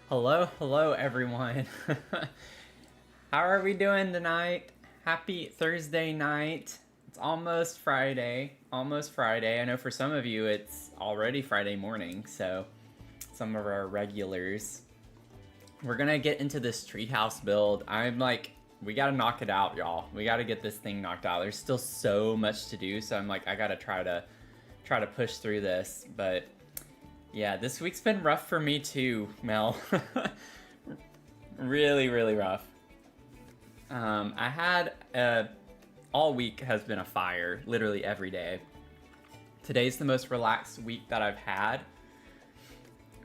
Hello everyone. How are we doing tonight? Happy Thursday night. It's almost Friday. Almost Friday. I know for some of you it's already Friday morning, so some of our regulars. We're gonna get into this Treehouse build. We gotta knock it out, y'all. We gotta get this thing knocked out. There's still so much to do, so I gotta try to push through this, but yeah, this week's been rough for me too, Mel. Really, really rough. I had all week has been a fire, literally every day. Today's the most relaxed week that I've had,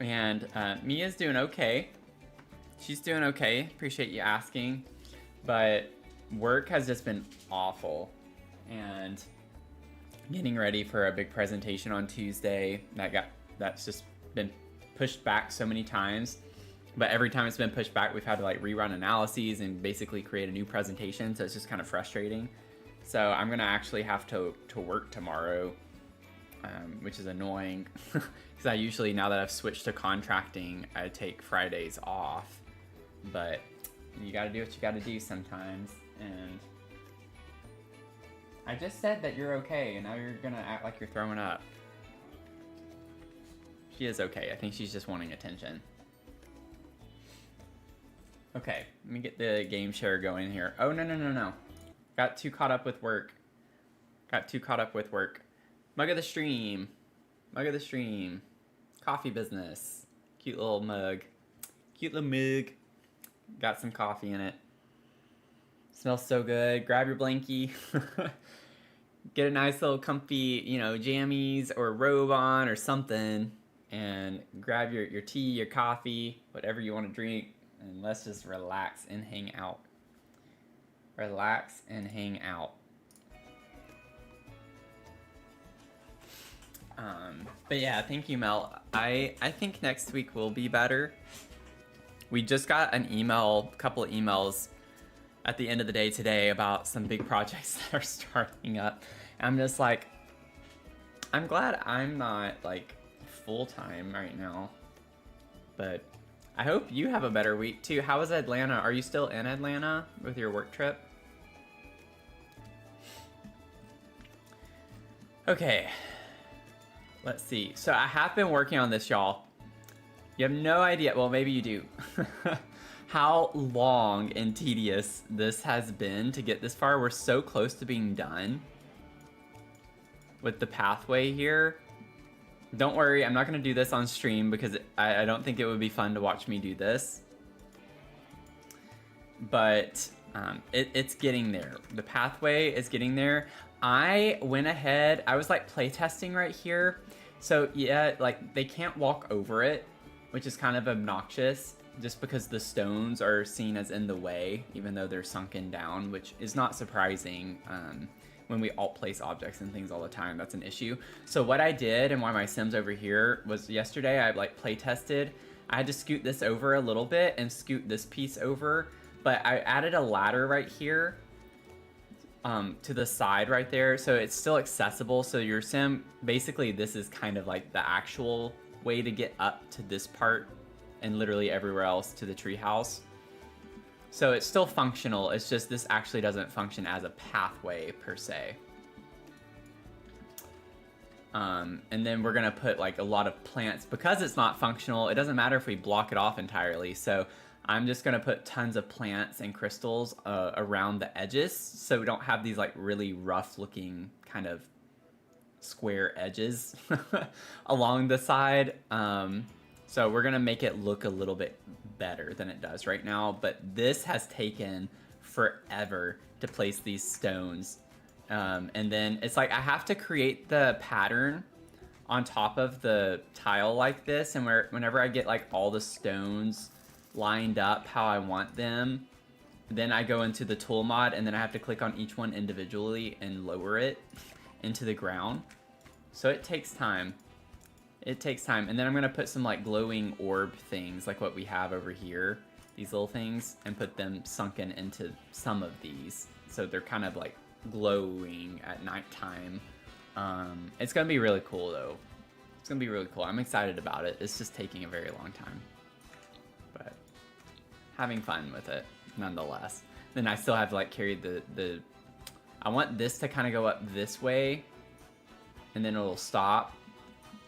and Mia's doing okay. She's doing okay. Appreciate you asking, but work has just been awful, and getting ready for a big presentation on Tuesday that's just been pushed back so many times. But every time it's been pushed back, we've had to like rerun analyses and basically create a new presentation. So it's just kind of frustrating. So I'm gonna actually have to work tomorrow, which is annoying because I usually, now that I've switched to contracting, I take Fridays off. But you gotta do what you gotta do sometimes. And I just said that you're okay, and now you're gonna act like you're throwing up. She is okay. I think she's just wanting attention. Okay, let me get the game share going here. Oh, no. Got too caught up with work. Mug of the stream. Coffee business. Cute little mug. Got some coffee in it. Smells so good. Grab your blankie. Get a nice little comfy, jammies or robe on or something. And grab your tea, your coffee, whatever you want to drink. And let's just relax and hang out. But yeah, thank you, Mel. I think next week will be better. We just got a couple of emails at the end of the day today about some big projects that are starting up. And I'm just like, I'm glad I'm not like full-time right now. But I hope you have a better week too. How is Atlanta? Are you still in Atlanta with your work trip? Okay, let's see. So I have been working on this, y'all. You have no idea, well, maybe you do, how long and tedious this has been to get this far. We're so close to being done with the pathway here. Don't worry, I'm not going to do this on stream because I don't think it would be fun to watch me do this. But it's getting there. The pathway is getting there. I went ahead, I was like playtesting right here. So yeah, like they can't walk over it, which is kind of obnoxious just because the stones are seen as in the way, even though they're sunken down, which is not surprising. When we alt place objects and things all the time, that's an issue. So what I did, and why my Sims over here, was yesterday I like play tested. I had to scoot this over a little bit and scoot this piece over, but I added a ladder right here to the side right there, so it's still accessible. So your Sim, basically this is kind of like the actual way to get up to this part and literally everywhere else to the treehouse. So it's still functional, it's just this actually doesn't function as a pathway per se. And then we're gonna put like a lot of plants. Because it's not functional, it doesn't matter if we block it off entirely. So I'm just gonna put tons of plants and crystals around the edges, so we don't have these like really rough looking kind of square edges along the side. So we're gonna make it look a little bit better than it does right now, but this has taken forever to place these stones. And then it's like I have to create the pattern on top of the tile like this, and whenever I get like all the stones lined up how I want them, then I go into the tool mod, and then I have to click on each one individually and lower it into the ground. So it takes time. And then I'm gonna put some like glowing orb things like what we have over here, these little things, and put them sunken into some of these, so they're kind of like glowing at nighttime. It's gonna be really cool though. It's gonna be really cool. I'm excited about it. It's just taking a very long time. having fun with it nonetheless. Then I still have to like carry the I want this to kind of go up this way, and then it'll stop.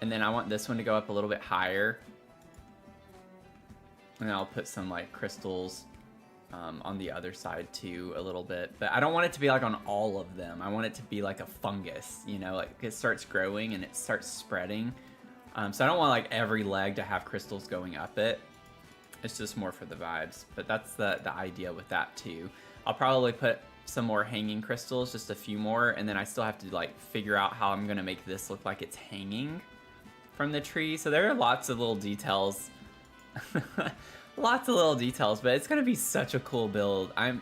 And then I want this one to go up a little bit higher. And I'll put some like crystals on the other side too a little bit. But I don't want it to be like on all of them. I want it to be like a fungus, you know, like it starts growing and it starts spreading. So I don't want like every leg to have crystals going up it. It's just more for the vibes. But that's the idea with that too. I'll probably put some more hanging crystals, just a few more, and then I still have to like figure out how I'm gonna make this look like it's hanging from the tree. So there are lots of little details. Lots of little details, but it's gonna be such a cool build. I'm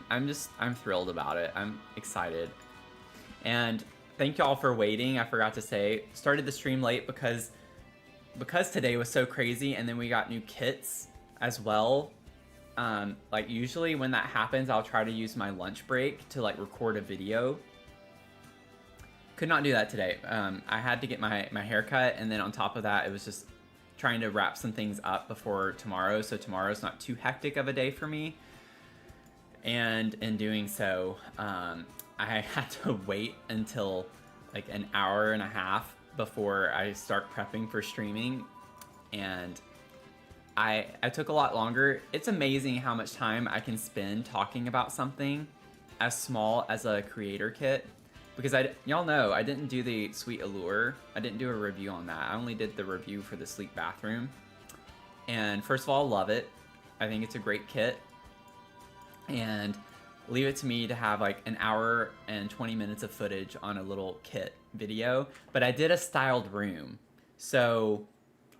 thrilled about it. I'm excited. And thank y'all for waiting. I forgot to say, started the stream late because today was so crazy, and then we got new kits as well. Like usually when that happens, I'll try to use my lunch break to like record a video. Could not do that today. I had to get my haircut, and then on top of that, it was just trying to wrap some things up before tomorrow, so tomorrow's not too hectic of a day for me. And in doing so, I had to wait until like an hour and a half before I start prepping for streaming, and I took a lot longer. It's amazing how much time I can spend talking about something as small as a creator kit. Because y'all know, I didn't do the Sweet Allure. I didn't do a review on that. I only did the review for the sleep bathroom. And first of all, love it. I think it's a great kit. And leave it to me to have like an hour and 20 minutes of footage on a little kit video. But I did a styled room. So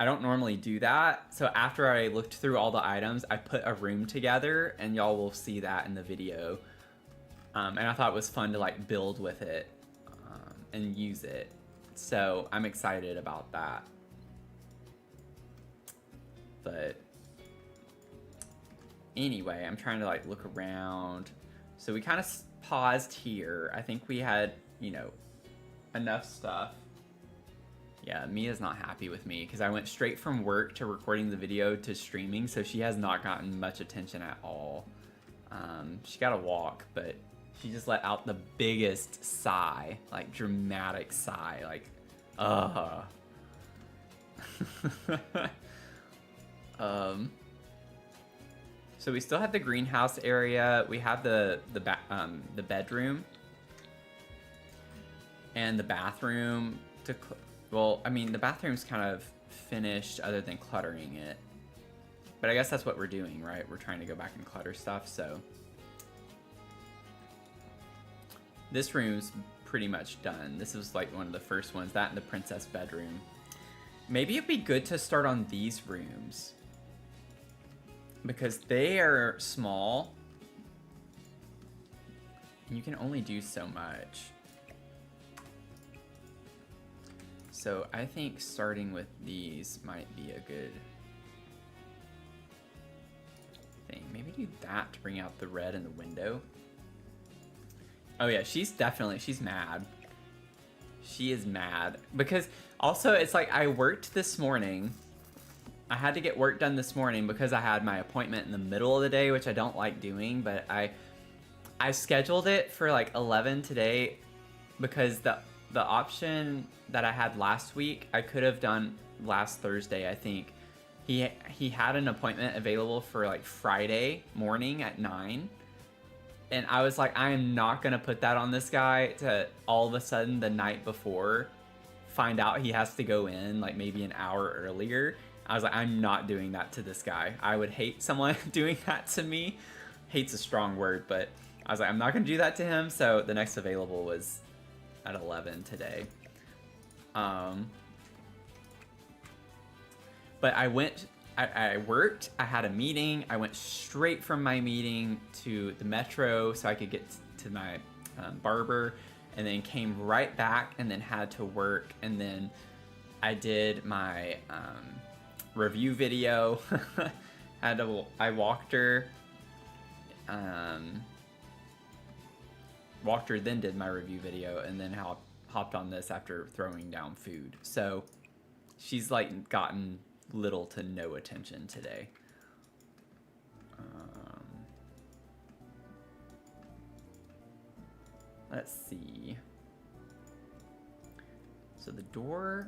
I don't normally do that. So after I looked through all the items, I put a room together, and y'all will see that in the video. And I thought it was fun to like build with it and use it. So I'm excited about that. But anyway, I'm trying to like look around. So we kind of paused here. I think we had, you know, enough stuff. Yeah, Mia's not happy with me because I went straight from work to recording the video to streaming. So she has not gotten much attention at all. She got a walk, but she just let out the biggest sigh, like dramatic sigh, like, So we still have the greenhouse area. We have the bedroom and the bathroom to, well, I mean, the bathroom's kind of finished other than cluttering it. But I guess that's what we're doing, right? We're trying to go back and clutter stuff, so. This room's pretty much done. This was like one of the first ones, that and the princess bedroom. Maybe it'd be good to start on these rooms, because they are small and you can only do so much. So I think starting with these might be a good thing. Maybe do that to bring out the red in the window. Oh yeah, she's mad. She is mad. Because also it's like I worked this morning. I had to get work done this morning because I had my appointment in the middle of the day, which I don't like doing, but I scheduled it for like 11 today because the option that I had last week, I could have done last Thursday, I think. He had an appointment available for like Friday morning at 9. And I was like, I am not going to put that on this guy to all of a sudden the night before find out he has to go in like maybe an hour earlier. I was like, I'm not doing that to this guy. I would hate someone doing that to me. Hate's a strong word, but I was like, I'm not going to do that to him. So the next available was at 11 today. But I worked, I had a meeting, I went straight from my meeting to the metro so I could get to my barber, and then came right back and then had to work, and then I did my review video. I walked her, then did my review video, and then hopped on this after throwing down food. So she's like gotten little to no attention today. Let's see. So the door,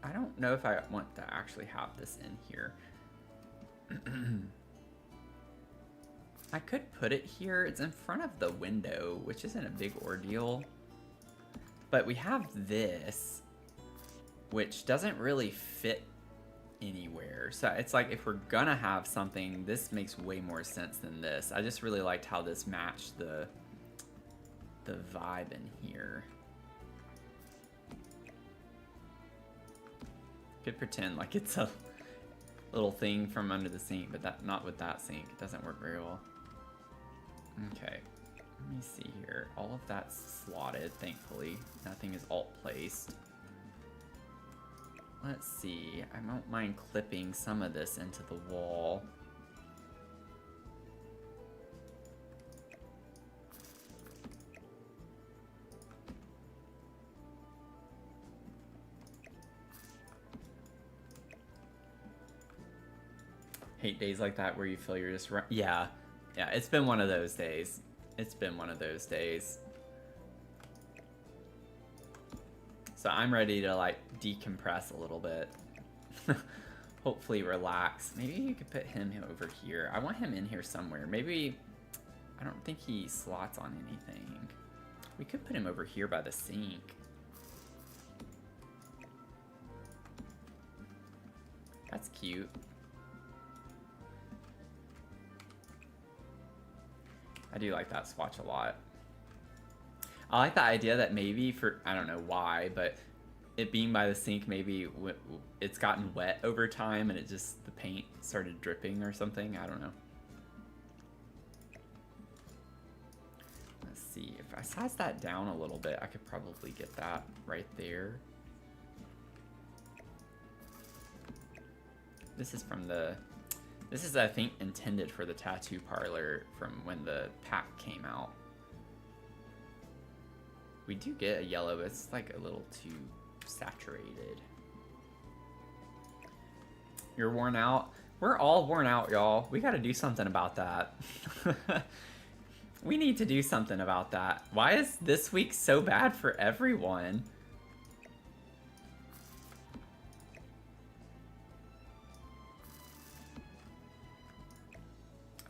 I don't know if I want to actually have this in here. I could put it here. It's in front of the window, which isn't a big ordeal. But we have this, which doesn't really fit anywhere. So it's like if we're gonna have something, this makes way more sense than this. I just really liked how this matched the vibe in here. Could pretend like it's a little thing from under the sink, but that not with that sink. It doesn't work very well. Okay, let me see here. All of that's slotted, thankfully. Nothing is alt placed. Let's see. I don't mind clipping some of this into the wall. Hate days like that where you feel you're just yeah, it's been one of those days. It's been one of those days. So I'm ready to like decompress a little bit. Hopefully relax. Maybe you could put him over here. I want him in here somewhere. Maybe, I don't think he slots on anything. We could put him over here by the sink. That's cute. I do like that swatch a lot. I like the idea that maybe for, I don't know why, but it being by the sink, maybe it's gotten wet over time and it just, the paint started dripping or something. I don't know. Let's see, if I size that down a little bit, I could probably get that right there. This is from the, this is, I think, intended for the tattoo parlor from when the pack came out. We do get a yellow, but it's like a little too saturated. You're worn out? We're all worn out, y'all. We gotta do something about that. We need to do something about that. Why is this week so bad for everyone?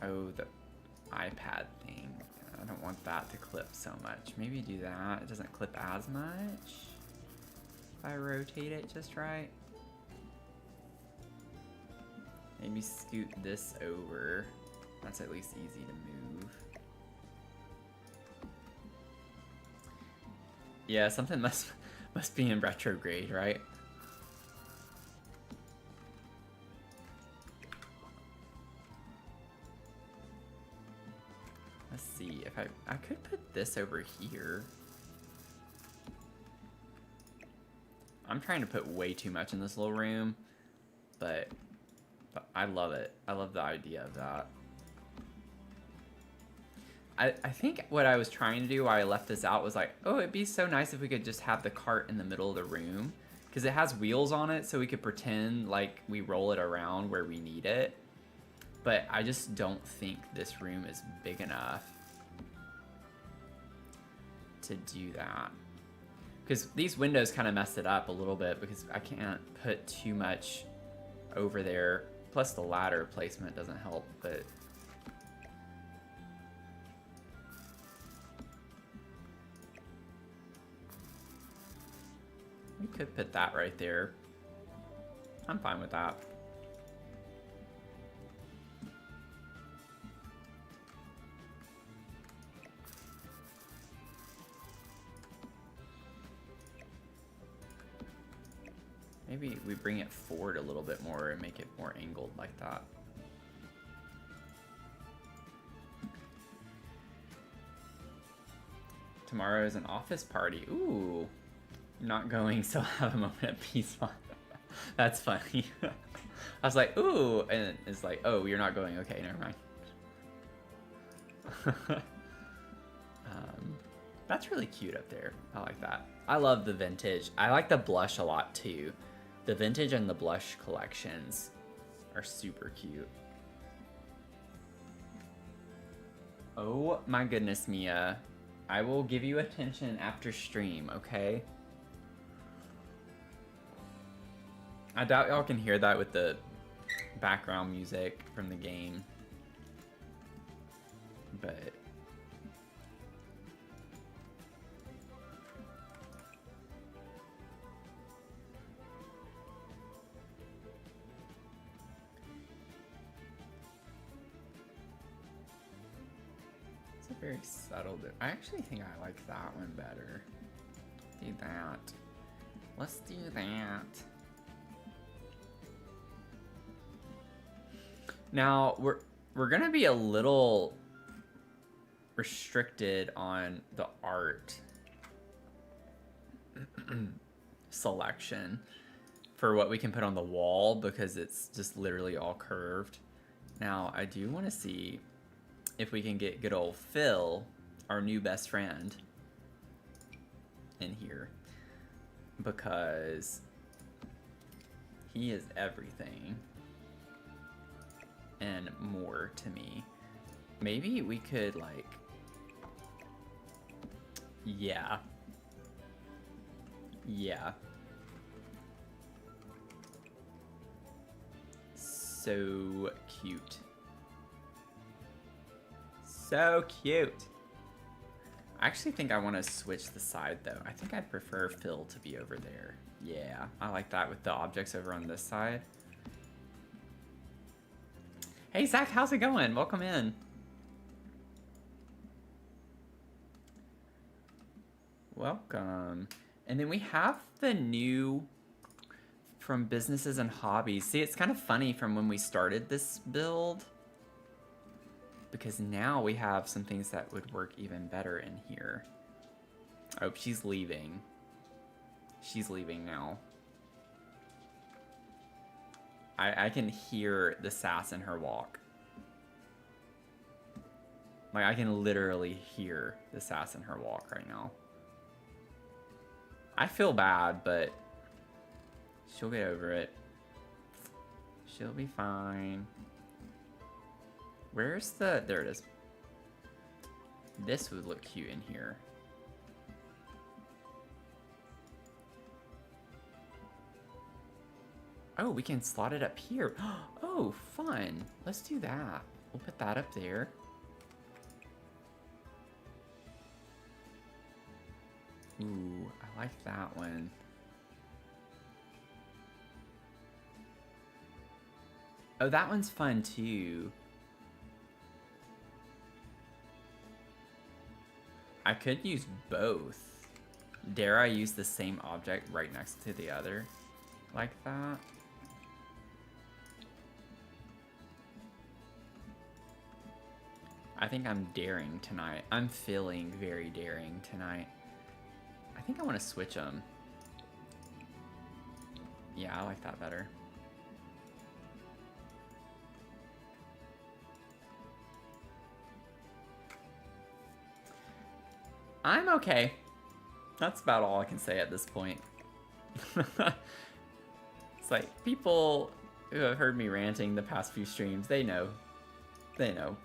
Oh, the iPad thing. I don't want that to clip so much. Maybe do that. It doesn't clip as much if I rotate it just right. Maybe scoot this over. That's at least easy to move. Yeah, something must be in retrograde, right? Let's see if I could put this over here. I'm trying to put way too much in this little room, but I love it. I love the idea of that. I think what I was trying to do while I left this out was like, oh, it'd be so nice if we could just have the cart in the middle of the room, because it has wheels on it, so we could pretend like we roll it around where we need it. But I just don't think this room is big enough to do that. Because these windows kind of mess it up a little bit because I can't put too much over there. Plus the ladder placement doesn't help, but... we could put that right there. I'm fine with that. Maybe we bring it forward a little bit more and make it more angled like that. Tomorrow is an office party. Ooh. Not going, so have a moment of peace. That's funny. I was like, ooh, and it's like, oh, you're not going. Okay, never mind. That's really cute up there. I like that. I love the vintage. I like the blush a lot too. The vintage and the blush collections are super cute. Oh my goodness, Mia. I will give you attention after stream, okay? I doubt y'all can hear that with the background music from the game. But... it's a very subtle... I actually think I like that one better. Do that. Let's do that. Now, we're gonna be a little restricted on the art selection for what we can put on the wall because it's just literally all curved. Now, I do want to see if we can get good old Phil, our new best friend, in here because he is everything and more to me. Maybe we could like, yeah. So cute. So cute. I actually think I want to switch the side though. I think I'd prefer Phil to be over there. Yeah, I like that with the objects over on this side. Hey Zach, how's it going? Welcome in. Welcome. And then we have the new from businesses and hobbies. See, it's kind of funny from when we started this build because now we have some things that would work even better in here. Oh, she's leaving. She's leaving now. I can hear the sass in her walk. Like, I can literally hear the sass in her walk right now. I feel bad, but she'll get over it. She'll be fine. Where's the... there it is. This would look cute in here. Oh, we can slot it up here. Oh, fun. Let's do that. We'll put that up there. Ooh, I like that one. Oh, that one's fun too. I could use both. Dare I use the same object right next to the other? Like that? I think I'm daring tonight. I'm feeling very daring tonight. I think I want to switch them. Yeah, I like that better. I'm okay. That's about all I can say at this point. It's like, people who have heard me ranting the past few streams, they know. They know.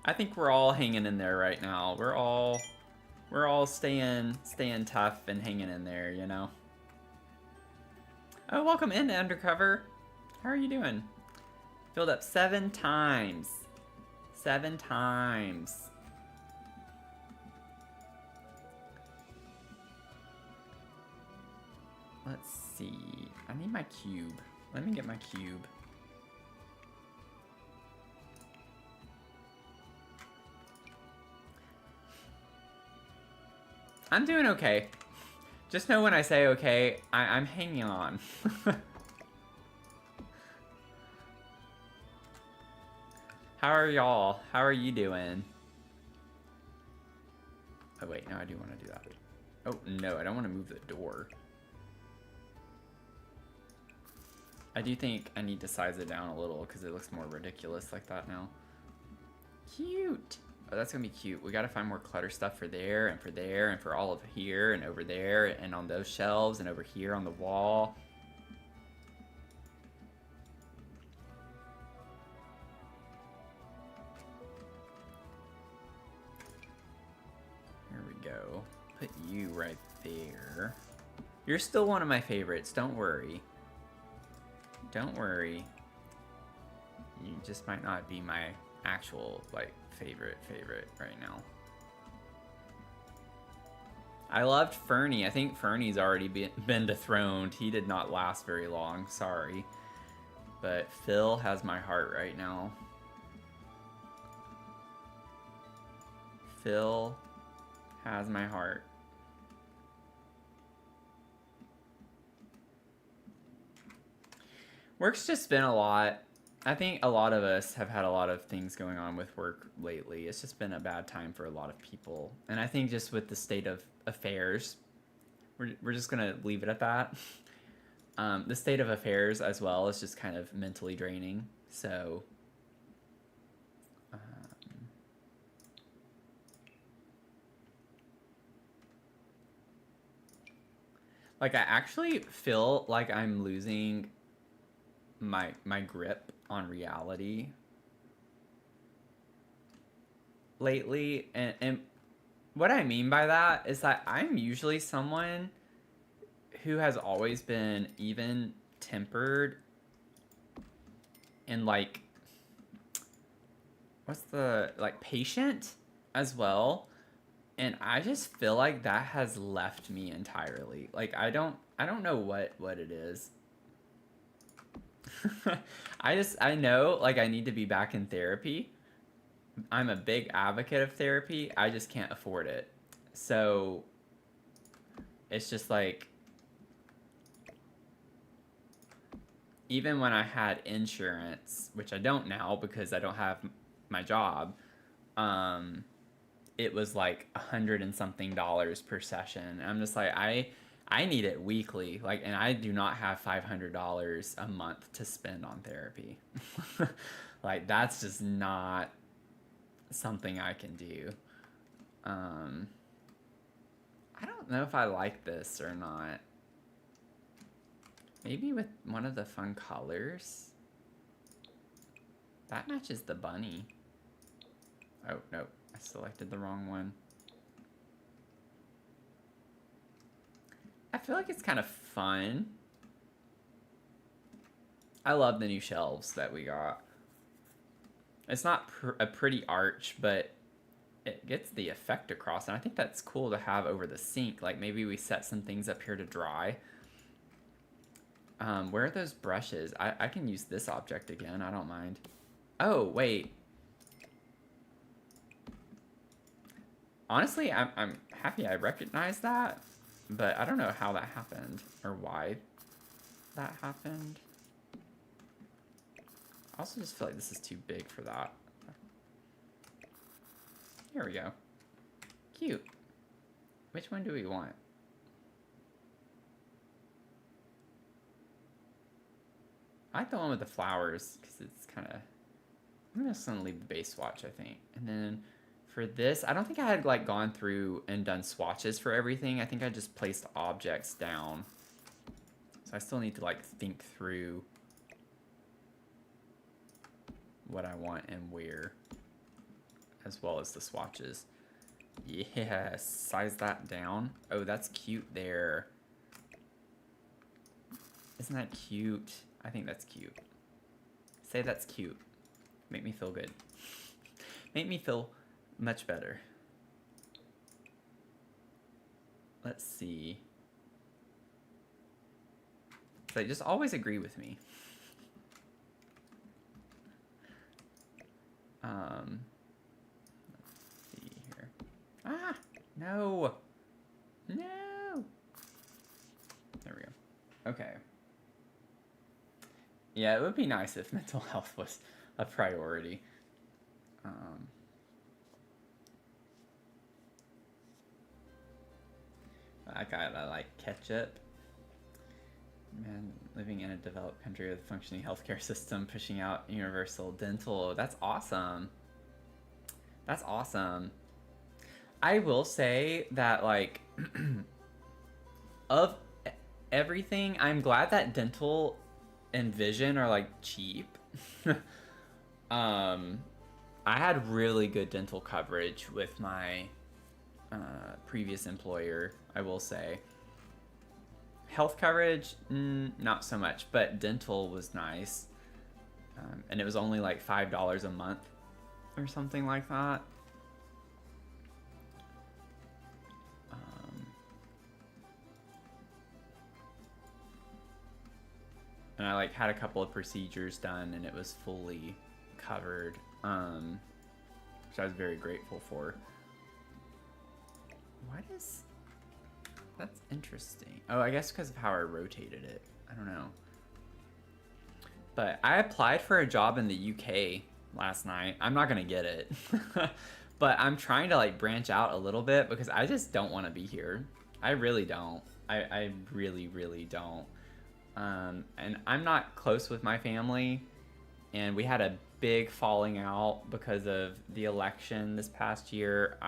I think we're all hanging in there right now. We're all staying tough and hanging in there, you know. Oh, welcome into Undercover. How are you doing? Filled up 7 times. 7 times. Let's see. I need my cube. Let me get my cube. I'm doing okay. Just know when I say okay, I'm hanging on. How are y'all? How are you doing? Oh wait, no, I do want to do that. Oh no, I don't want to move the door. I do think I need to size it down a little because it looks more ridiculous like that now. Cute. Oh, that's gonna be cute. We gotta find more clutter stuff for there and for all of here and over there and on those shelves and over here on the wall. put you right there. You're still one of my favorites, don't worry. Don't worry. You just might not be my actual, like, favorite right now. I loved Fernie. I think Fernie's already been dethroned. He did not last very long, sorry. But Phil has my heart right now. Phil has my heart. Work's just been a lot. I think a lot of us have had a lot of things going on with work lately. It's just been a bad time for a lot of people. And I think just with the state of affairs, we're just going to leave it at that. The state of affairs as well is just kind of mentally draining. So, like I actually feel like I'm losing my grip on reality lately, and what I mean by that is that I'm usually someone who has always been even tempered and like patient as well, and I just feel like that has left me entirely. Like I don't know what it is. I know like I need to be back in therapy. I'm a big advocate of therapy. I just can't afford it. So it's just like, even when I had insurance, which I don't now because I don't have my job, it was like $100 and something per session. I'm just like, I need it weekly, like, and I do not have $500 a month to spend on therapy. Like, that's just not something I can do. I don't know if I like this or not. Maybe with one of the fun colors. That matches the bunny. Oh, no, I selected the wrong one. I feel like it's kind of fun. I love the new shelves that we got. It's not a pretty arch, but it gets the effect across, and I think that's cool to have over the sink. Like maybe we set some things up here to dry. Where are those brushes? I can use this object again. I don't mind. Oh, wait. Honestly, I'm happy I recognized that, but I don't know how that happened or why that happened. I also just feel like this is too big for that. Here we go. Cute. Which one do we want? I like the one with the flowers because it's kind of... I'm just going to leave the base swatch, I think. And then for this, I don't think I had like gone through and done swatches for everything. I think I just placed objects down. So I still need to like think through what I want and where, as well as the swatches. Yes, size that down. Oh, that's cute there. Isn't that cute? I think that's cute. Say that's cute. Make me feel good. Make me feel much better. Let's see. So just always agree with me. Let's see here. Ah, no. No. There we go. Okay. Yeah, it would be nice if mental health was a priority. I like ketchup. Man, living in a developed country with a functioning healthcare system, pushing out universal dental. That's awesome. That's awesome. I will say that, like, of everything, I'm glad that dental and vision are, like, cheap. I had really good dental coverage with my previous employer, I will say. Health coverage, not so much, but dental was nice. And it was only like $5 a month or something like that. And I like had a couple of procedures done and it was fully covered, which I was very grateful for. Why does... That's interesting. Oh, I guess because of how I rotated it. I don't know. But I applied for a job in the UK last night. I'm not going to get it. But I'm trying to like branch out a little bit because I just don't want to be here. I really don't. I really, really don't. And I'm not close with my family. And we had a big falling out because of the election this past year.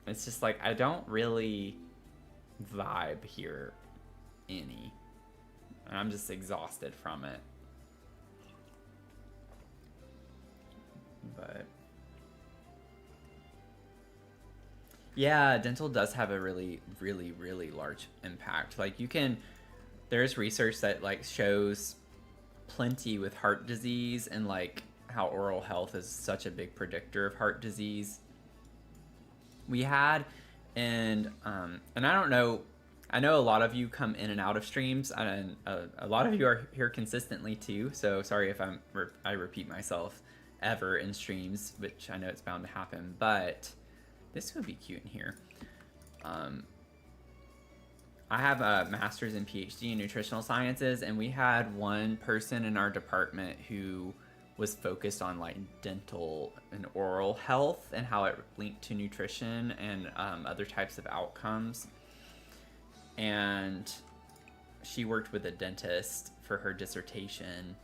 It's just like, I don't really vibe here any. And I'm just exhausted from it. But yeah, dental does have a really, really, really large impact. Like there's research that like shows plenty with heart disease and like how oral health is such a big predictor of heart disease. We had, and I don't know, I know a lot of you come in and out of streams, and a lot of you are here consistently too, so sorry if I repeat myself ever in streams, which I know it's bound to happen, but this would be cute in here. I have a master's and PhD in nutritional sciences, and we had one person in our department who was focused on like dental and oral health and how it linked to nutrition and other types of outcomes. And she worked with a dentist for her dissertation.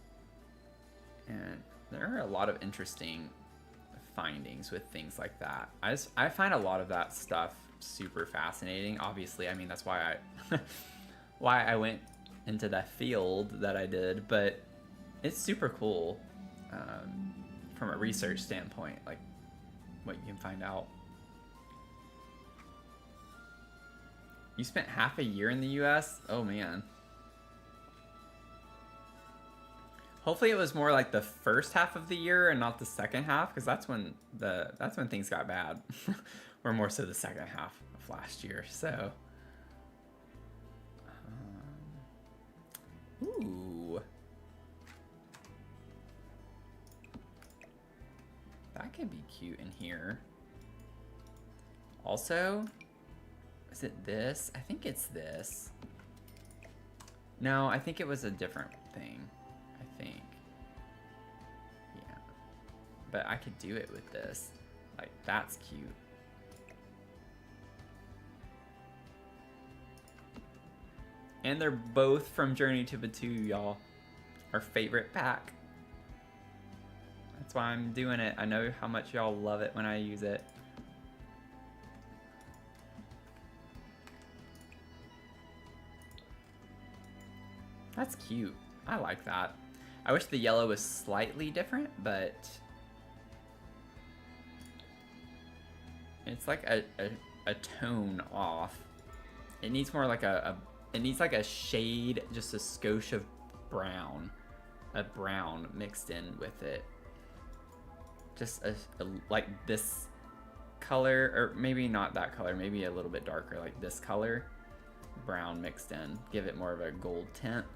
And there are a lot of interesting findings with things like that. I find a lot of that stuff super fascinating. Obviously, I mean, that's why I went into that field that I did, but it's super cool. From a research standpoint, like what you can find out. You spent half a year in the US? Oh man. Hopefully it was more like the first half of the year and not the second half, because that's when things got bad. Or more so the second half of last year. So ooh. That could be cute in here. Also, is it this? I think it's this. No, I think it was a different thing. I think. Yeah. But I could do it with this. Like, that's cute. And they're both from Journey to Batu, y'all. Our favorite pack. That's why I'm doing it. I know how much y'all love it when I use it. That's cute. I like that. I wish the yellow was slightly different, but it's like a tone off. It needs more like it needs like a shade, just a skosh of brown. A brown mixed in with it. Just like this color, or maybe not that color, maybe a little bit darker, like this color. Brown mixed in. Give it more of a gold tint.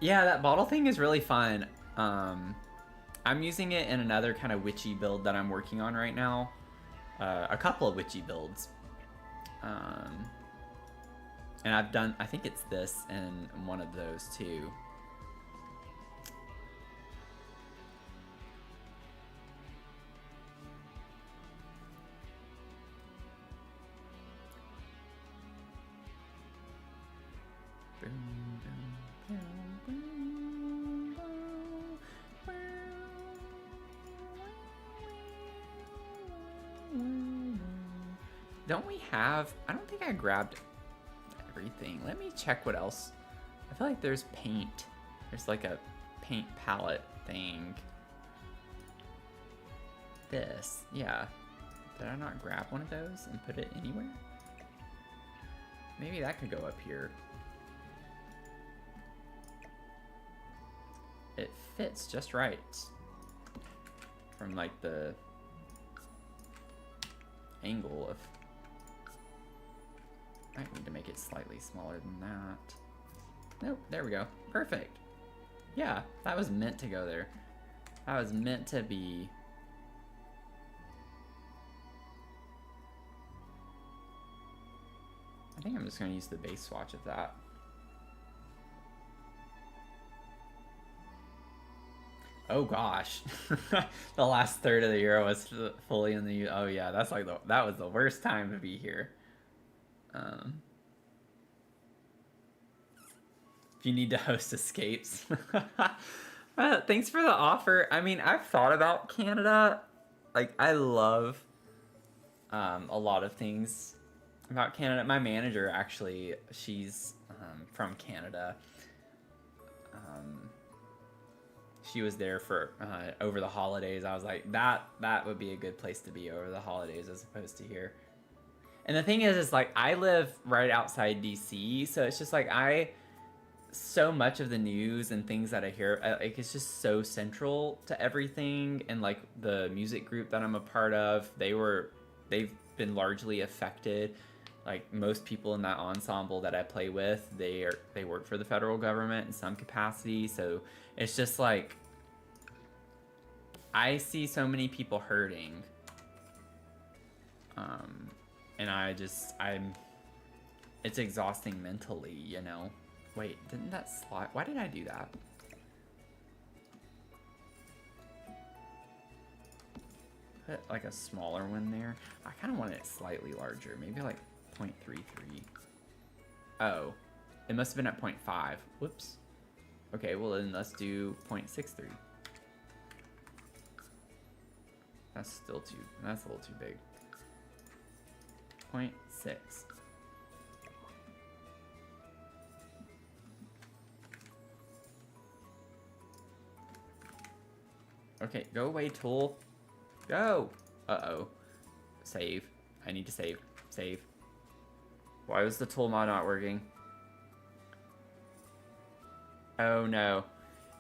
Yeah, that bottle thing is really fun. I'm using it in another kind of witchy build that I'm working on right now. A couple of witchy builds. And I've done, I think it's this and one of those too. Don't we have, I don't think I grabbed everything. Let me check what else. I feel like there's paint. There's like a paint palette thing. this. Yeah. Did I not grab one of those and put it anywhere? Maybe that could go up here. It fits just right. From like the angle of... I need to make it slightly smaller than that. Nope, there we go. Perfect. Yeah, that was meant to go there. That was meant to be... I think I'm just going to use the base swatch of that. Oh gosh. The last third of the year was fully in the... Oh yeah, that's like that was the worst time to be here. If you need to host escapes. Thanks for the offer. I mean, I've thought about Canada. Like, I love a lot of things about Canada. My manager, actually, she's from Canada. She was there for over the holidays. I was like, that would be a good place to be over the holidays as opposed to here. And the thing is like, I live right outside DC, so it's just like so much of the news and things that I hear, like, it's just so central to everything. And like the music group that I'm a part of, they've been largely affected. Like most people in that ensemble that I play with, they work for the federal government in some capacity. So it's just like, I see so many people hurting. And it's exhausting mentally, you know? Wait, didn't that slide? Why did I do that? Put like a smaller one there. I kind of want it slightly larger, maybe like 0.33. Oh, it must have been at 0.5. Whoops. Okay, well then let's do 0.63. That's a little too big. 0.6. Okay, go away, tool. Go! Uh-oh. Save. I need to save. Save. Why was the tool mod not working? Oh, no.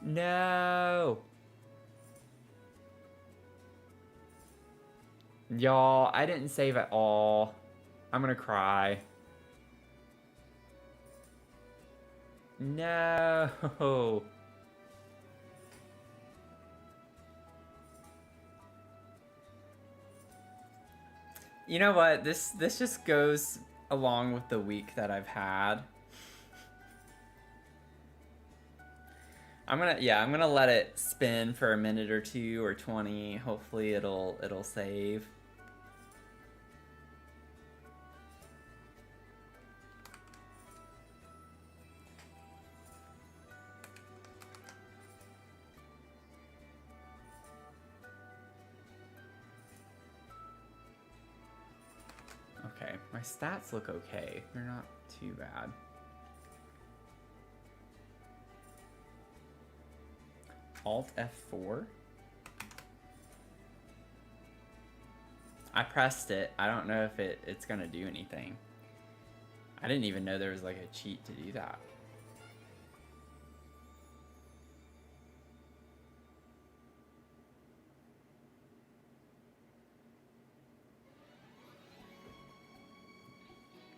No! Y'all, I didn't save at all. I'm gonna cry. No! You know what? This just goes along with the week that I've had. I'm gonna let it spin for a minute or two or 20. Hopefully it'll save. Okay, my stats look okay. They're not too bad. Alt F4. I pressed it. I don't know if it's gonna do anything. I didn't even know there was like a cheat to do that.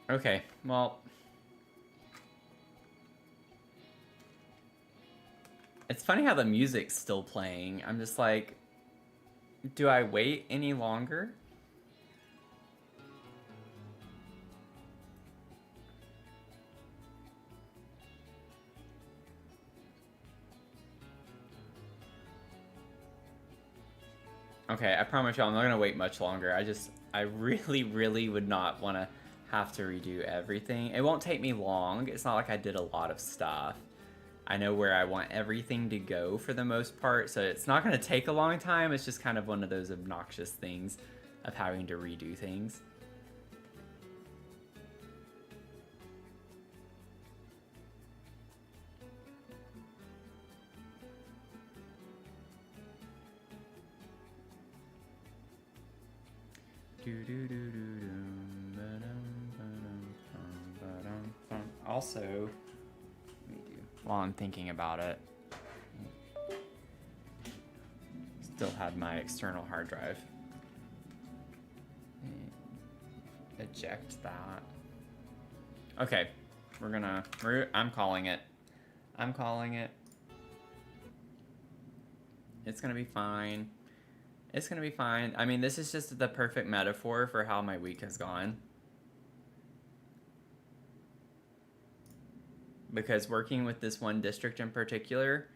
Okay, well, it's funny how the music's still playing. I'm just like, do I wait any longer? Okay, I promise y'all I'm not gonna wait much longer. I really, really would not want to have to redo everything. It won't take me long. It's not like I did a lot of stuff. I know where I want everything to go for the most part, so it's not going to take a long time. It's just kind of one of those obnoxious things of having to redo things. Also, while I'm thinking about it, still have my external hard drive. Eject that. Okay, I'm calling it. I'm calling it. It's gonna be fine. It's gonna be fine. I mean, this is just the perfect metaphor for how my week has gone. Because working with this one district in particular,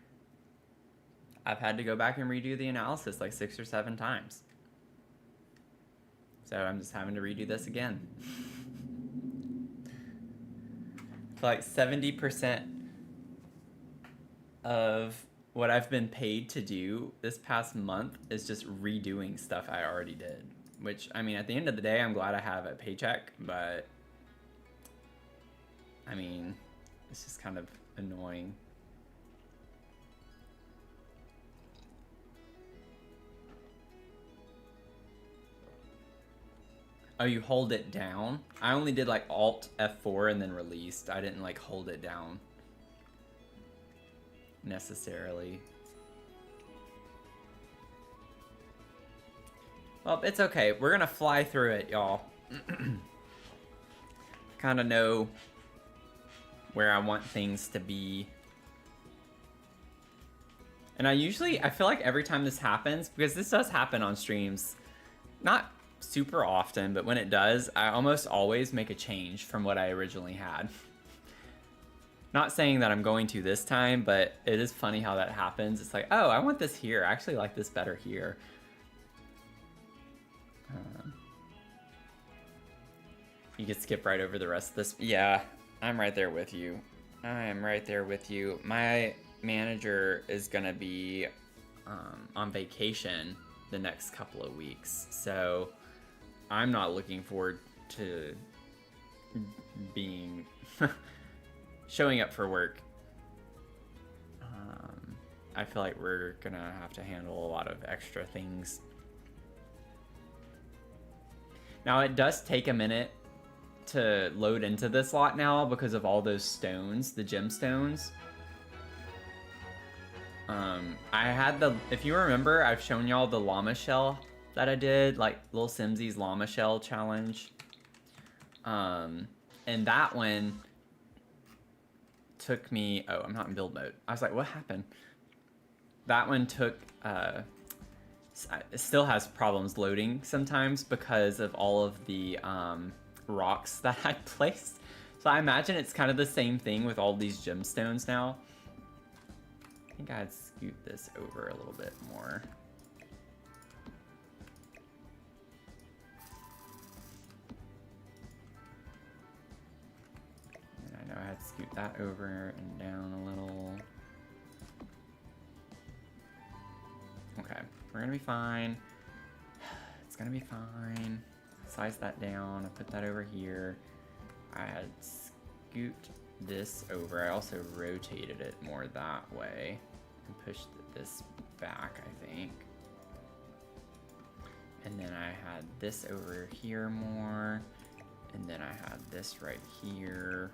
I've had to go back and redo the analysis like 6 or 7 times. So I'm just having to redo this again. Like 70% of what I've been paid to do this past month is just redoing stuff I already did. Which, I mean, at the end of the day, I'm glad I have a paycheck, but I mean, it's just kind of annoying. Oh, you hold it down? I only did like Alt F4 and then released. I didn't like hold it down necessarily. Well, it's okay. We're gonna fly through it, y'all. Kind of know where I want things to be. And I feel like every time this happens, because this does happen on streams, not super often, but when it does, I almost always make a change from what I originally had. Not saying that I'm going to this time, but it is funny how that happens. It's like, oh, I want this here. I actually like this better here. You could skip right over the rest of this. Yeah, I'm right there with you. I am right there with you. My manager is gonna be on vacation the next couple of weeks, so I'm not looking forward to being showing up for work. I feel like we're gonna have to handle a lot of extra things. Now it does take a minute to load into this lot now because of all those stones, the gemstones. If you remember, I've shown y'all the llama shell that I did, like Lil Simsy's llama shell challenge. And that one took me, oh, I'm not in build mode. I was like, what happened? That one took, it still has problems loading sometimes because of all of the rocks that I placed. So I imagine it's kind of the same thing with all these gemstones now. I think I'd scoot this over a little bit more. And I know I had to scoot that over and down a little. Okay, we're gonna be fine. It's gonna be fine. Size that down, I put that over here. I had scoot this over. I also rotated it more that way and pushed this back, I think. And then I had this over here more, and then I had this right here.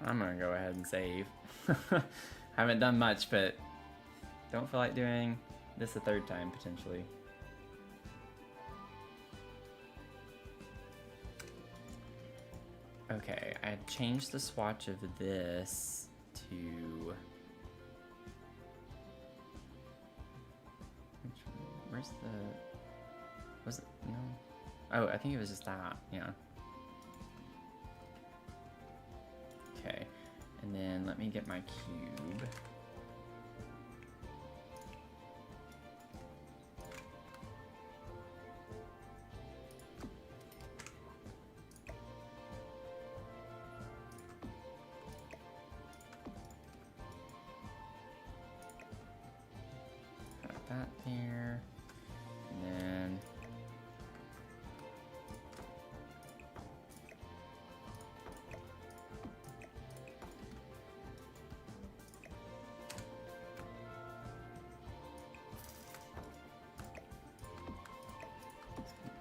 I'm gonna go ahead and save. Haven't done much, but don't feel like doing this a third time, potentially. Okay, I changed the swatch of this to... Where's the... Was it... No. Oh, I think it was just that, yeah. Okay, and then let me get my cube. Got that there, and then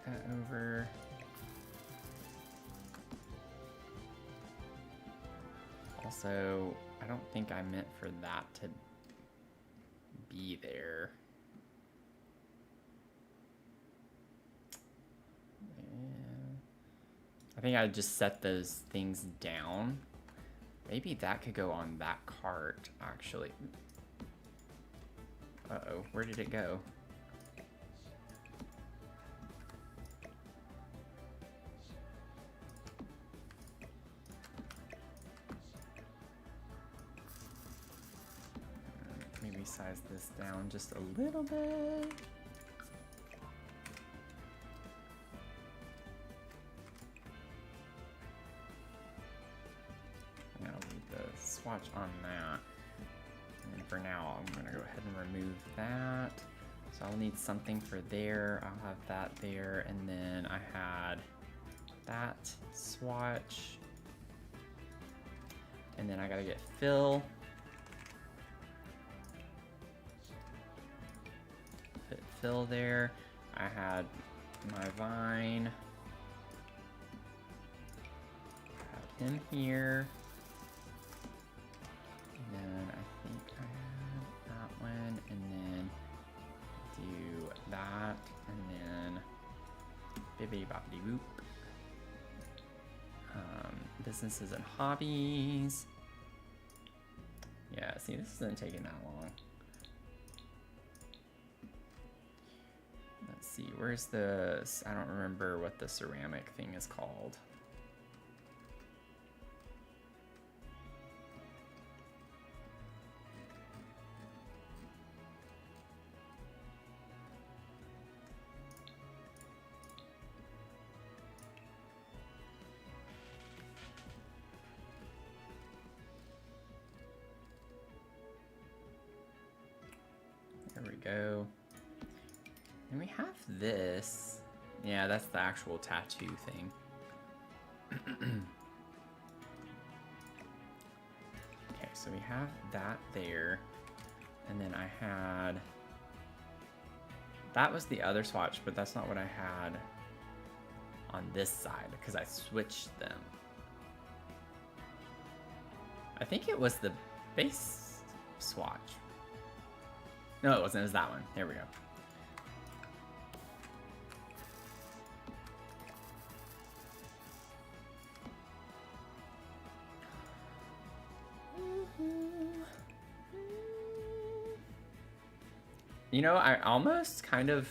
that over. Also, I don't think I meant for that to be there. And I think I just set those things down. Maybe that could go on that cart, actually. Uh-oh, where did it go? Maybe size this down just a little bit. Now leave the swatch on that. And for now, I'm gonna go ahead and remove that. So I'll need something for there. I'll have that there, and then I had that swatch. And then I gotta get fill. Put fill there. I had my vine. Had him here. And then I think I had that one, and then do that, and then bibbidi boppity boop. Businesses and hobbies. Yeah, see, this isn't taking that long. Let's see, where's the, I don't remember what the ceramic thing is called. There we go. And we have this. Yeah, that's the actual tattoo thing. Okay, so we have that there. And then I had... That was the other swatch, but that's not what I had on this side, because I switched them. I think it was the base swatch. No, it wasn't. It was that one. There we go. You know, I almost kind of...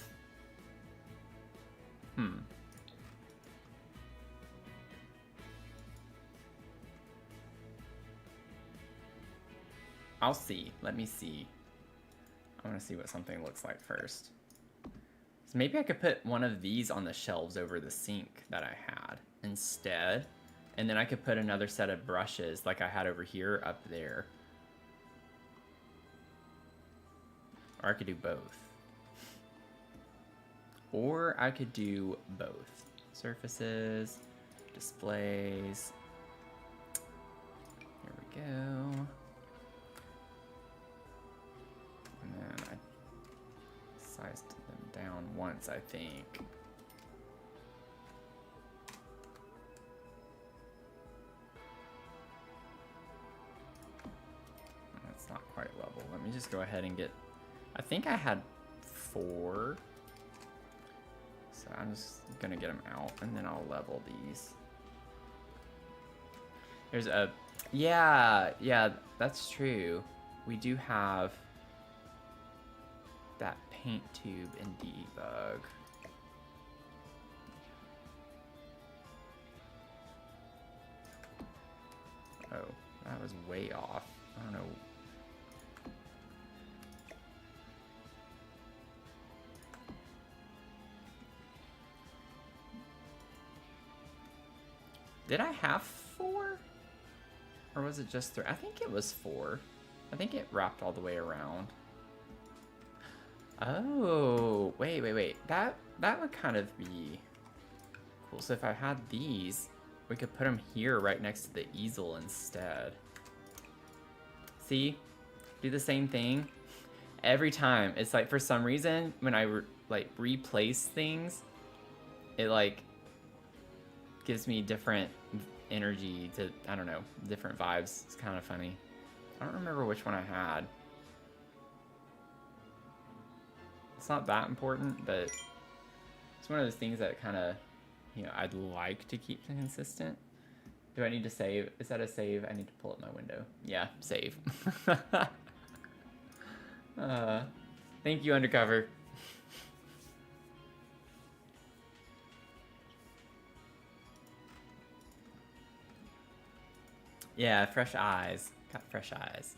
I'll see. Let me see. I want to see what something looks like first. So maybe I could put one of these on the shelves over the sink that I had instead. And then I could put another set of brushes like I had over here up there. Or I could do both. Or I could do both. Surfaces, displays. Here we go. And then I sized them down once, I think. level. Let me just go ahead and get, I think I had 4. So I'm just gonna get them out and then I'll level these. There's a, yeah, that's true. We do have that paint tube in debug. Oh, that was way off. I don't know. Did I have 4? Or was it just 3? I think it was 4. I think it wrapped all the way around. Oh, wait. That would kind of be cool. So if I had these, we could put them here right next to the easel instead. See? Do the same thing. Every time. It's like, for some reason, when I replace things, it like gives me different energy to, I don't know, different vibes. It's kind of funny. I don't remember which one I had. It's not that important, but it's one of those things that kind of, you know, I'd like to keep consistent. Do I need to save? Is that a save? I need to pull up my window. Yeah, save. Thank you, Undercover. Yeah, fresh eyes. Got fresh eyes.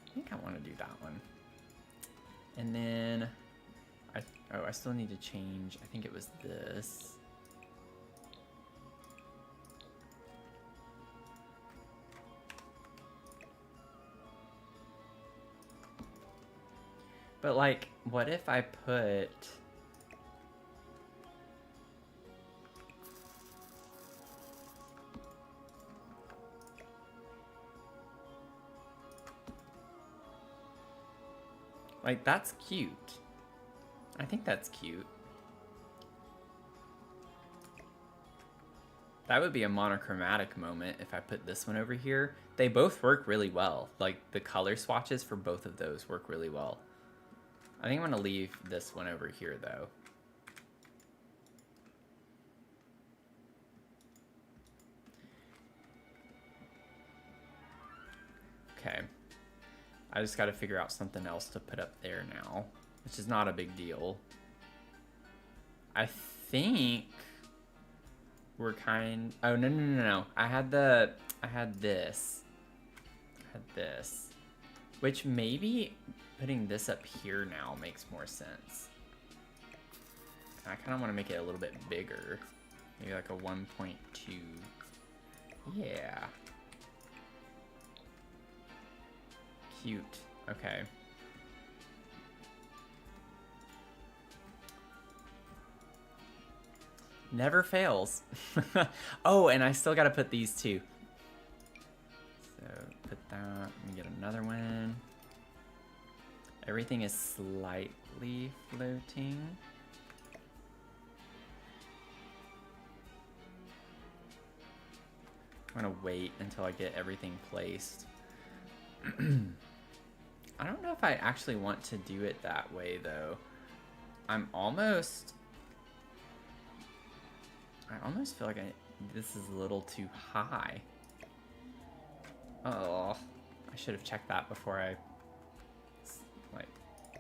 I think I want to do that one. And then, I still need to change. I think it was this. But like, what if I put... Like, that's cute. I think that's cute. That would be a monochromatic moment if I put this one over here. They both work really well. Like, the color swatches for both of those work really well. I think I'm gonna leave this one over here, though. Okay. I just gotta figure out something else to put up there now, which is not a big deal. I think we're oh, no. I had this, which maybe putting this up here now makes more sense. I kind of want to make it a little bit bigger, maybe like a 1.2. Yeah. Cute. Okay. Never fails. Oh, and I still gotta put these two. So put that. Let me get another one. Everything is slightly floating. I'm gonna wait until I get everything placed. I don't know if I actually want to do it that way, though. I almost feel like this is a little too high. Oh, I should have checked that before I like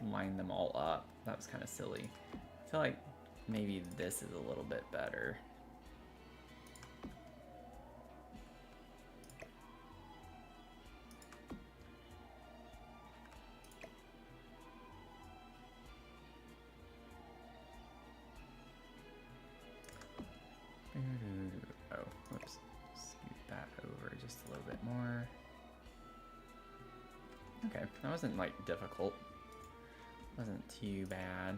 line them all up. That was kind of silly. I feel like maybe this is a little bit better. Oh, whoops. Scoot that over just a little bit more. Okay, that wasn't like difficult. Wasn't too bad.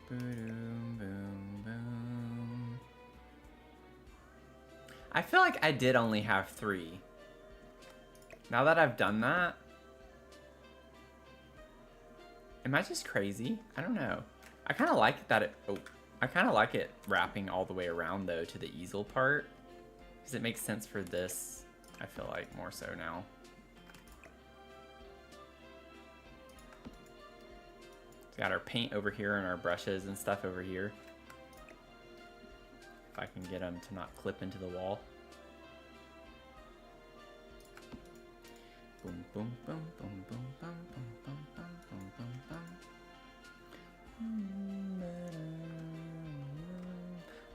Boom, boom, boom. I feel like I did only have 3. Now that I've done that, am I just crazy? I don't know. I kind of like that it... Oh, I kind of like it wrapping all the way around though to the easel part, because it makes sense for this, I feel like, more so now. We got our paint over here and our brushes and stuff over here. If I can get them to not clip into the wall. Boom, boom, boom, boom, boom, boom, boom, boom, boom, boom, boom.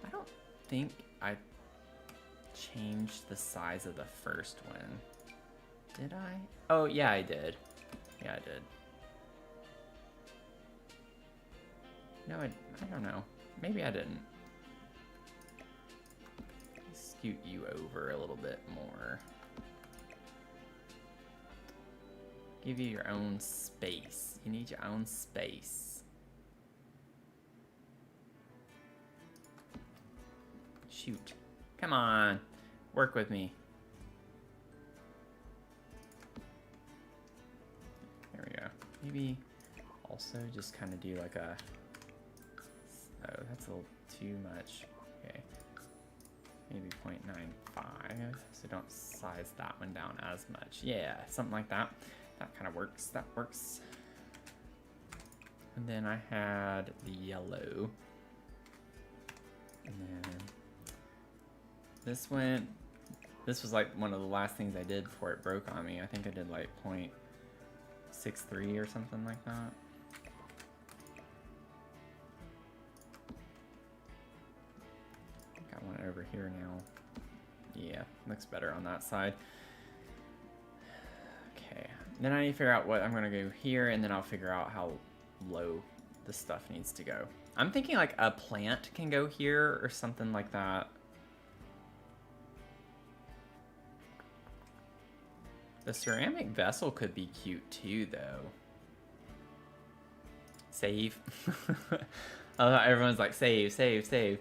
I don't think I changed the size of the first one. Did I? Oh, yeah, I did. Yeah, I did. No, I don't know. Maybe I didn't. Scoot you over a little bit more. Give you your own space. You need your own space. Shoot. Come on. Work with me. There we go. Maybe also just kind of do like a... Oh, that's a little too much. Okay. Maybe 0.95. So don't size that one down as much. Yeah, something like that. That kind of works. That works. And then I had the yellow. And then this was like one of the last things I did before it broke on me. I think I did like 0.63 or something like that. Got one over here now. Yeah, looks better on that side. Okay, then I need to figure out what I'm gonna go here, and then I'll figure out how low the stuff needs to go. I'm thinking like a plant can go here or something like that. The ceramic vessel could be cute too, though. Save. Everyone's like, save, save, save.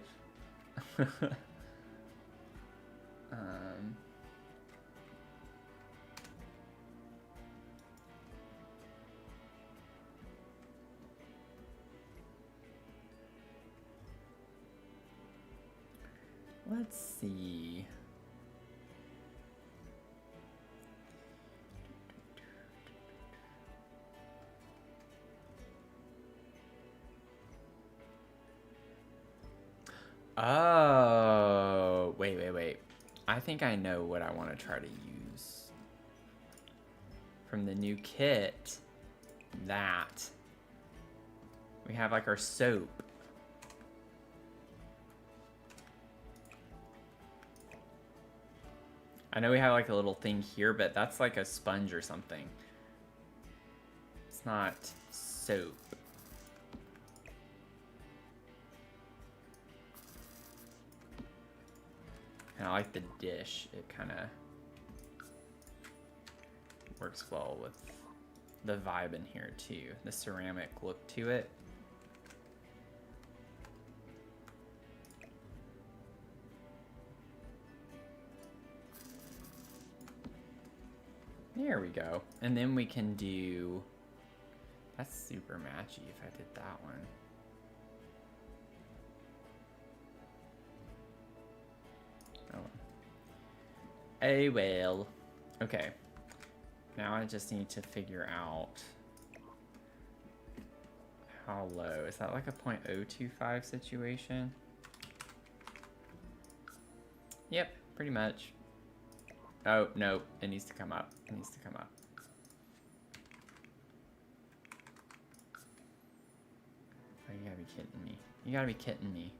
Let's see. Oh, wait. I think I know what I want to try to use. From the new kit, that. We have like our soap. I know we have like a little thing here, but that's like a sponge or something. It's not soap. And I like the dish. It kind of works well with the vibe in here too. The ceramic look to it. There we go. And then we can do... That's super matchy if I did that one. Oh well. Okay. Now I just need to figure out how low. Is that like a 0.025 situation? Yep, pretty much. Oh, no. It needs to come up. It needs to come up. Oh, you gotta be kidding me. You gotta be kidding me.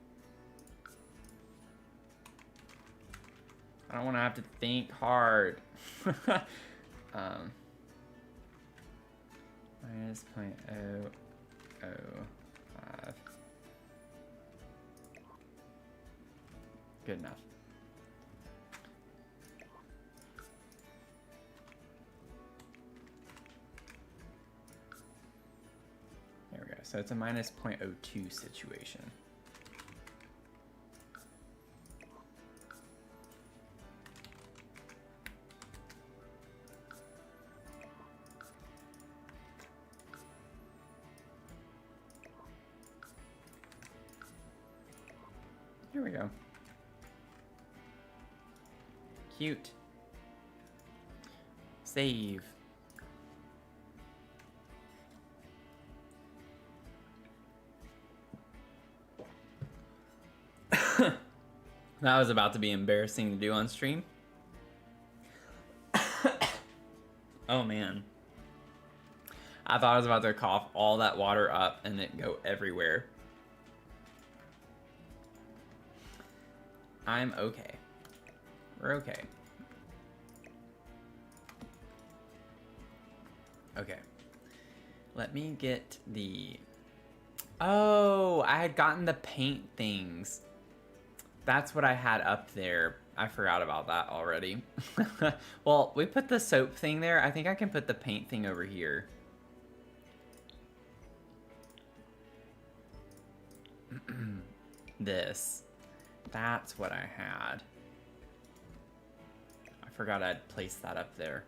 I don't want to have to think hard. Minus 0.005. Good enough. There we go. So it's a minus 0.02 situation. There we go. Cute. Save. That was about to be embarrassing to do on stream. Oh man. I thought I was about to cough all that water up and it go everywhere. I'm okay. We're okay. Okay. Let me get the... Oh, I had gotten the paint things. That's what I had up there. I forgot about that already. Well, we put the soap thing there. I think I can put the paint thing over here. This. That's what I had. I forgot I'd placed that up there.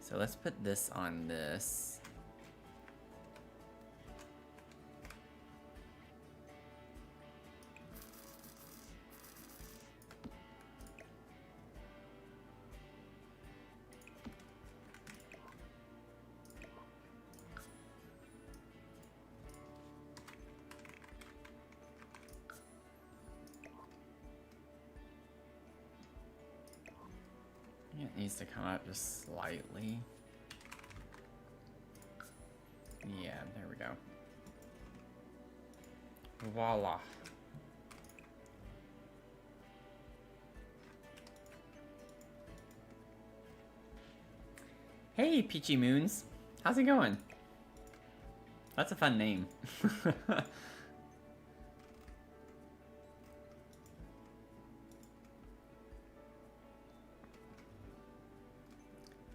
So let's put this on this. It needs to come up just slightly. Yeah, there we go. Voila. Hey, Peachy Moons. How's it going? That's a fun name.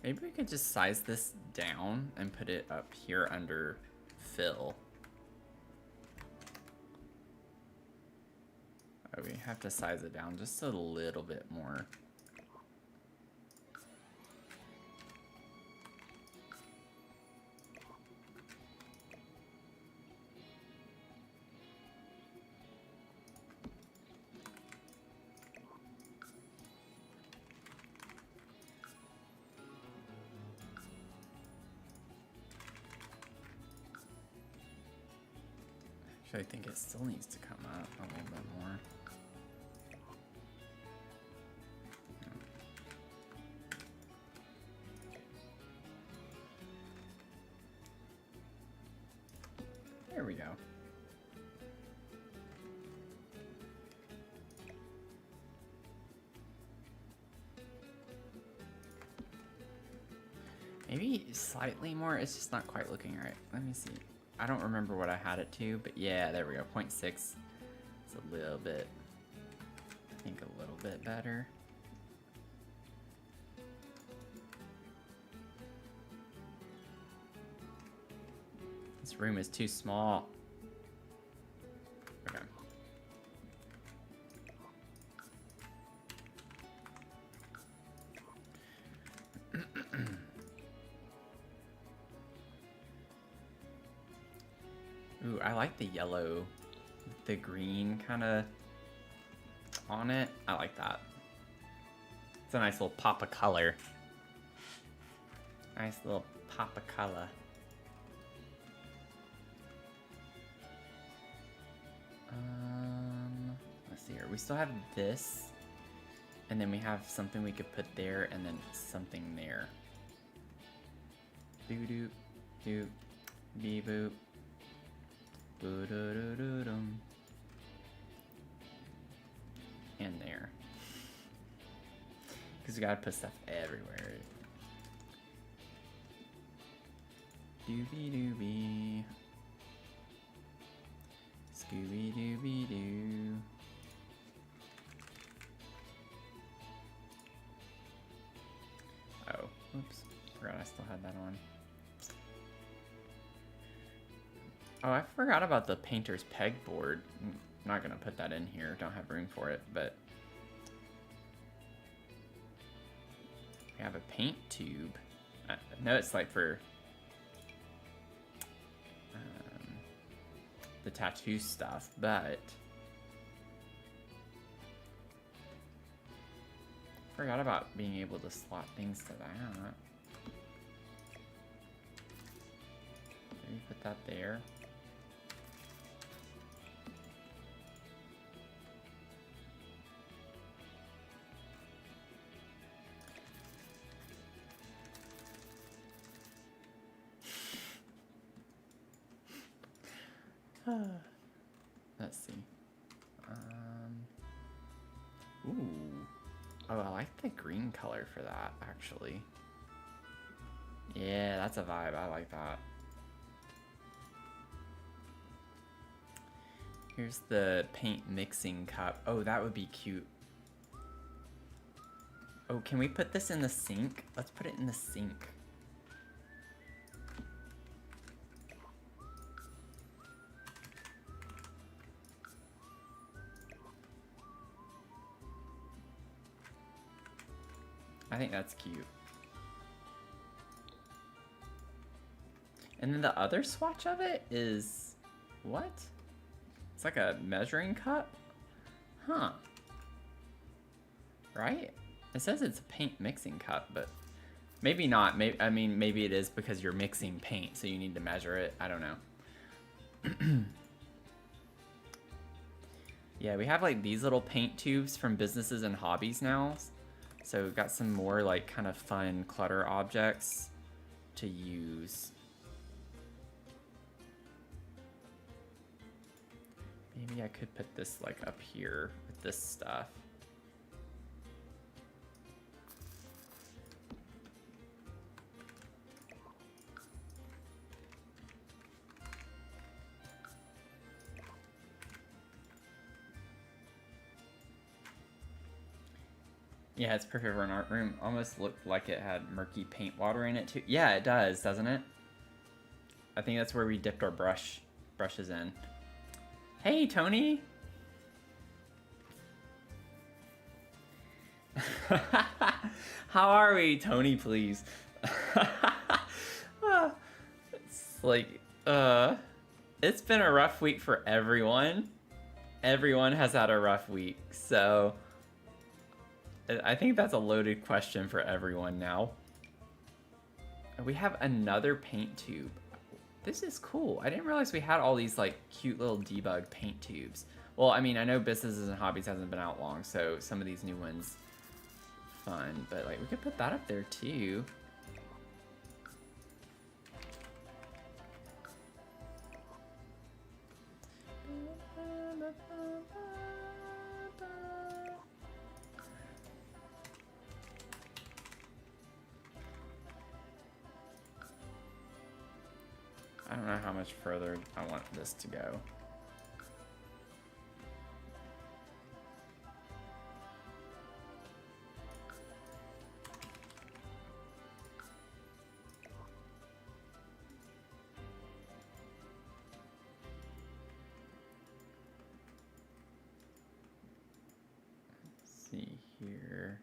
Maybe we could just size this down and put it up here under fill. Oh, we have to size it down just a little bit more. Actually, I think it still needs to come up a little bit more. There we go. Maybe slightly more, it's just not quite looking right. Let me see. I don't remember what I had it to, but yeah, there we go, 0.6. It's a little bit, I think a little bit better. This room is too small. Okay. Ooh, I like the yellow, the green kind of on it. I like that. It's a nice little pop of color. Nice little pop of color. Let's see here. We still have this, and then we have something we could put there, and then something there. Doo doo doo, bee boop. And there. Because you gotta put stuff everywhere. Doobie doobie. Scooby dooby doo. Oh, oops. Forgot I still had that on. Oh, I forgot about the painter's pegboard. I'm not gonna put that in here, don't have room for it, but we have a paint tube. No, it's like for, the tattoo stuff, but forgot about being able to slot things to that. Maybe put that there. Let's see. Ooh. Oh, I like the green color for that, actually. Yeah, that's a vibe. I like that. Here's the paint mixing cup. Oh, that would be cute. Oh, can we put this in the sink? Let's put it in the sink. I think that's cute. And then the other swatch of it is... what? It's like a measuring cup? Huh. Right? It says it's a paint mixing cup, but maybe not. Maybe, I mean, maybe it is because you're mixing paint, so you need to measure it. I don't know. Yeah, we have like these little paint tubes from Businesses and Hobbies now. So we've got some more like kind of fun clutter objects to use. Maybe I could put this like up here with this stuff. Yeah, it's perfect for an art room. Almost looked like it had murky paint water in it too. Yeah, it does, doesn't it? I think that's where we dipped our brushes in. Hey, Tony! How are we, Tony, please? It's like, it's been a rough week for everyone. Everyone has had a rough week, so... I think that's a loaded question for everyone now. We have another paint tube. This is cool. I didn't realize we had all these like cute little debug paint tubes. Well, I mean, I know Businesses and Hobbies hasn't been out long, so some of these new ones fun, but like we could put that up there too. I don't know how much further I want this to go. Let's see here.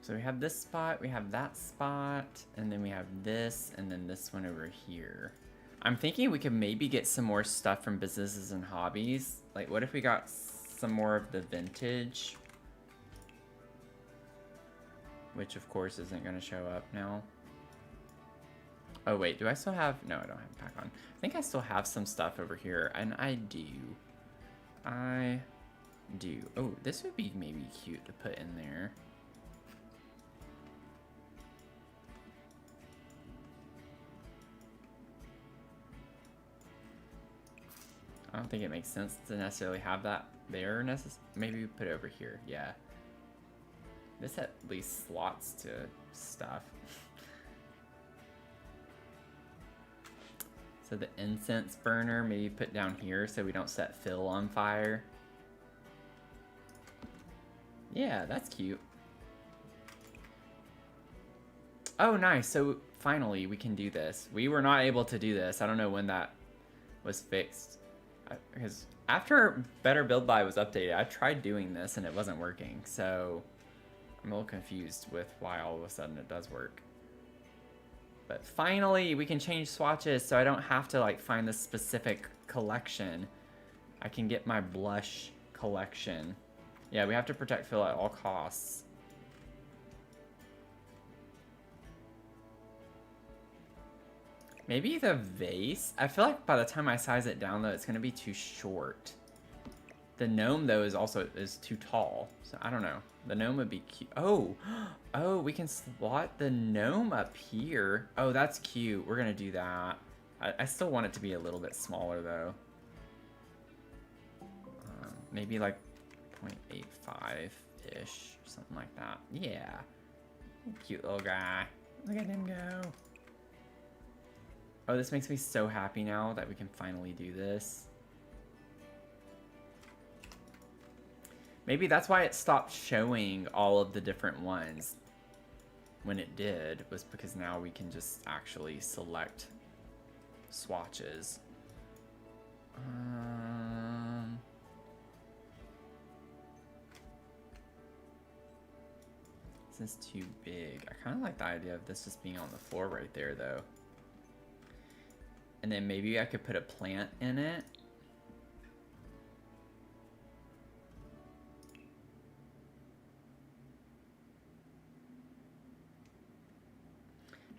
So we have this spot, we have that spot, and then we have this, and then this one over here. I'm thinking we could maybe get some more stuff from Businesses and Hobbies. Like, what if we got some more of the vintage? Which, of course, isn't going to show up now. Oh, wait, do I still have... No, I don't have it back on. I think I still have some stuff over here, and I do. I do. Oh, this would be maybe cute to put in there. I don't think it makes sense to necessarily have that there. Maybe we put it over here. Yeah. This at least slots to stuff. So the incense burner, maybe put down here so we don't set Phil on fire. Yeah, that's cute. Oh, nice. So finally we can do this. We were not able to do this. I don't know when that was fixed. Because after Better Build By was updated, I tried doing this and it wasn't working. So I'm a little confused with why all of a sudden it does work. But finally we can change swatches so I don't have to like find the specific collection. I can get my blush collection. Yeah, we have to protect Phil at all costs. Maybe the vase? I feel like by the time I size it down though, it's gonna be too short. The gnome though is too tall. So I don't know. The gnome would be cute. Oh, oh, we can slot the gnome up here. Oh, that's cute. We're gonna do that. I still want it to be a little bit smaller though. Maybe like 0.85-ish, something like that. Yeah. Cute little guy. Look at him go. Oh, this makes me so happy now that we can finally do this. Maybe that's why it stopped showing all of the different ones when it did, was because now we can just actually select swatches. This is too big. I kind of like the idea of this just being on the floor right there though. And then maybe I could put a plant in it.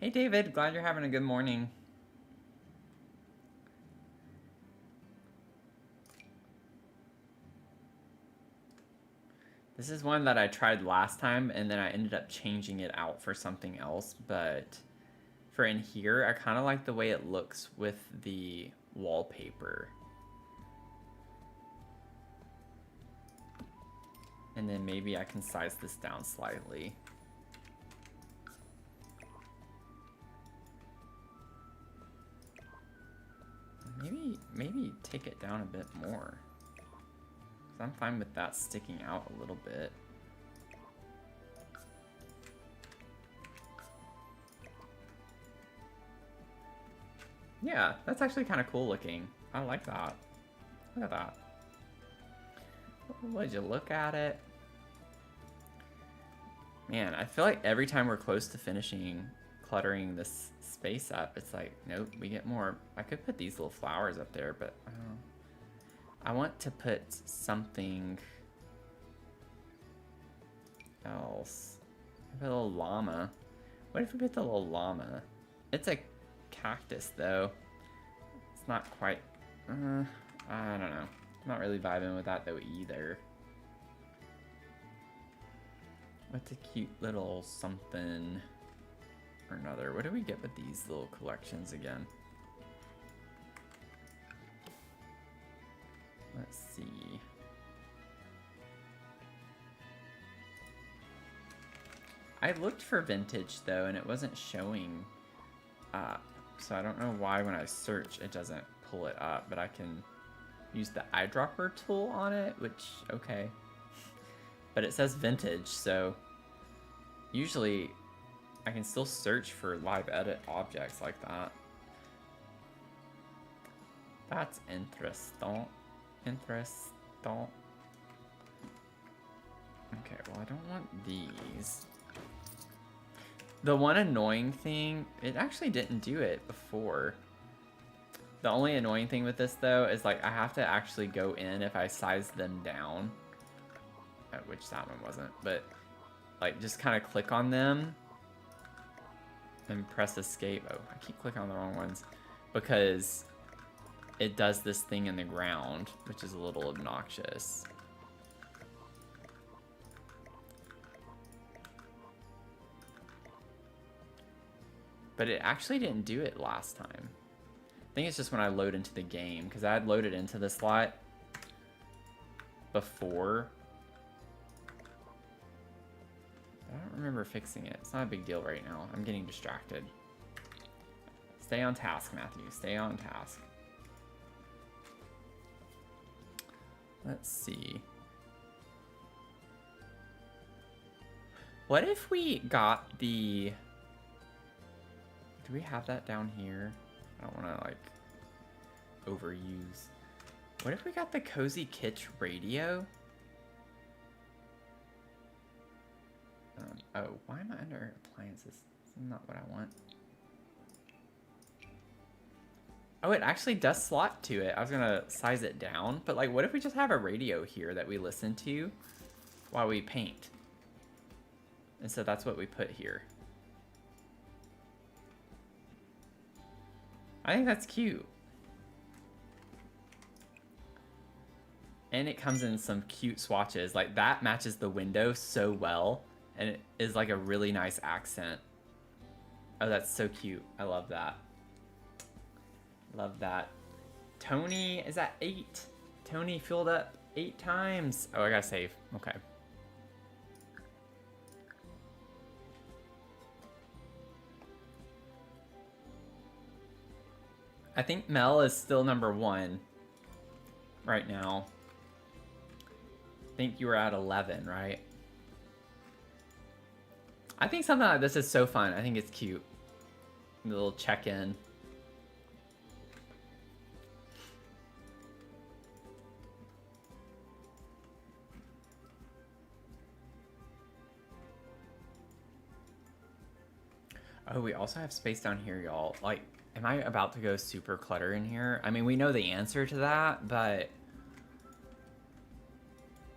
Hey David, glad you're having a good morning. This is one that I tried last time and then I ended up changing it out for something else, but for in here, I kind of like the way it looks with the wallpaper. And then maybe I can size this down slightly. Maybe take it down a bit more. 'Cause I'm fine with that sticking out a little bit. Yeah, that's actually kind of cool looking. I like that. Look at that. Would you look at it? Man, I feel like every time we're close to finishing cluttering this space up, it's like, nope, we get more. I could put these little flowers up there, but I want to put something else. A little llama. What if we put the little llama? It's a cactus though. It's not quite, I don't know. I'm not really vibing with that though either. What's a cute little something or another? What do we get with these little collections again? Let's see. I looked for vintage though and it wasn't showing up. So I don't know why when I search it doesn't pull it up, but I can use the eyedropper tool on it, which, okay. But it says vintage, so usually I can still search for live edit objects like that. That's interesting. Interesting. Okay, well I don't want these. The one annoying thing, it actually didn't do it before. The only annoying thing with this though is like I have to actually go in if I size them down. Which that one wasn't, but like just kind of click on them and press escape. Oh, I keep clicking on the wrong ones because it does this thing in the ground, which is a little obnoxious. But it actually didn't do it last time. I think it's just when I load into the game, because I had loaded into this lot before. I don't remember fixing it. It's not a big deal right now. I'm getting distracted. Stay on task, Matthew. Stay on task. Let's see. What if we got the... Do we have that down here? I don't want to, like, overuse. What if we got the Cozy Kitsch radio? Oh, why am I under appliances? This is not what I want. Oh, it actually does slot to it. I was gonna size it down, but like, what if we just have a radio here that we listen to while we paint? And so that's what we put here. I think that's cute. And it comes in some cute swatches. Like, that matches the window so well. And it is like a really nice accent. Oh, that's so cute. I love that. Love that. Tony is at 8. Tony filled up 8 times. Oh, I gotta save. Okay. I think Mel is still number 1 right now. I think you were at 11, right? I think something like this is so fun. I think it's cute. A little check-in. Oh, we also have space down here, y'all. Like, am I about to go super clutter in here? I mean, we know the answer to that, but...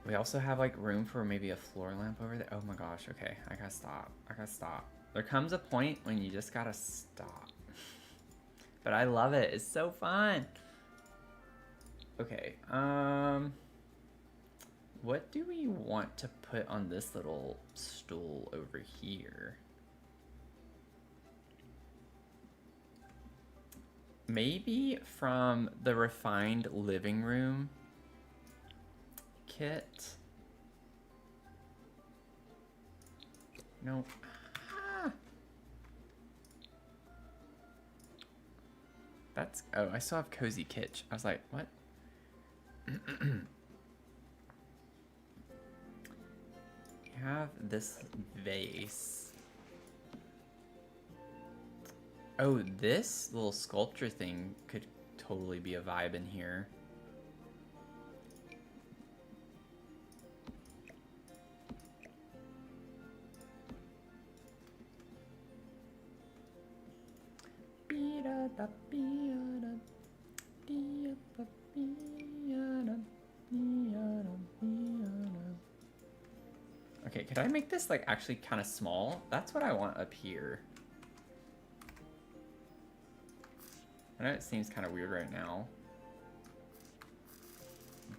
We also have, like, room for maybe a floor lamp over there. Oh my gosh, okay. I gotta stop. I gotta stop. There comes a point when you just gotta stop. But I love it. It's so fun. Okay, what do we want to put on this little stool over here? Maybe from the refined living room kit. No. Ah. That's, oh, I still have Cozy Kitsch. I was like, what? You have this vase. Oh, this little sculpture thing could totally be a vibe in here. Okay, could I make this like actually kind of small? That's what I want up here. I know it seems kind of weird right now,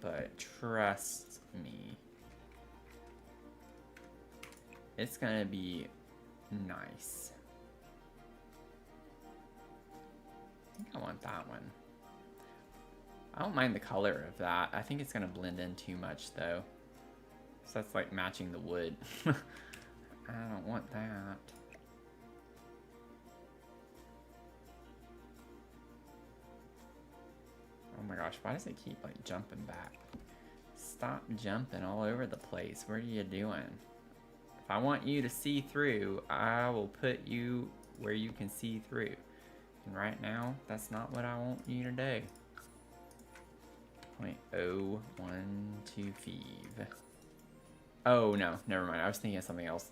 but trust me, it's gonna be nice. I think I want that one. I don't mind the color of that. I think it's gonna blend in too much though. So that's like matching the wood. I don't want that. Oh my gosh, why does it keep like jumping back? Stop jumping all over the place. What are you doing? If I want you to see through, I will put you where you can see through. And right now, that's not what I want you to do. 0.012. Oh no, never mind. I was thinking of something else.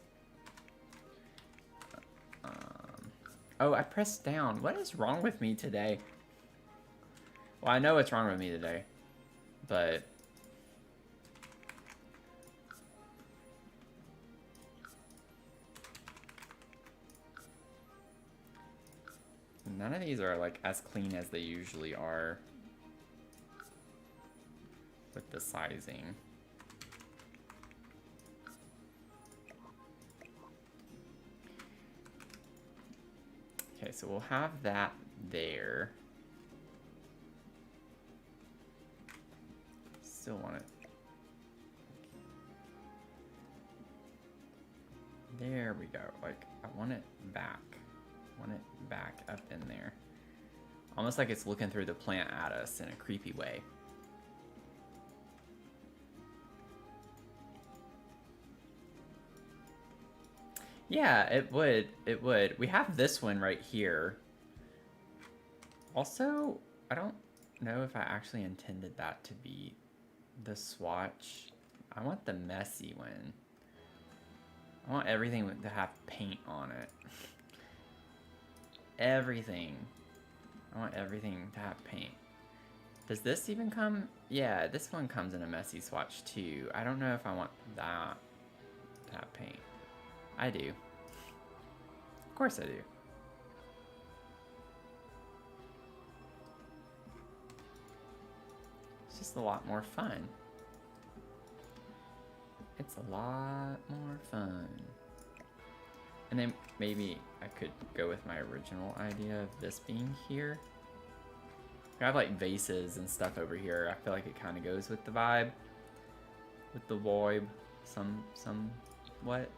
Oh, I pressed down. What is wrong with me today? Well, I know what's wrong with me today, but... None of these are like as clean as they usually are with the sizing. Okay, so we'll have that there. Still want it. There we go. Like, I want it back. I want it back up in there. Almost like it's looking through the plant at us in a creepy way. Yeah, it would. It would. We have this one right here. Also, I don't know if I actually intended that to be the swatch. I want the messy one. I want everything to have paint on it. Everything. I want everything to have paint. Does this even come? Yeah, this one comes in a messy swatch too. I don't know if I want that to have paint. I do. Of course I do. It's just a lot more fun. It's a lot more fun. And then maybe I could go with my original idea of this being here. I have like vases and stuff over here. I feel like it kind of goes with the vibe. With the vibe. What?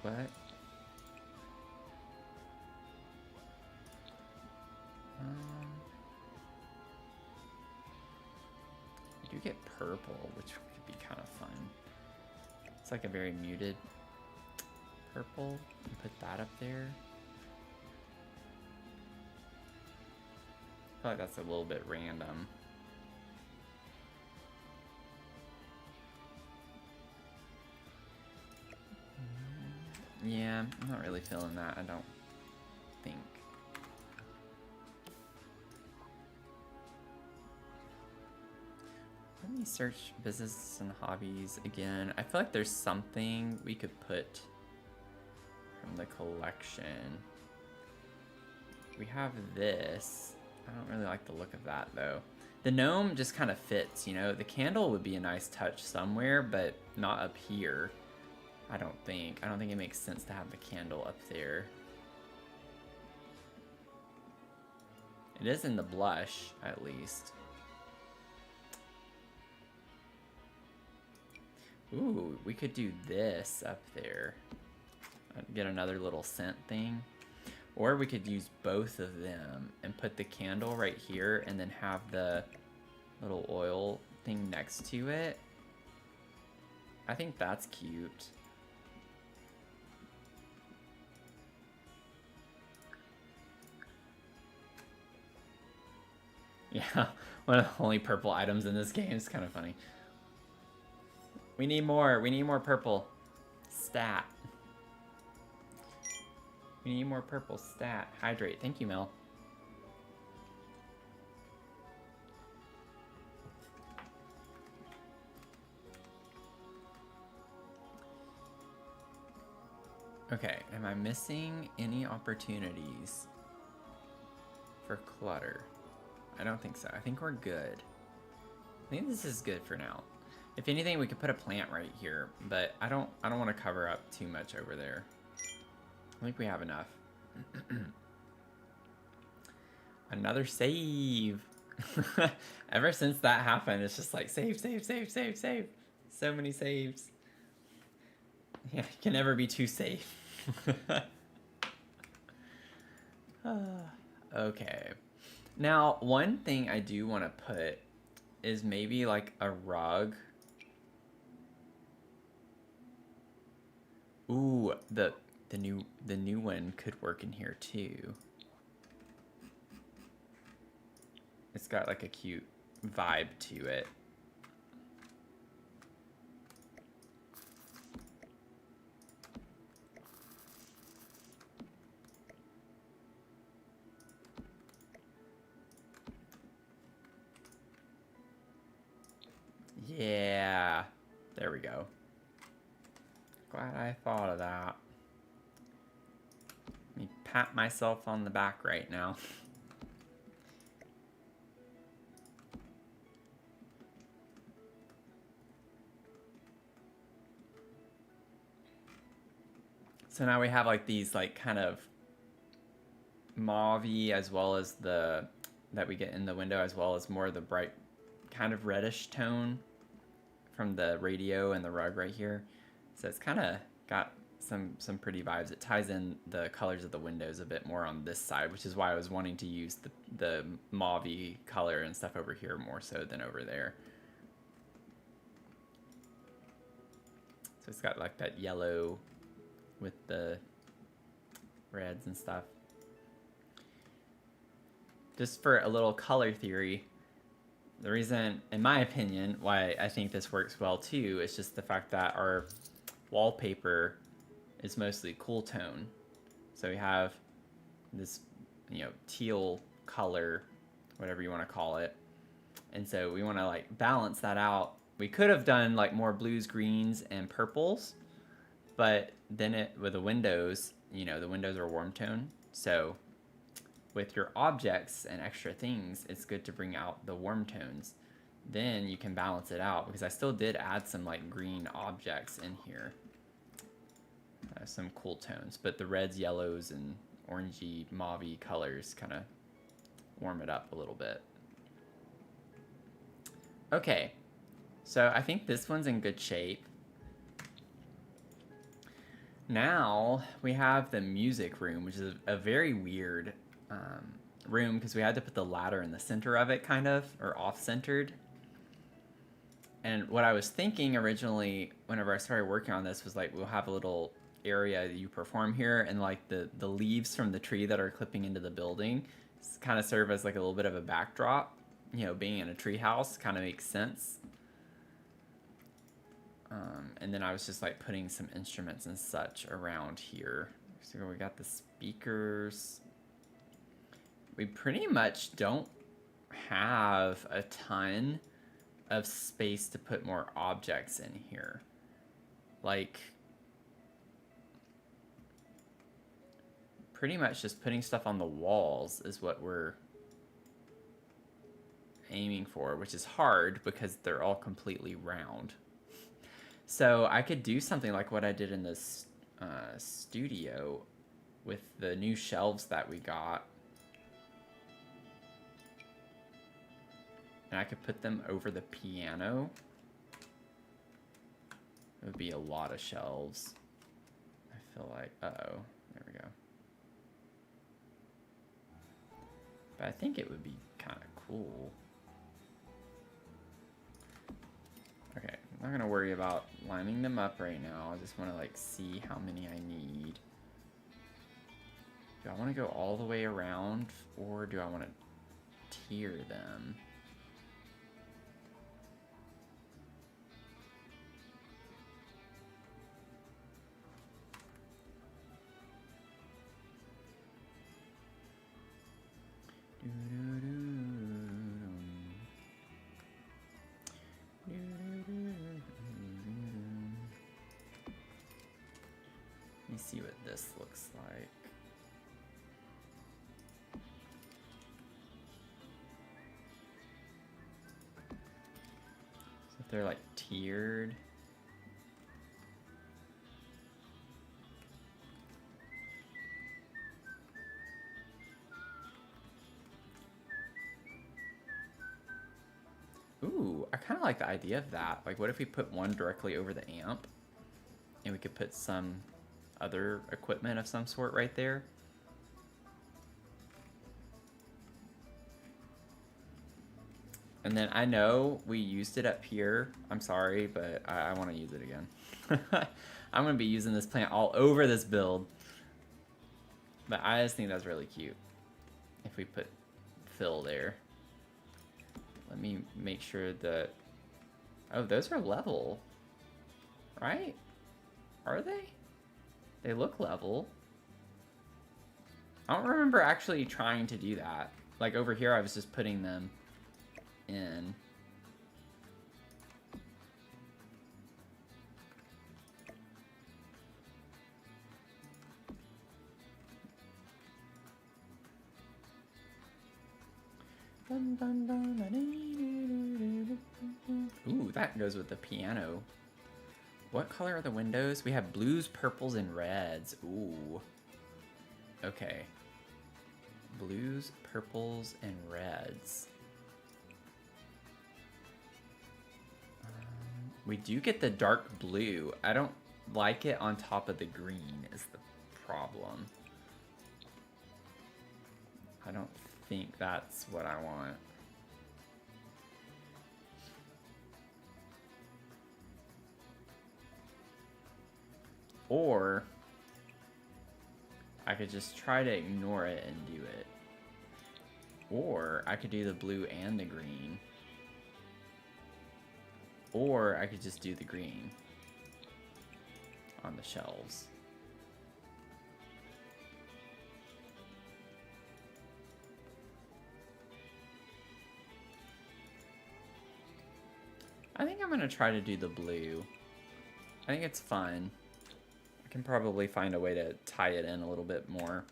What? You do get purple, which could be kind of fun. It's like a very muted purple. Put that up there. I feel like that's a little bit random. Yeah, I'm not really feeling that, I don't think. Let me search business and hobbies again. I feel like there's something we could put from the collection. We have this. I don't really like the look of that though. The gnome just kind of fits, you know? The candle would be a nice touch somewhere, but not up here. I don't think it makes sense to have the candle up there. It is in the blush, at least. Ooh, we could do this up there. Get another little scent thing. Or we could use both of them and put the candle right here and then have the little oil thing next to it. I think that's cute. Yeah, one of the only purple items in this game is kind of funny. We need more purple. Stat. We need more purple. Stat. Hydrate. Thank you, Mel. Okay, am I missing any opportunities for clutter? I don't think so. I think we're good. I think this is good for now. If anything, we could put a plant right here, but I don't want to cover up too much over there. I think we have enough. Another save. Ever since that happened, it's just like save. So many saves. Yeah, you can never be too safe. Okay. Now, one thing I do want to put is maybe like a rug. Ooh, the new one could work in here too. It's got like a cute vibe to it. Yeah, there we go. Glad I thought of that. Let me pat myself on the back right now. So now we have like these like kind of mauve-y as well as the that we get in the window, as well as more of the bright kind of reddish tone from the radio and the rug right here. So it's kind of got some pretty vibes. It ties in the colors of the windows a bit more on this side, which is why I was wanting to use the mauve-y color and stuff over here more so than over there. So it's got like that yellow with the reds and stuff. Just for a little color theory, the reason, in my opinion, why I think this works well too is just the fact that our wallpaper is mostly cool tone. So we have this, you know, teal color, whatever you want to call it. And so we want to like balance that out. We could have done like more blues, greens, and purples, but then with the windows, you know, the windows are warm tone. So with your objects and extra things, it's good to bring out the warm tones. Then you can balance it out, because I still did add some like green objects in here. Some cool tones, but the reds, yellows, and orangey, mauvey colors kind of warm it up a little bit. Okay, so I think this one's in good shape. Now we have the music room, which is a very weird room, because we had to put the ladder in the center of it, kind of, or off-centered. And what I was thinking originally, whenever I started working on this, was like, we'll have a little area that you perform here, and like the leaves from the tree that are clipping into the building kind of serve as like a little bit of a backdrop. You know, being in a tree house kind of makes sense. And then I was just like putting some instruments and such around here. So we got the speakers. We pretty much don't have a ton of space to put more objects in here. Like, pretty much just putting stuff on the walls is what we're aiming for, which is hard because they're all completely round. So I could do something like what I did in this studio with the new shelves that we got. And I could put them over the piano. It would be a lot of shelves. I feel like, uh-oh, there we go. But I think it would be kind of cool. Okay, I'm not gonna worry about lining them up right now. I just want to like see how many I need. Do I want to go all the way around, or do I want to tier them? Let me see what this looks like. So if they're like tiered. Ooh, I kind of like the idea of that. Like, what if we put one directly over the amp, and we could put some other equipment of some sort right there? And then I know we used it up here. I'm sorry, but I want to use it again. I'm going to be using this plant all over this build. But I just think that's really cute if we put Phil there. Let me make sure that... Oh, those are level. Right? Are they? They look level. I don't remember actually trying to do that. Like over here, I was just putting them in. Ooh, that goes with the piano. What color are the windows? We have blues, purples, and reds. Ooh. Okay. Blues, purples, and reds. We do get the dark blue. I don't like it on top of the green is the problem. I don't think that's what I want. Or I could just try to ignore it and do it. Or I could do the blue and the green. Or I could just do the green on the shelves. I think I'm gonna try to do the blue. I think it's fun. I can probably find a way to tie it in a little bit more.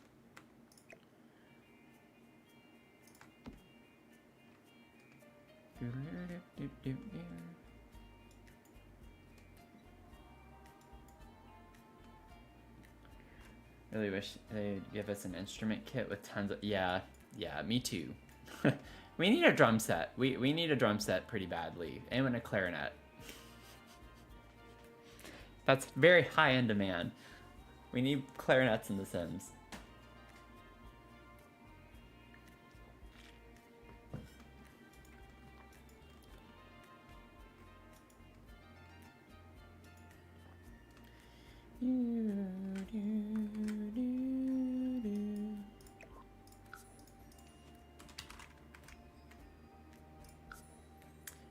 Really wish they'd give us an instrument kit with tons of... Yeah, me too. We need a drum set. We need a drum set pretty badly. And a clarinet. That's very high in demand. We need clarinets in The Sims.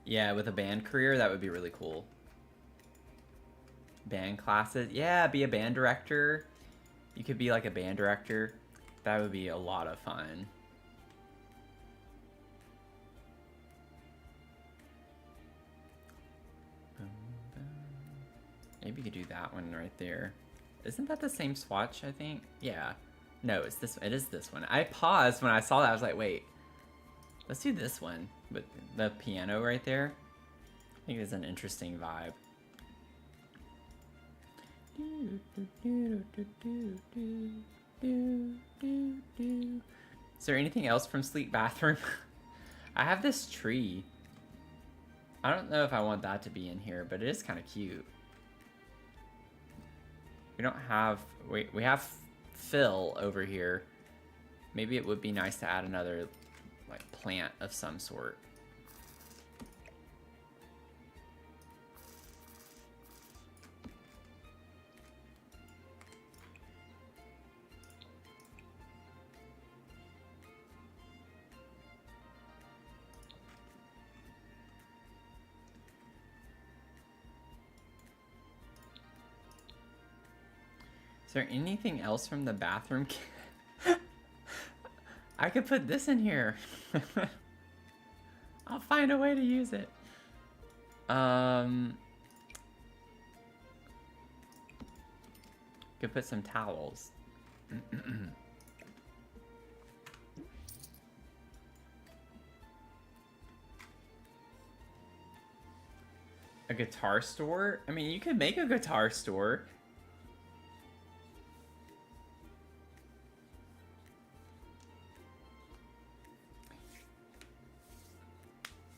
Yeah, with a band career, that would be really cool. Band classes. Yeah, be a band director. You could be like a band director. That would be a lot of fun. Maybe you could do that one right there. Isn't that the same swatch, I think? Yeah. No, it's this. It is this one. I paused when I saw that. I was like, wait. Let's do this one with the piano right there. I think it's an interesting vibe. Is there anything else from Sleep Bathroom? I have this tree. I don't know if I want that to be in here, but it is kind of cute. We don't have... We have Phil over here. Maybe it would be nice to add another like plant of some sort. Is there anything else from the bathroom? I could put this in here. I'll find a way to use it. Could put some towels. A guitar store? I mean, you could make a guitar store.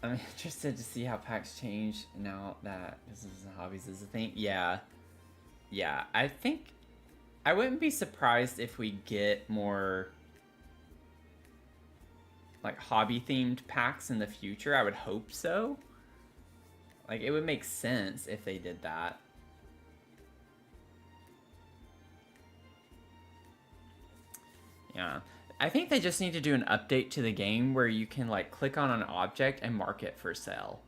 I'm interested to see how packs change now that this is hobbies is a thing. Yeah, I think I wouldn't be surprised if we get more like hobby themed packs in the future. I would hope so. Like it would make sense if they did that. Yeah. I think they just need to do an update to the game where you can like click on an object and mark it for sale.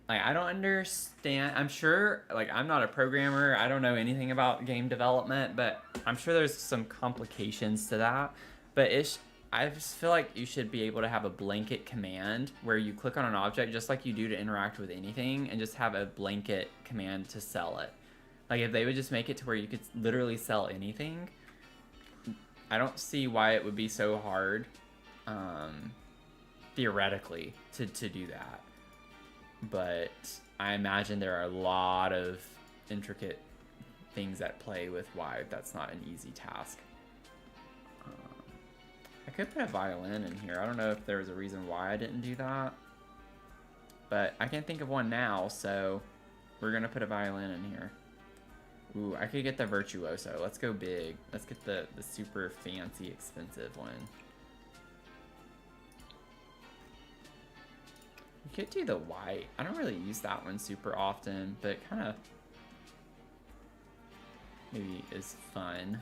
Like I don't understand. I'm sure like I'm not a programmer. I don't know anything about game development, but I'm sure there's some complications to that. But I just feel like you should be able to have a blanket command where you click on an object just like you do to interact with anything and just have a blanket command to sell it. Like if they would just make it to where you could literally sell anything, I don't see why it would be so hard, theoretically, to do that. But I imagine there are a lot of intricate things at play with why that's not an easy task. I could put a violin in here. I don't know if there was a reason why I didn't do that. But I can't think of one now, so we're going to put a violin in here. Ooh, I could get the Virtuoso. Let's go big. Let's get the super fancy, expensive one. You could do the white. I don't really use that one super often, but kind of... maybe is fun.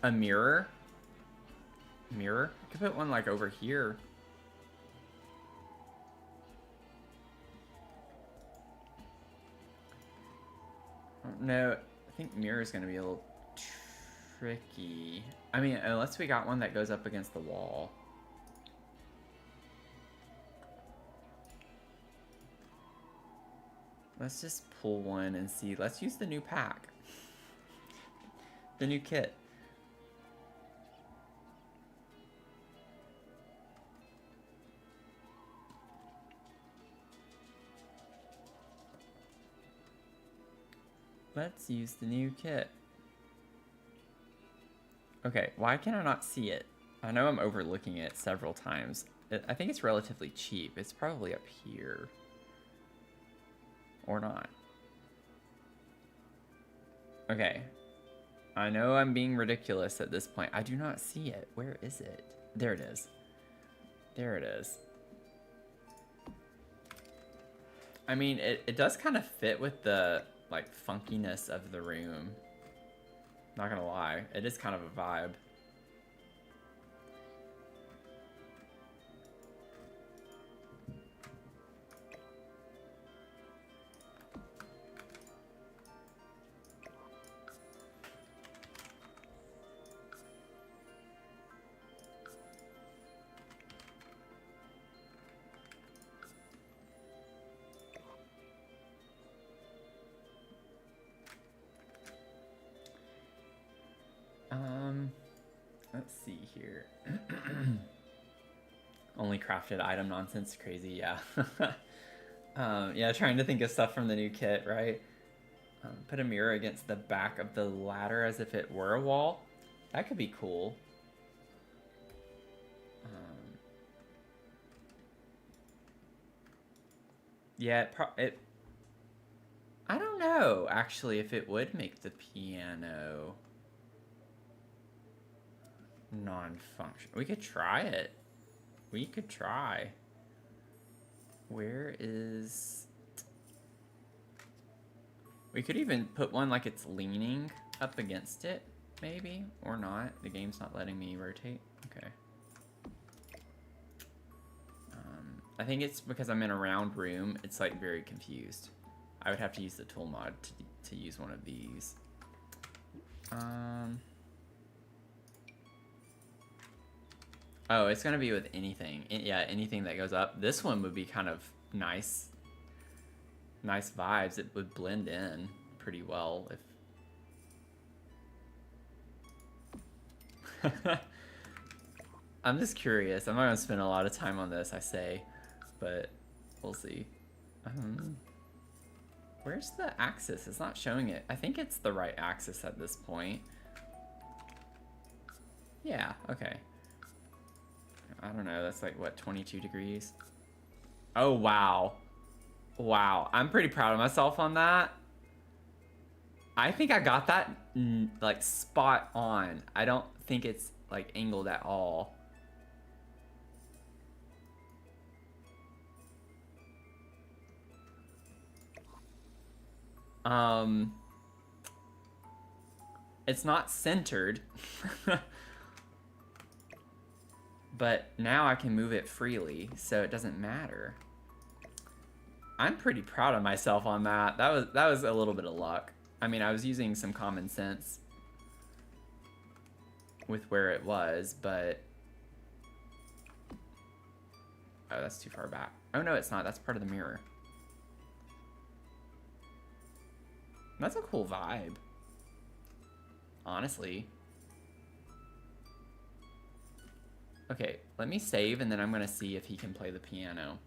A mirror? Mirror? I could put one like over here. No, I think mirror is going to be a little tricky. I mean, unless we got one that goes up against the wall. Let's just pull one and see. Let's use the new pack. The new kit. Let's use the new kit. Okay, why can I not see it? I know I'm overlooking it several times. I think it's relatively cheap. It's probably up here. Or not. Okay. I know I'm being ridiculous at this point. I do not see it. Where is it? There it is. There it is. I mean, it does kind of fit with the, like, funkiness of the room. Not gonna lie. It is kind of a vibe. Let's see here. Only crafted item nonsense, crazy, yeah. Yeah, trying to think of stuff from the new kit, right? Put a mirror against the back of the ladder as if it were a wall. That could be cool. Yeah, I don't know, actually, if it would make the piano non-functional. We could try it. We could try. Where is... We could even put one like it's leaning up against it, maybe, or not. The game's not letting me rotate. Okay. I think it's because I'm in a round room. It's like very confused. I would have to use the tool mod to use one of these. Oh, it's gonna be with anything. Yeah, anything that goes up. This one would be kind of nice. Nice vibes. It would blend in pretty well if... I'm just curious. I'm not gonna spend a lot of time on this, I say, but we'll see. Where's the axis? It's not showing it. I think it's the right axis at this point. Yeah, okay. I don't know, that's like, what, 22 degrees? Oh, wow. Wow, I'm pretty proud of myself on that. I think I got that, like, spot on. I don't think it's, like, angled at all. It's not centered. But now I can move it freely, so it doesn't matter. I'm pretty proud of myself on that. That was a little bit of luck. I mean, I was using some common sense with where it was, but... Oh, that's too far back. Oh, no, it's not. That's part of the mirror. That's a cool vibe. Honestly. Okay, let me save, and then I'm gonna see if he can play the piano.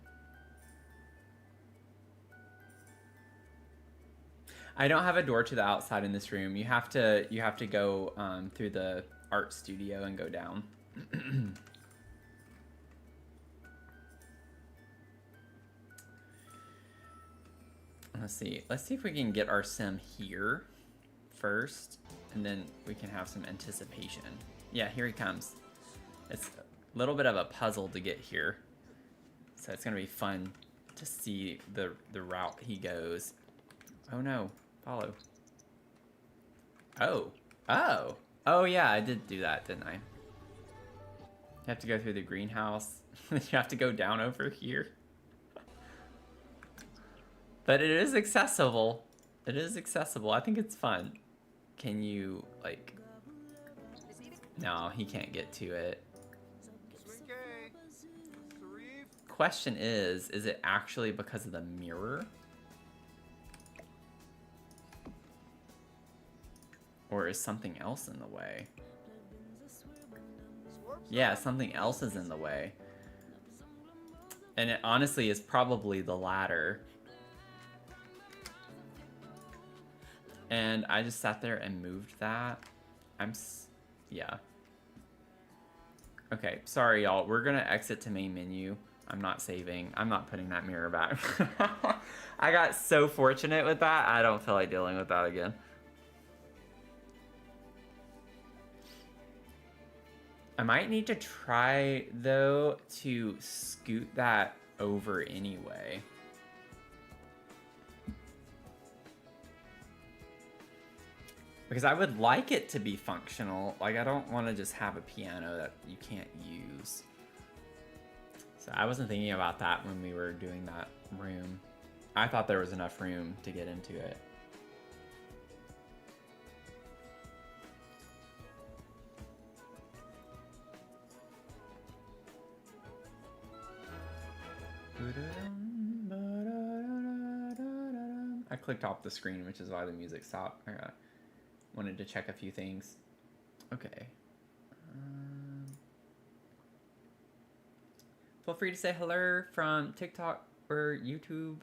I don't have a door to the outside in this room. You have to go through the art studio and go down. Let's see if we can get our sim here first, and then we can have some anticipation. Yeah, here he comes. It's a little bit of a puzzle to get here, so it's gonna be fun to see the route he goes. Oh no, follow. Oh, oh yeah, I did do that, didn't I? You have to go through the greenhouse. You have to go down over here. But it is accessible. It is accessible. I think it's fun. Can you, like... No, he can't get to it. Question is it actually because of the mirror? Or is something else in the way? Yeah, something else is in the way. And it honestly is probably the latter. And I just sat there and moved that. Yeah. Okay, sorry y'all. We're gonna exit to main menu. I'm not saving. I'm not putting that mirror back. I got so fortunate with that. I don't feel like dealing with that again. I might need to try, though, to scoot that over anyway. Because I would like it to be functional. Like, I don't want to just have a piano that you can't use. So I wasn't thinking about that when we were doing that room. I thought there was enough room to get into it. I clicked off the screen, which is why the music stopped. I wanted to check a few things. Okay. Feel free to say hello from TikTok or YouTube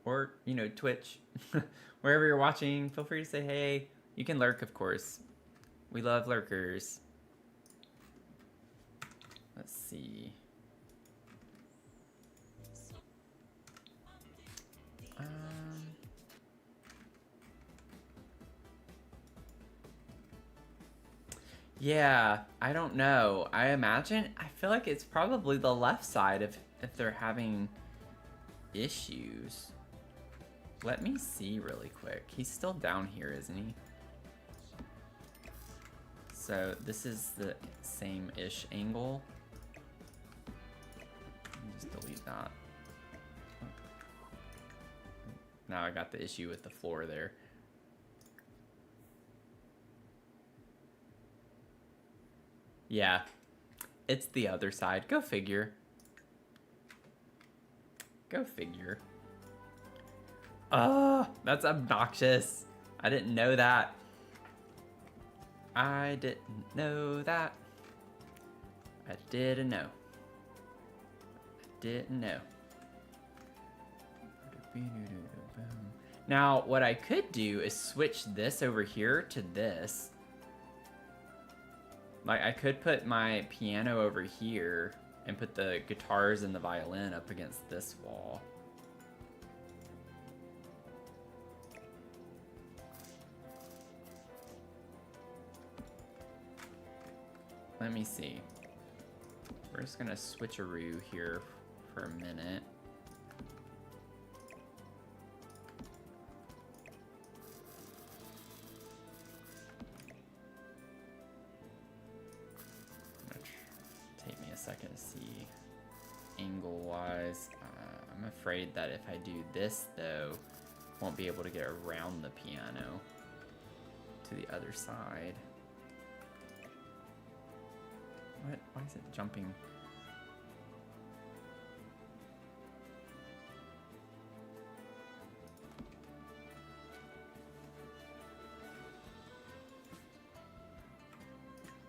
or, you know, Twitch. Wherever you're watching, feel free to say hey. You can lurk, of course. We love lurkers. Let's see. Yeah, I don't know. I feel like it's probably the left side if they're having issues. Let me see really quick. He's still down here, isn't he? So this is the same-ish angle. Just delete that. Now I got the issue with the floor there. Yeah, it's the other side. Go figure. Go figure. Oh, that's obnoxious. I didn't know that. I didn't know that. I didn't know. I didn't know. Now, what I could do is switch this over here to this. Like, I could put my piano over here and put the guitars and the violin up against this wall. Let me see. We're just gonna switcheroo here for a minute. Take me a second to see angle-wise. I'm afraid that if I do this, though, won't be able to get around the piano to the other side. What? Why is it jumping?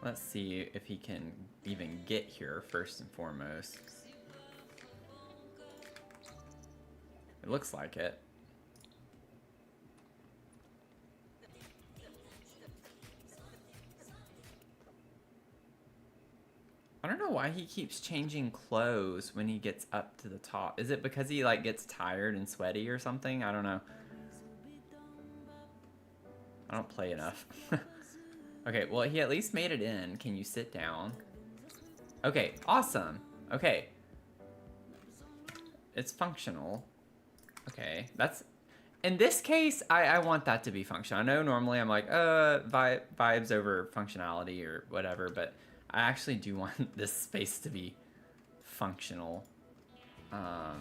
Let's see if he can even get here first and foremost. It looks like it. I don't know why he keeps changing clothes when he gets up to the top. Is it because he like gets tired and sweaty or something? I don't know. I don't play enough. Okay, well, he at least made it in. Can you sit down? Okay, awesome. Okay. It's functional. Okay, that's... In this case, I want that to be functional. I know normally I'm like, vibes over functionality or whatever, but I actually do want this space to be functional. I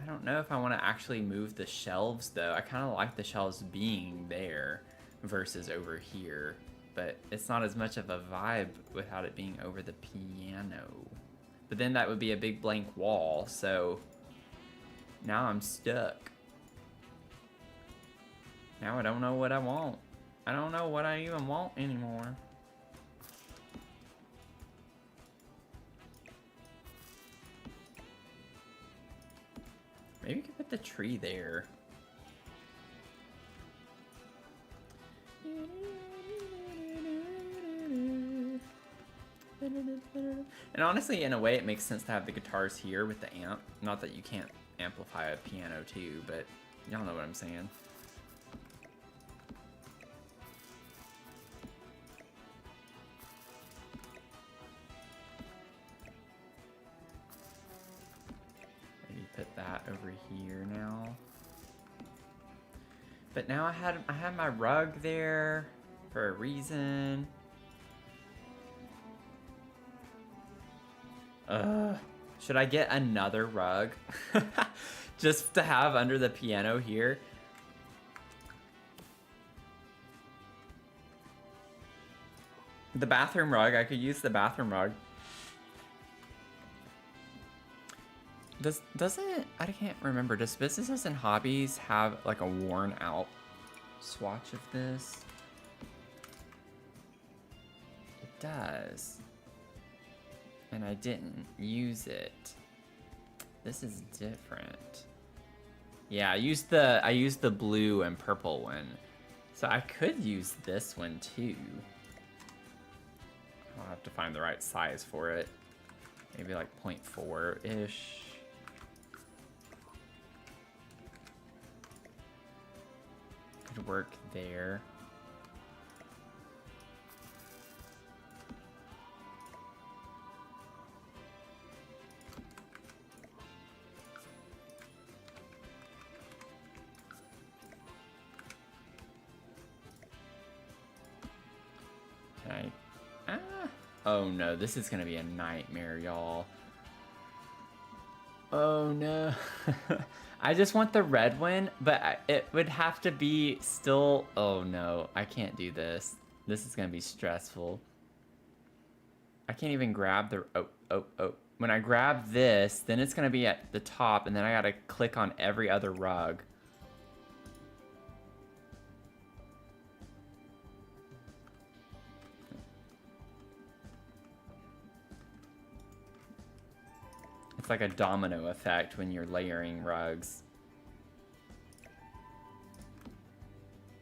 don't know if I want to actually move the shelves, though. I kind of like the shelves being there versus over here, but it's not as much of a vibe without it being over the piano. But then that would be a big blank wall, so... Now I'm stuck. Now I don't know what I want. I don't know what I even want anymore. Maybe you could put the tree there. And honestly, in a way, it makes sense to have the guitars here with the amp. Not that you can't amplify a piano too, but y'all know what I'm saying. Maybe put that over here now. But now I had my rug there for a reason. Should I get another rug? Just to have under the piano here? The bathroom rug, I could use the bathroom rug. Doesn't, I can't remember, does Businesses and Hobbies have like a worn out swatch of this? It does. And I didn't use it. This is different. Yeah, I used the blue and purple one. So I could use this one too. I'll have to find the right size for it. Maybe like 0.4-ish. Could work there. Oh no, this is gonna be a nightmare, y'all. Oh no. I just want the red one, but it would have to be still... Oh no, I can't do this. This is gonna be stressful. I can't even grab the... Oh. When I grab this, then it's gonna be at the top, and then I gotta click on every other rug. It's like a domino effect when you're layering rugs.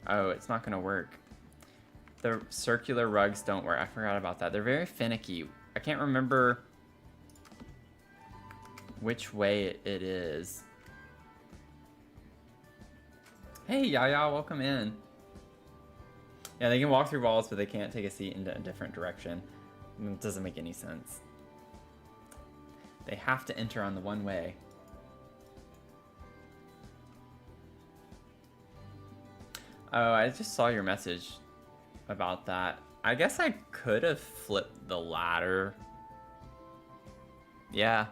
Oh, it's not gonna work. The circular rugs don't work. I forgot about that. They're very finicky. I can't remember which way it is. Hey, Yaya, welcome in. Yeah, they can walk through walls, but they can't take a seat in a different direction. It doesn't make any sense. They have to enter on the one way. Oh, I just saw your message about that. I guess I could have flipped the ladder. Yeah.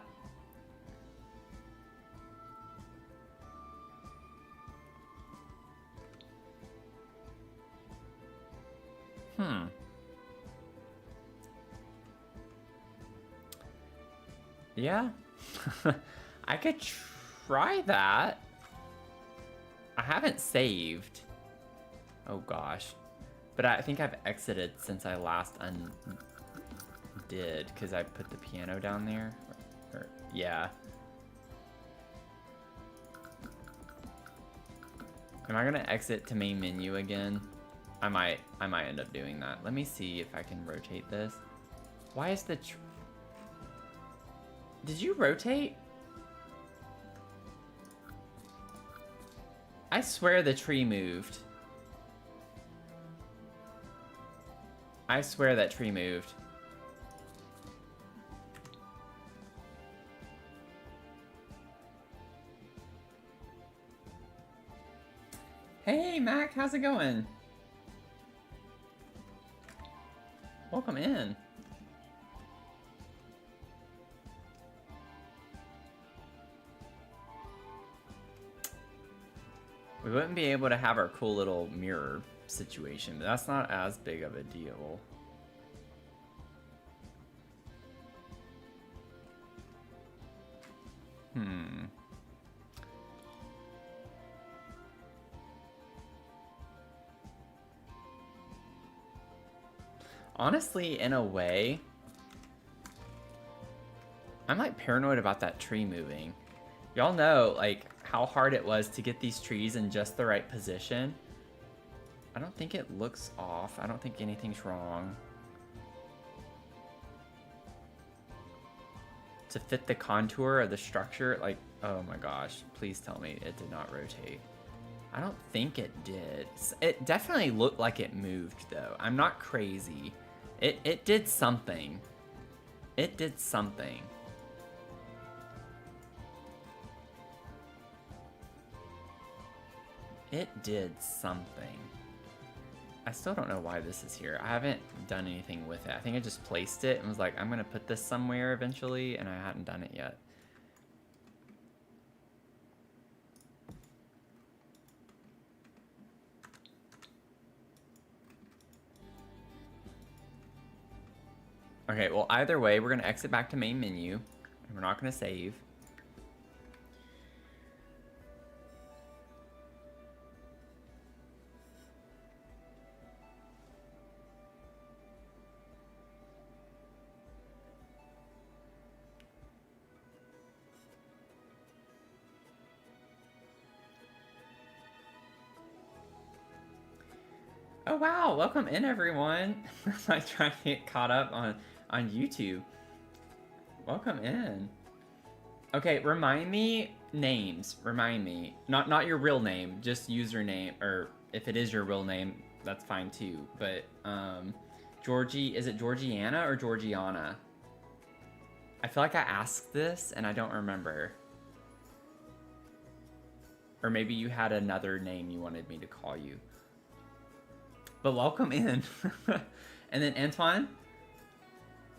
Yeah. I could try that. I haven't saved. Oh gosh. But I think I've exited since I last undid, because I put the piano down there. Yeah. Am I gonna exit to main menu again? I might end up doing that. Let me see if I can rotate this. Why is the Did you rotate? I swear the tree moved. I swear that tree moved. how's it going? Welcome in. We wouldn't be able to have our cool little mirror situation, but that's not as big of a deal. Honestly, in a way, I'm like paranoid about that tree moving. Y'all know like how hard it was to get these trees in just the right position. I don't think it looks off. I don't think anything's wrong. To fit the contour of the structure, like, oh my gosh, please tell me it did not rotate. I don't think it did. It definitely looked like it moved though. I'm not crazy. It did something. It did something. It did something. I still don't know why this is here. I haven't done anything with it. I think I just placed it and was like, I'm gonna put this somewhere eventually, and I hadn't done it yet. Okay, well, either way, we're gonna exit back to main menu, and we're not gonna save. Oh wow, welcome in everyone. I'm trying to get caught up on YouTube. Welcome in. Okay, remind me names. Remind me. Not your real name, just username, or if it is your real name, that's fine too. But Georgie, is it Georgiana or Georgiana? I feel like I asked this and I don't remember. Or maybe you had another name you wanted me to call you. But welcome in. And then Antoine,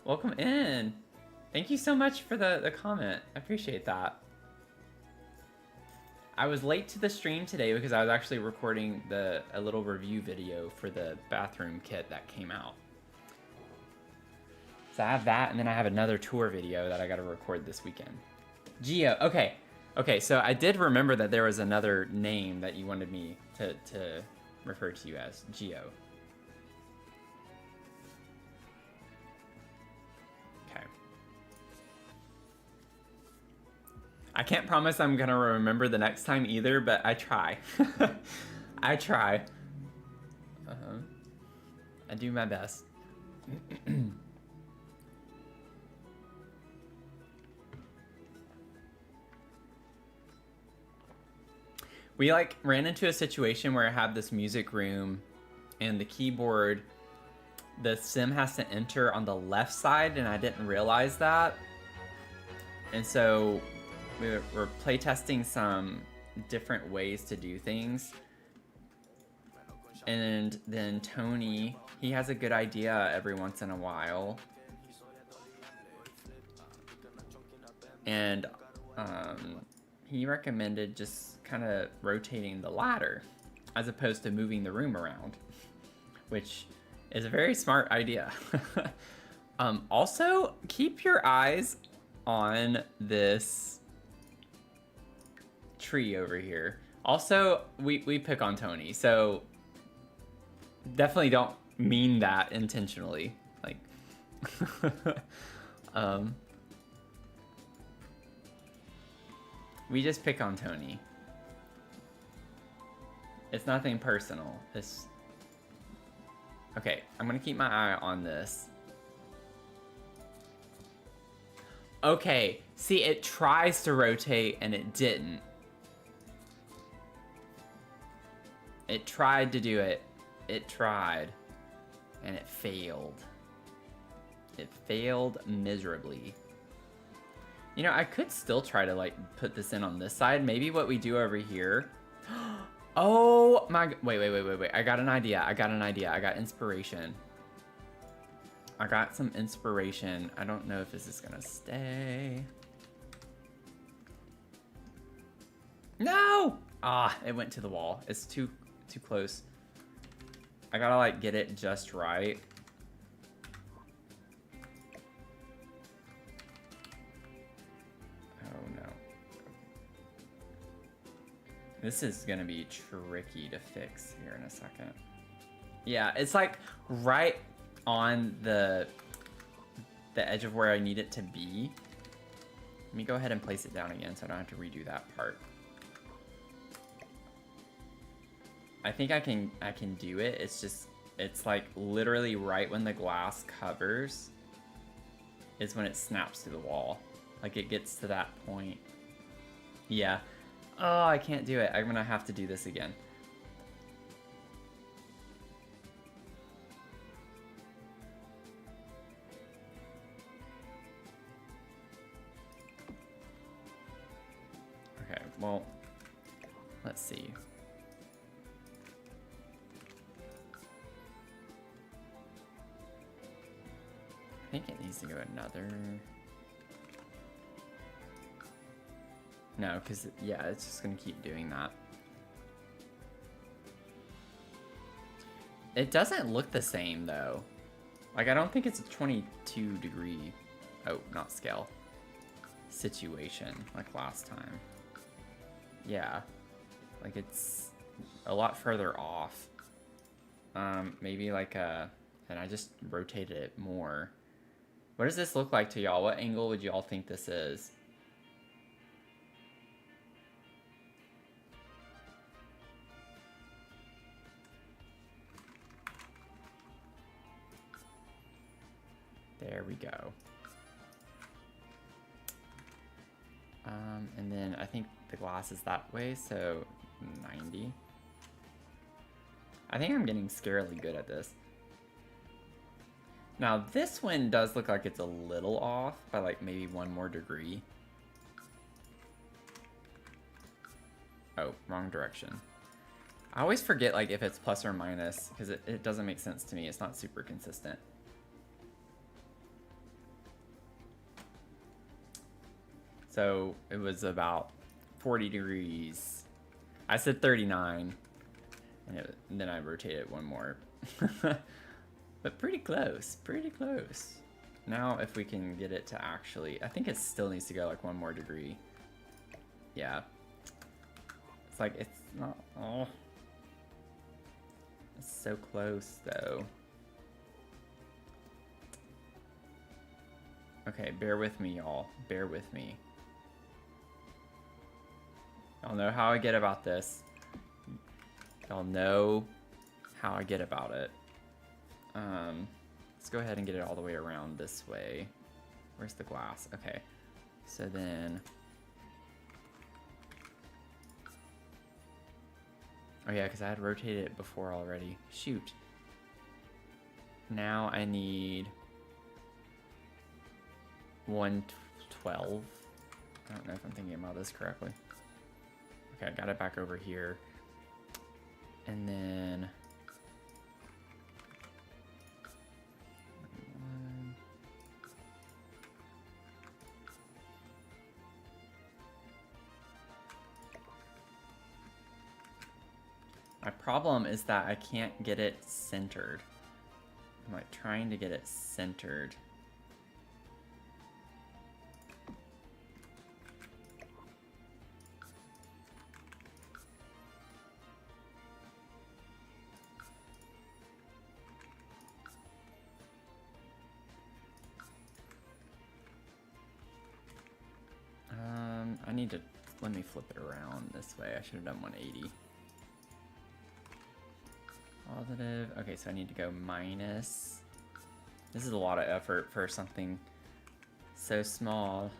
welcome in. Thank you so much for the comment. I appreciate that. I was late to the stream today because I was actually recording a little review video for the bathroom kit that came out. So I have that, and then I have another tour video that I got to record this weekend. Geo, okay. Okay, so I did remember that there was another name that you wanted me to refer to you as. Geo. Okay. I can't promise I'm gonna remember the next time either, but I try. I try. I do my best. We like ran into a situation where I have this music room and the keyboard, the sim has to enter on the left side, and I didn't realize that. And so we're playtesting some different ways to do things. And then Tony, he has a good idea every once in a while. And he recommended just kind of rotating the ladder as opposed to moving the room around, which is a very smart idea. Also, keep your eyes on this tree over here. Also, we pick on Tony, so definitely don't mean that intentionally. Like, we just pick on Tony. It's nothing personal. It's... Okay, I'm gonna keep my eye on this. Okay, see, it tries to rotate and it didn't. It tried to do it. It tried. And it failed. It failed miserably. You know, I could still try to, like, put this in on this side. Maybe what we do over here... Oh my, wait. I got an idea. I got inspiration. I got some inspiration. I don't know if this is gonna stay. No! Ah, it went to the wall. It's too close. I gotta like get it just right. Oh no. This is gonna be tricky to fix here in a second. Yeah, it's like right on the edge of where I need it to be. Let me go ahead and place it down again so I don't have to redo that part. I think I can do it. It's just, it's like literally right when the glass covers is when it snaps to the wall. Like it gets to that point. Yeah. Oh, I can't do it. I'm gonna have to do this again. Okay, well, let's see. I think it needs to go another. No, because, yeah, it's just going to keep doing that. It doesn't look the same, though. Like, I don't think it's a 22 degree, oh, not scale, situation like last time. Yeah, like it's a lot further off. Maybe like and I just rotated it more. What does this look like to y'all? What angle would y'all think this is? There we go. And then I think the glass is that way, so 90. I think I'm getting scarily good at this. Now this one does look like it's a little off by like maybe 1 more degree. Oh, wrong direction. I always forget like if it's plus or minus because it doesn't make sense to me. It's not super consistent. So it was about 40 degrees. I said 39, and then I rotated 1 more. But pretty close, pretty close. Now if we can get it to actually, I think it still needs to go like 1 more degree. Yeah. It's like, it's not, oh. It's so close though. Okay, bear with me, y'all. Bear with me. Y'all know how I get about this. Y'all know how I get about it. Let's go ahead and get it all the way around this way. Where's the glass? Okay. So then... Oh yeah, because I had rotated it before already. Shoot. Now I need 112. I don't know if I'm thinking about this correctly. Okay, I got it back over here. And then... My problem is that I can't get it centered. I'm like trying to get it centered. I need to, let me flip it around this way. I should have done 180. Positive. Okay, so I need to go minus. This is a lot of effort for something so small.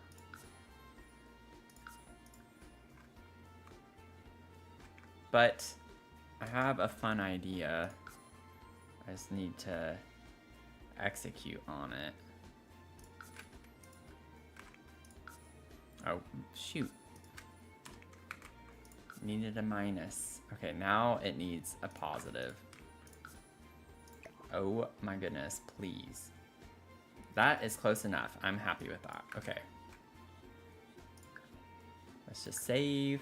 But I have a fun idea. I just need to execute on it. Oh, shoot. Needed a minus. Okay, now it needs a positive. Oh my goodness, please. That is close enough. I'm happy with that. Okay. Let's just save.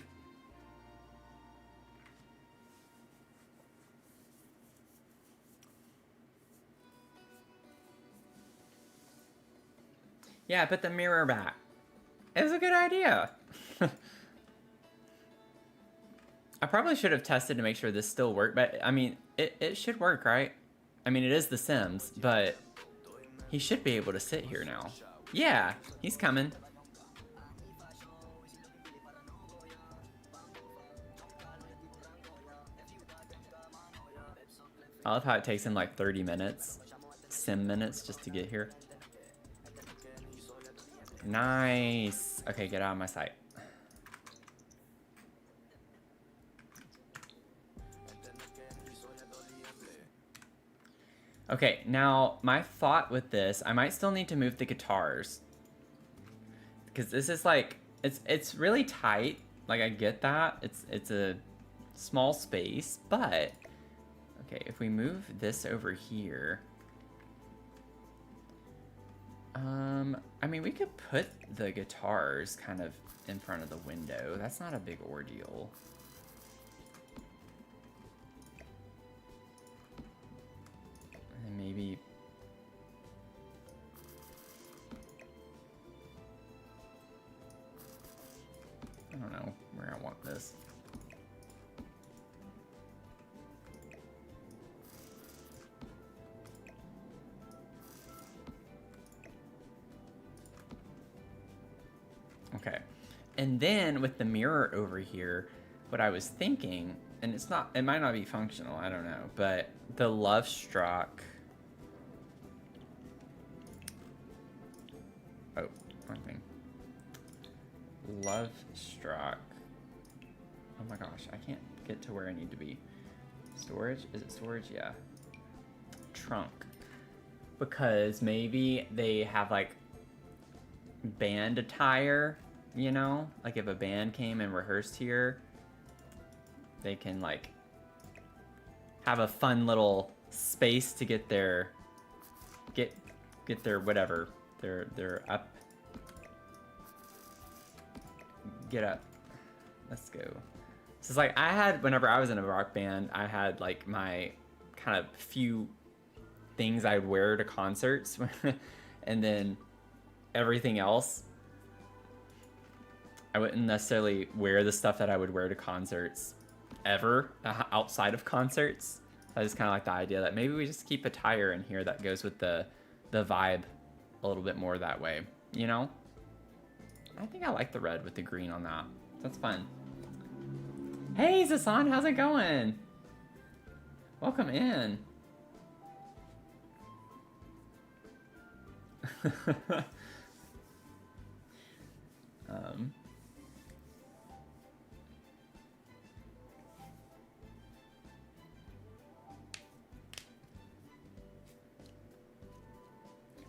Yeah, put the mirror back. It was a good idea. I probably should have tested to make sure this still worked, but I mean, it should work, right? I mean, it is The Sims, but he should be able to sit here now. Yeah, he's coming. I love how it takes him like 30 minutes, sim minutes, just to get here. Nice. Okay, get out of my sight. Okay, now my thought with this, I might still need to move the guitars. Because this is like, it's really tight. Like, I get that. It's a small space, but okay, if we move this over here, I mean, we could put the guitars kind of in front of the window. That's not a big ordeal. And maybe... I don't know where I want this. Okay, and then with the mirror over here, what I was thinking, and it might not be functional, I don't know, but the love struck. Oh, wrong thing. Love struck. Oh my gosh, I can't get to where I need to be. Storage? Is it storage? Yeah. Trunk. Because maybe they have like band attire, you know? Like if a band came and rehearsed here, they can like have a fun little space to get their whatever, their up. Get up. Let's go. So it's like I had, whenever I was in a rock band, I had like my kind of few things I would wear to concerts and then everything else, I wouldn't necessarily wear the stuff that I would wear to concerts ever outside of concerts. So I just kind of like the idea that maybe we just keep attire in here that goes with the vibe a little bit more that way, you know? I think I like the red with the green on that. That's fun. Hey, Zasan, how's it going? Welcome in.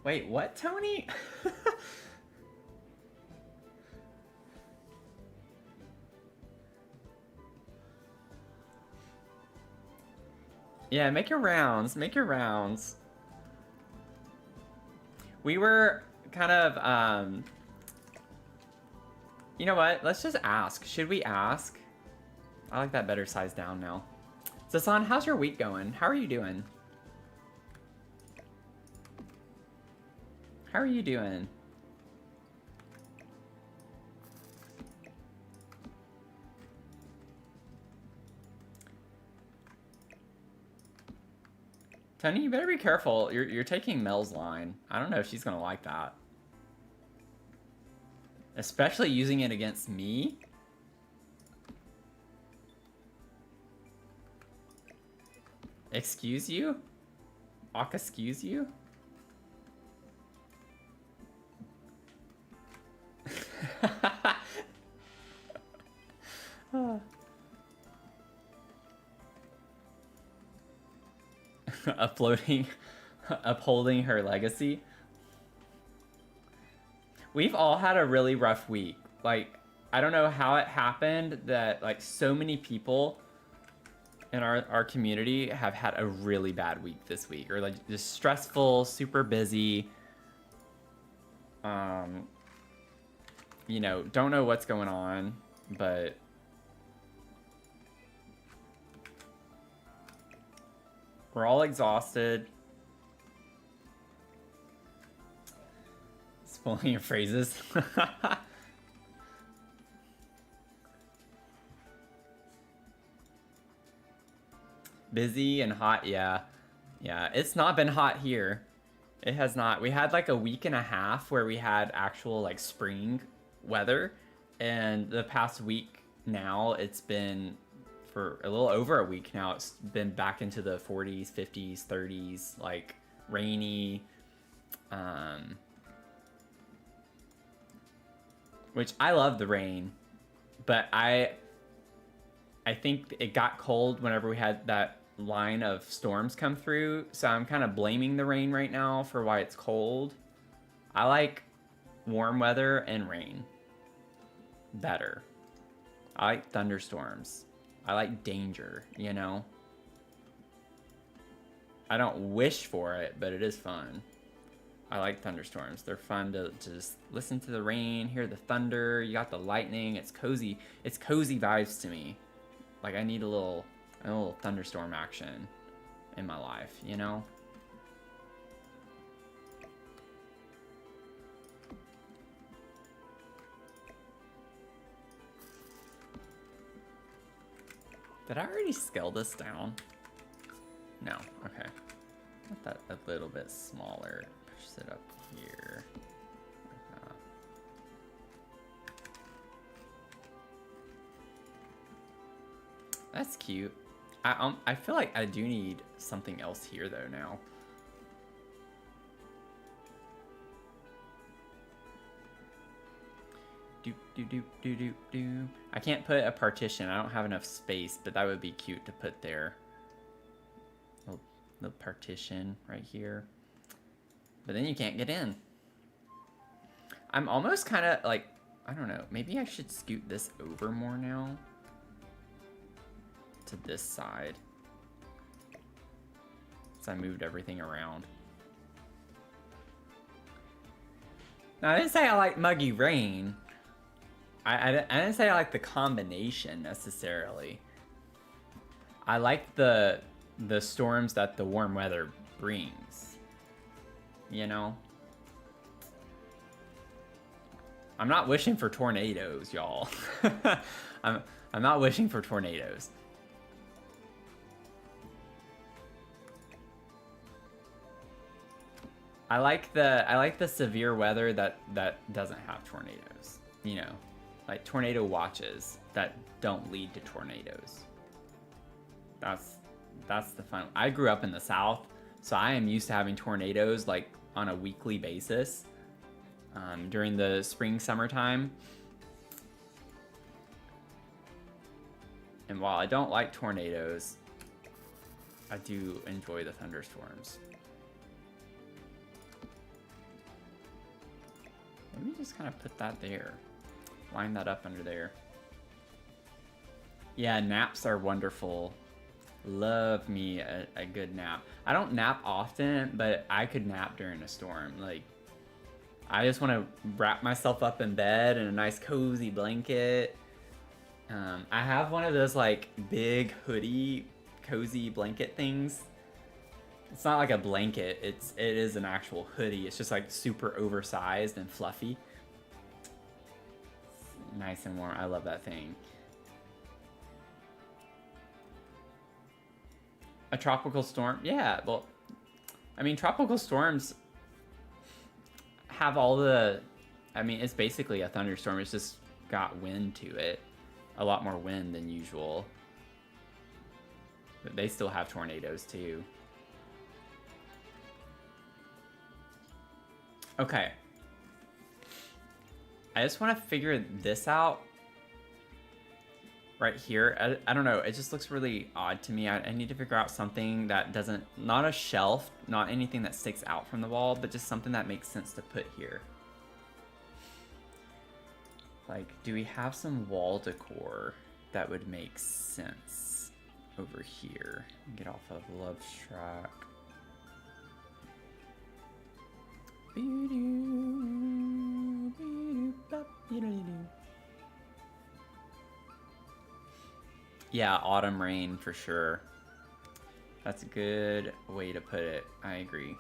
Wait, what, Tony? Yeah, make your rounds. Make your rounds. We were kind of, you know what? Let's just ask. Should we ask? I like that better size down now. Zasan, how's your week going? How are you doing? How are you doing? Tony, you better be careful. You're taking Mel's line. I don't know if she's gonna like that. Especially using it against me. Excuse you? Excuse you? Upholding her legacy. We've all had a really rough week. Like, I don't know how it happened that like so many people in our community have had a really bad week this week, or like just stressful, super busy. You know, don't know what's going on, but we're all exhausted. Spoiling your phrases. Busy and hot, yeah. Yeah, it's not been hot here. It has not. We had like a week and a half where we had actual like spring weather, and the past week now it's been, for a little over a week now, it's been back into the 40s, 50s, 30s, like rainy, which I love the rain, but I think it got cold whenever we had that line of storms come through, so I'm kind of blaming the rain right now for why it's cold. I like warm weather and rain better. I like thunderstorms. I like danger, you know? I don't wish for it, but it is fun. I like thunderstorms. They're fun to just listen to the rain, hear the thunder, you got the lightning. It's cozy. It's cozy vibes to me. Like, I need a little thunderstorm action in my life, you know? Did I already scale this down? No, okay. Make that a little bit smaller. Push it up here. Like that. That's cute. I feel like I do need something else here though now. Do. I can't put a partition. I don't have enough space, but that would be cute to put there. The partition right here. But then you can't get in. I'm almost kind of like, I don't know, maybe I should scoot this over more now to this side. So I moved everything around. Now, I didn't say I like muggy rain. I didn't say I like the combination necessarily. I like the storms that the warm weather brings. You know? I'm not wishing for tornadoes, y'all. I'm not wishing for tornadoes. I like the severe weather that doesn't have tornadoes. You know, like tornado watches that don't lead to tornadoes. That's the fun. I grew up in the South, so I am used to having tornadoes like on a weekly basis during the spring, summertime. And while I don't like tornadoes, I do enjoy the thunderstorms. Let me just kind of put that there. Line that up under there. Yeah, naps are wonderful. Love me a good nap. I don't nap often, but I could nap during a storm. Like, I just want to wrap myself up in bed in a nice cozy blanket. I have one of those like big hoodie cozy blanket things. It's not like a blanket, it is an actual hoodie. It's just like super oversized and fluffy. Nice and warm. I love that thing. A tropical storm? Yeah, well, I mean, tropical storms have all the, I mean, it's basically a thunderstorm. It's just got wind to it. A lot more wind than usual. But they still have tornadoes too. Okay. I just want to figure this out right here. I don't know. It just looks really odd to me. I need to figure out something that doesn't, not a shelf, not anything that sticks out from the wall, but just something that makes sense to put here. Like, do we have some wall decor that would make sense over here? Get off of Love Track. Yeah, autumn rain for sure. That's a good way to put it. I agree.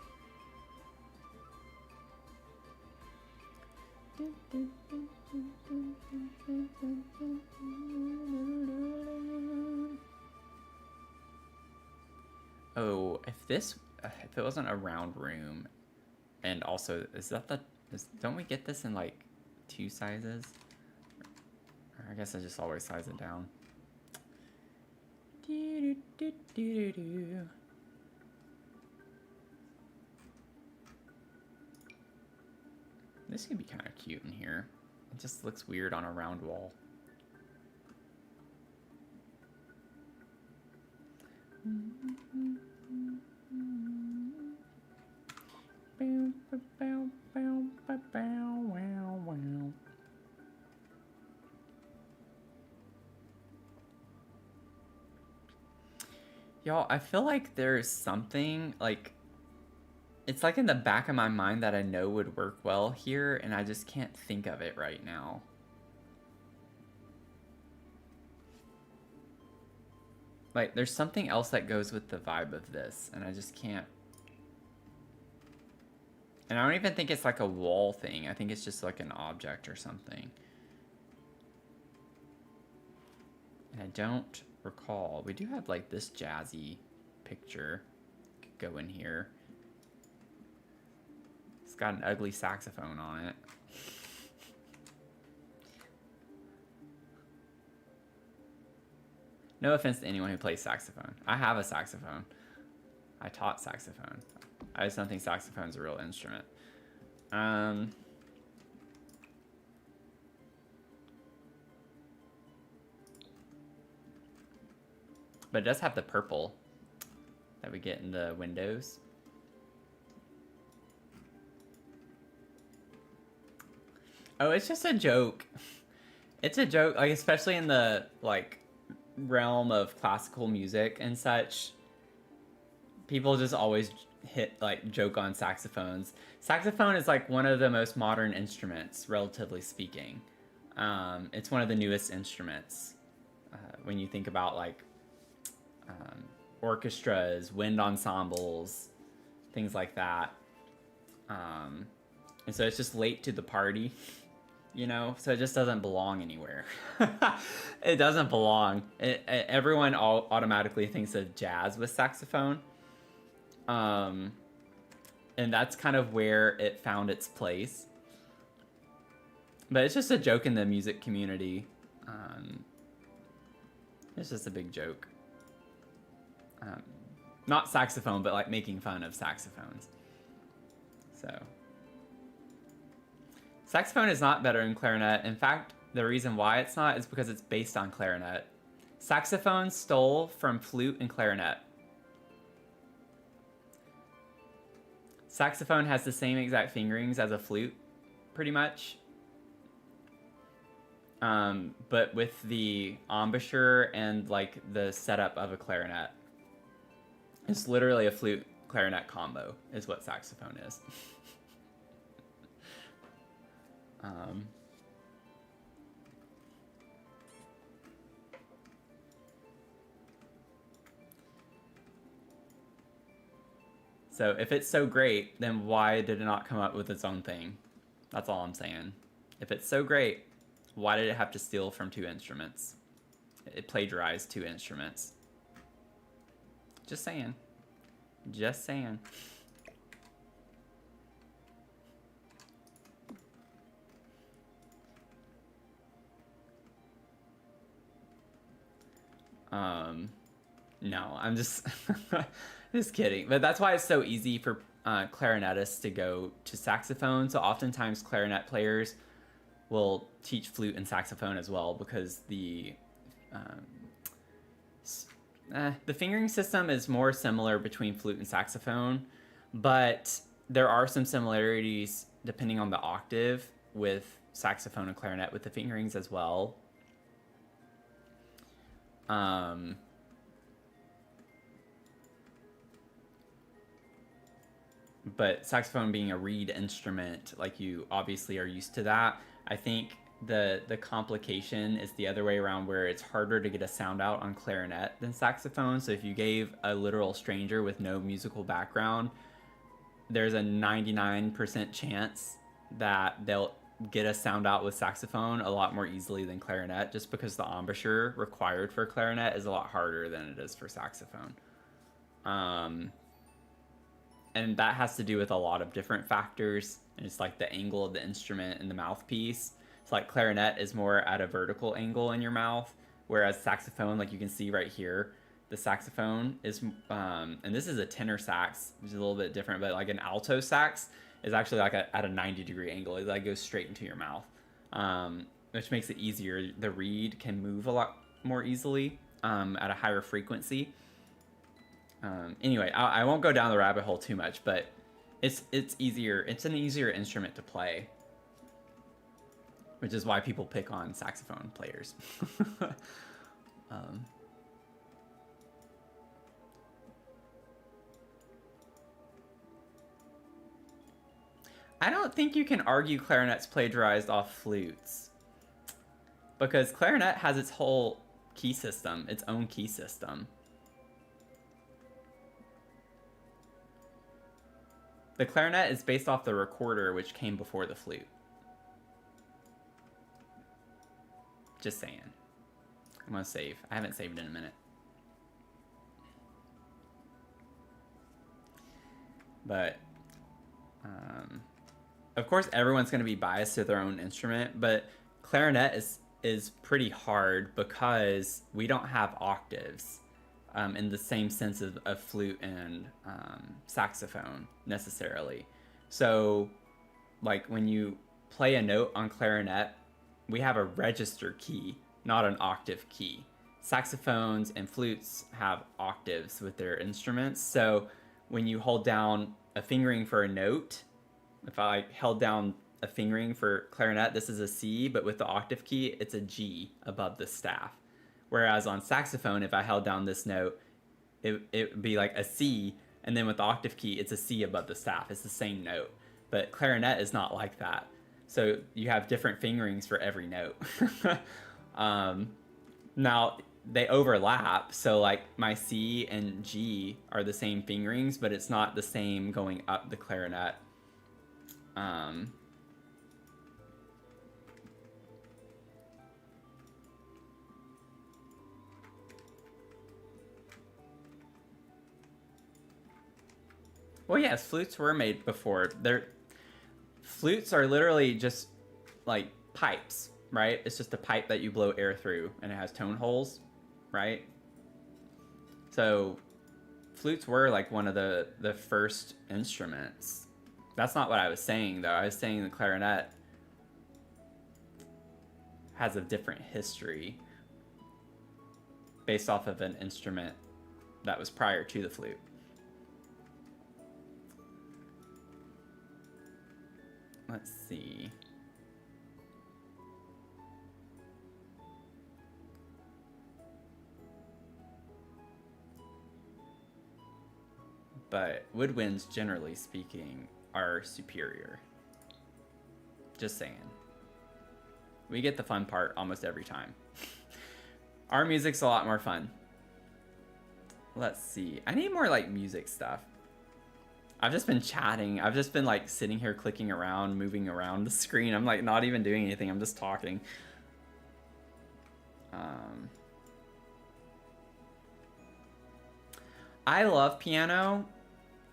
Oh, if it wasn't a round room, and also, don't we get this in like 2 sizes? Or I guess I just always size it down. This could be kind of cute in here. It just looks weird on a round wall. Y'all, I feel like there's something, like, it's like in the back of my mind that I know would work well here, and I just can't think of it right now. Like, there's something else that goes with the vibe of this, and I just can't. And I don't even think it's like a wall thing. I think it's just like an object or something. And I don't recall. We do have like this jazzy picture. Could go in here. It's got an ugly saxophone on it. No offense to anyone who plays saxophone. I have a saxophone. I taught saxophone. I just don't think saxophone's a real instrument. But it does have the purple that we get in the windows. Oh, it's just a joke. It's a joke, like, especially in the, like, realm of classical music and such. People just always joke on saxophones. Saxophone is like one of the most modern instruments, relatively speaking. It's one of the newest instruments. When you think about like orchestras, wind ensembles, things like that. And so it's just late to the party, you know? So it just doesn't belong anywhere. It doesn't belong. Everyone automatically thinks of jazz with saxophone. And that's kind of where it found its place. But it's just a joke in the music community. It's just a big joke. Not saxophone, but like making fun of saxophones. So, saxophone is not better than clarinet. In fact, the reason why it's not is because it's based on clarinet. Saxophone stole from flute and clarinet. Saxophone has the same exact fingerings as a flute, pretty much. But with the embouchure and like the setup of a clarinet. It's literally a flute clarinet combo is what saxophone is. So if it's so great, then why did it not come up with its own thing? That's all I'm saying. If it's so great, why did it have to steal from 2 instruments? It plagiarized 2 instruments. Just saying. Just saying. No, I'm just just kidding. But that's why it's so easy for clarinetists to go to saxophone. So oftentimes clarinet players will teach flute and saxophone as well, because the fingering system is more similar between flute and saxophone, but there are some similarities depending on the octave with saxophone and clarinet with the fingerings as well. But saxophone being a reed instrument, like you obviously are used to that. I think the complication is the other way around, where it's harder to get a sound out on clarinet than saxophone. So if you gave a literal stranger with no musical background, there's a 99% chance that they'll get a sound out with saxophone a lot more easily than clarinet, just because the embouchure required for clarinet is a lot harder than it is for saxophone. And that has to do with a lot of different factors. And it's like the angle of the instrument and the mouthpiece. It's like clarinet is more at a vertical angle in your mouth, whereas saxophone, like you can see right here, the saxophone is, and this is a tenor sax, which is a little bit different, but like an alto sax is actually like at a 90-degree angle. It like goes straight into your mouth, which makes it easier. The reed can move a lot more easily at a higher frequency. Anyway, I won't go down the rabbit hole too much, but it's easier. It's an easier instrument to play, which is why people pick on saxophone players. I don't think you can argue clarinet's plagiarized off flutes, because clarinet has its whole key system, its own key system. The clarinet is based off the recorder, which came before the flute. Just saying. I'm gonna save. I haven't saved in a minute. But, of course, everyone's gonna be biased to their own instrument, but clarinet is pretty hard because we don't have octaves. In the same sense of flute and saxophone necessarily. So like when you play a note on clarinet, we have a register key, not an octave key. Saxophones and flutes have octaves with their instruments. So when you hold down a fingering for a note, if I held down a fingering for clarinet, this is a C, but with the octave key, it's a G above the staff. Whereas on saxophone, if I held down this note, it would be like a C, and then with the octave key, it's a C above the staff. It's the same note. But clarinet is not like that. So you have different fingerings for every note. Now, they overlap. So like my C and G are the same fingerings, but it's not the same going up the clarinet. Well, yes, flutes were made before. Flutes are literally just like pipes, right? It's just a pipe that you blow air through, and it has tone holes, right? So flutes were like one of the first instruments. That's not what I was saying, though. I was saying the clarinet has a different history based off of an instrument that was prior to the flute. Let's see. But woodwinds, generally speaking, are superior. Just saying. We get the fun part almost every time. Our music's a lot more fun. Let's see. I need more like music stuff. I've just been chatting. I've just been like sitting here clicking around, moving around the screen. I'm like not even doing anything. I'm just talking. I love piano.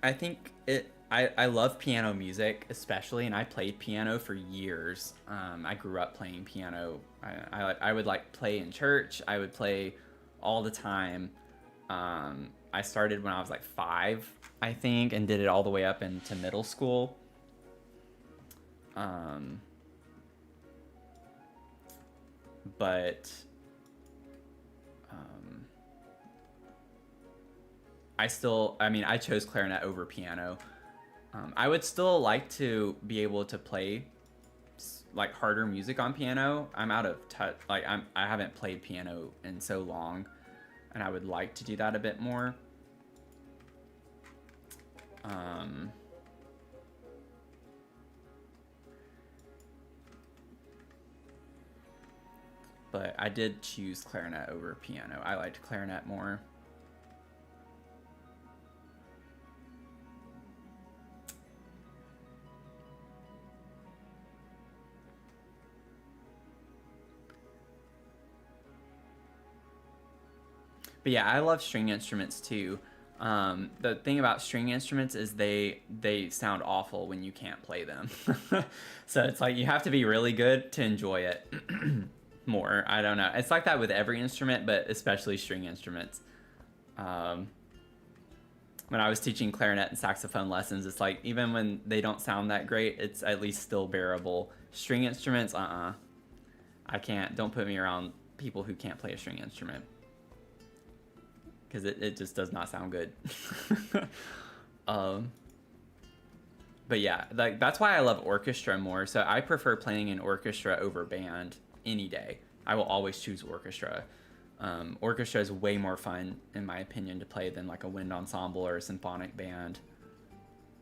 I think I love piano music especially, and I played piano for years. I grew up playing piano. I would like play in church. I would play all the time. I started when I was like 5, I think, and did it all the way up into middle school. But I chose clarinet over piano. I would still like to be able to play like harder music on piano. I'm out of touch. Like I haven't played piano in so long, and I would like to do that a bit more. But I did choose clarinet over piano. I liked clarinet more. But yeah, I love string instruments too. The thing about string instruments is they sound awful when you can't play them. So it's like you have to be really good to enjoy it more. I don't know. It's like that with every instrument, but especially string instruments. When I was teaching clarinet and saxophone lessons, it's like even when they don't sound that great, it's at least still bearable. String instruments, I can't. Don't put me around people who can't play a string instrument. Because it just does not sound good. But yeah, like that's why I love orchestra more. So I prefer playing in orchestra over band any day. I will always choose orchestra. Orchestra is way more fun, in my opinion, to play than like a wind ensemble or a symphonic band.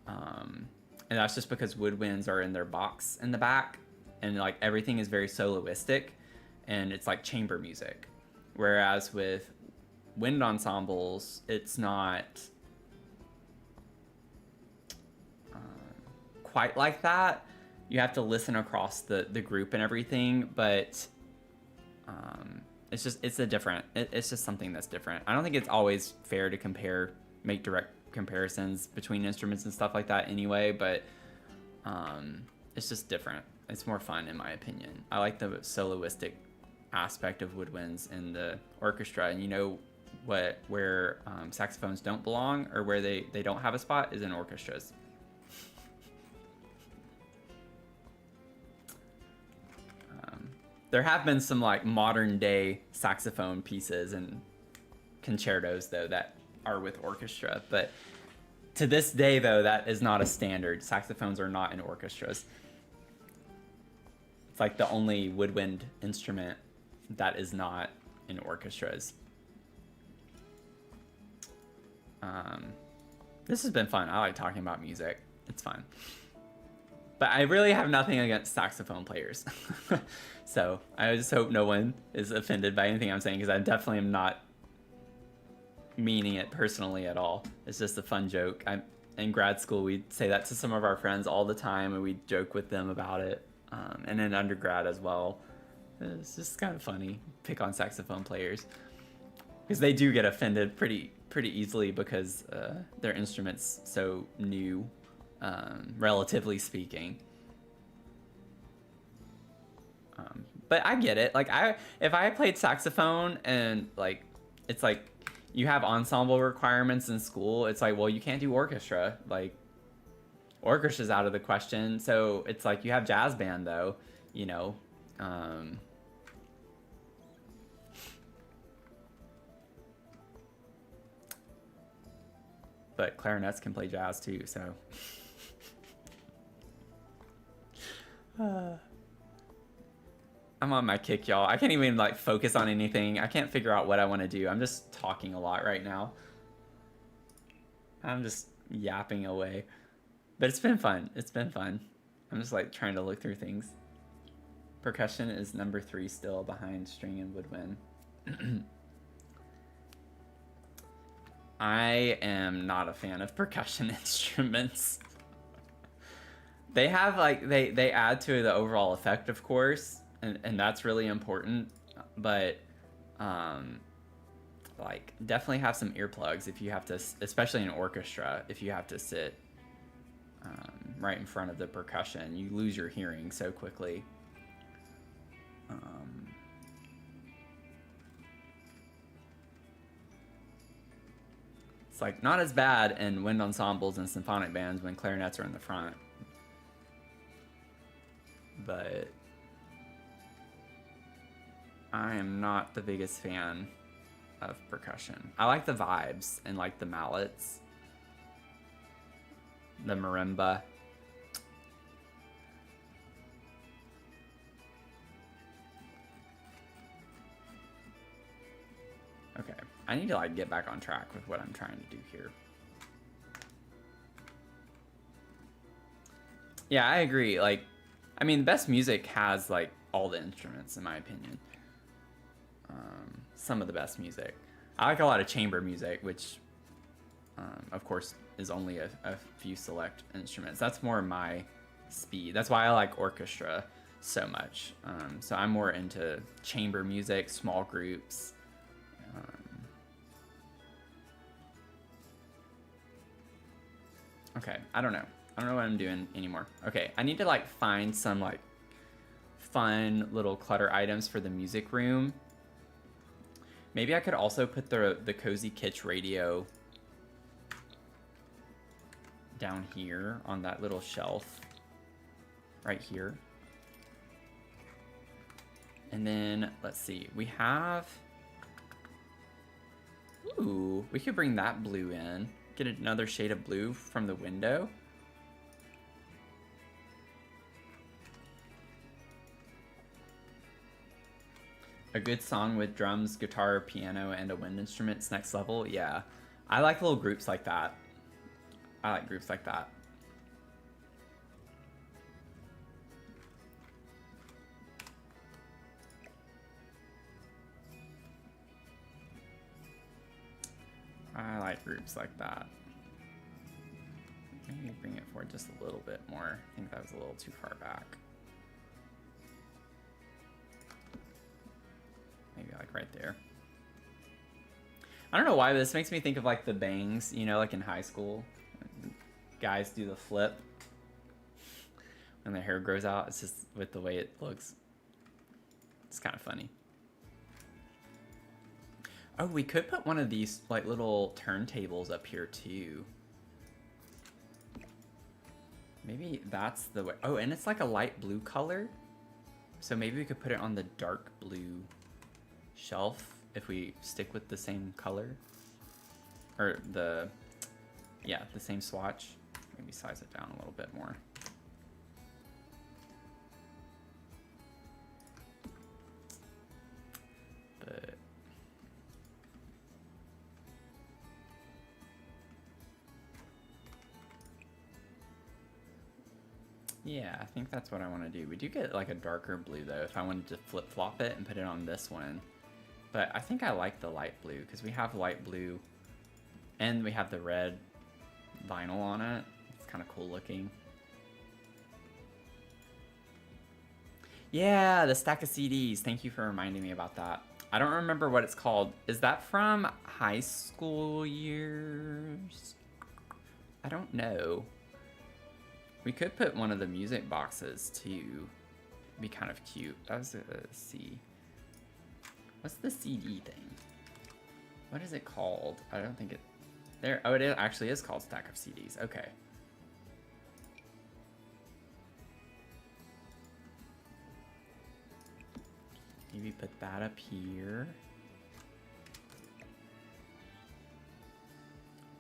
And that's just because woodwinds are in their box in the back, and like everything is very soloistic, and it's like chamber music. Whereas with wind ensembles, it's not quite like that. You have to listen across the group and everything, but it's just something that's different. I don't think it's always fair to make direct comparisons between instruments and stuff like that anyway, but it's just different. It's more fun in my opinion. I like the soloistic aspect of woodwinds in the orchestra, and you know where saxophones don't belong, or where they don't have a spot, is in orchestras. There have been some like modern day saxophone pieces and concertos though that are with orchestra, but to this day though, that is not a standard. Saxophones are not in orchestras. It's like the only woodwind instrument that is not in orchestras. This has been fun. I like talking about music. It's fun. But I really have nothing against saxophone players. So I just hope no one is offended by anything I'm saying, because I definitely am not meaning it personally at all. It's just a fun joke. In grad school, we'd say that to some of our friends all the time, and we'd joke with them about it. And in undergrad as well. It's just kind of funny. Pick on saxophone players. Because they do get offended pretty easily, because their instrument's so new, relatively speaking. But I get it. Like if I played saxophone and like it's like you have ensemble requirements in school, it's like, well, you can't do orchestra. Like orchestra's out of the question. So it's like you have jazz band though, you know. But clarinets can play jazz too, so. I'm on my kick, y'all. I can't even like focus on anything. I can't figure out what I want to do. I'm just talking a lot right now. I'm just yapping away. But it's been fun. It's been fun. I'm just like trying to look through things. Percussion is number 3 still, behind string and woodwind. I am not a fan of percussion instruments. They have like they add to the overall effect, of course, and that's really important, but like definitely have some earplugs if you have to, especially in orchestra, if you have to sit right in front of the percussion. You lose your hearing so quickly. It's like not as bad in wind ensembles and symphonic bands when clarinets are in the front. But I am not the biggest fan of percussion. I like the vibes and like the mallets, the marimba. I need to like get back on track with what I'm trying to do here. Yeah, I agree. Like, I mean, the best music has like all the instruments, in my opinion. Some of the best music. I like a lot of chamber music, which, of course, is only a few select instruments. That's more my speed. That's why I like orchestra so much. So I'm more into chamber music, small groups. Okay, I don't know. I don't know what I'm doing anymore. Okay, I need to like find some like fun little clutter items for the music room. Maybe I could also put the Cozy Kitsch radio down here on that little shelf right here. And then let's see, we have, ooh, we could bring that blue in, get another shade of blue from the window. A good song with drums, guitar, piano, and a wind instrument's next level. Yeah, I like little groups like that. I like groups like that. I like groups like that. Maybe bring it forward just a little bit more. I think that was a little too far back. Maybe like right there. I don't know why, but this makes me think of like the bangs, you know, like in high school. Guys do the flip when their hair grows out. It's just with the way it looks. It's kind of funny. Oh, we could put one of these like little turntables up here too. Maybe that's the way. Oh, and it's like a light blue color. So maybe we could put it on the dark blue shelf if we stick with the same color. Or the, yeah, the same swatch. Maybe size it down a little bit more. But yeah, I think that's what I want to do. We do get like a darker blue though if I wanted to flip-flop it and put it on this one. But I think I like the light blue because we have light blue and we have the red vinyl on it. It's kind of cool looking. Yeah, the stack of CDs. Thank you for reminding me about that. I don't remember what it's called. Is that from high school years? I don't know. We could put one of the music boxes too. Be kind of cute. That was a C. What's the CD thing? What is it called? I don't think it... There. Oh, it actually is called Stack of CDs. Okay. Maybe put that up here.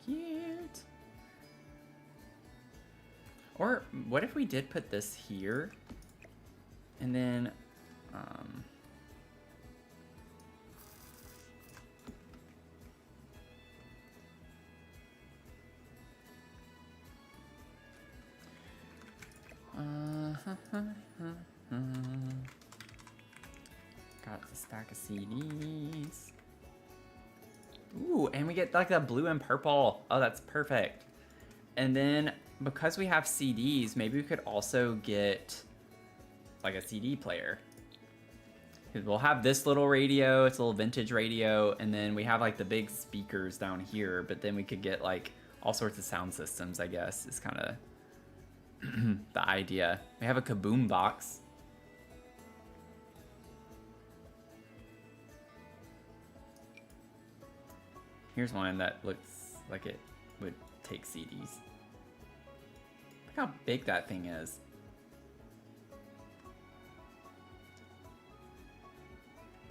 Cute. Or what if we did put this here and then got the stack of CDs. Ooh, and we get like that blue and purple. Oh, that's perfect. And then because we have CDs, maybe we could also get like a CD player. We'll have this little radio, it's a little vintage radio, and then we have like the big speakers down here, but then we could get like all sorts of sound systems, I guess, is kind of the idea. We have a kaboom box. Here's one that looks like it would take CDs. Look how big that thing is.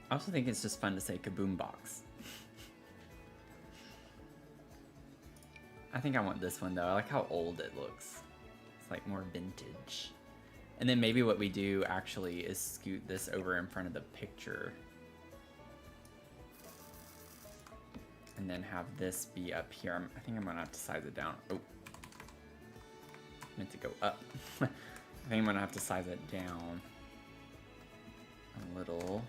I also think it's just fun to say kaboom box. I think I want this one though. I like how old it looks. It's like more vintage. And then maybe what we do actually is scoot this over in front of the picture. and then have this be up here. I think I'm gonna have to size it down. Oh, meant to go up. I think I'm gonna have to size it down a little.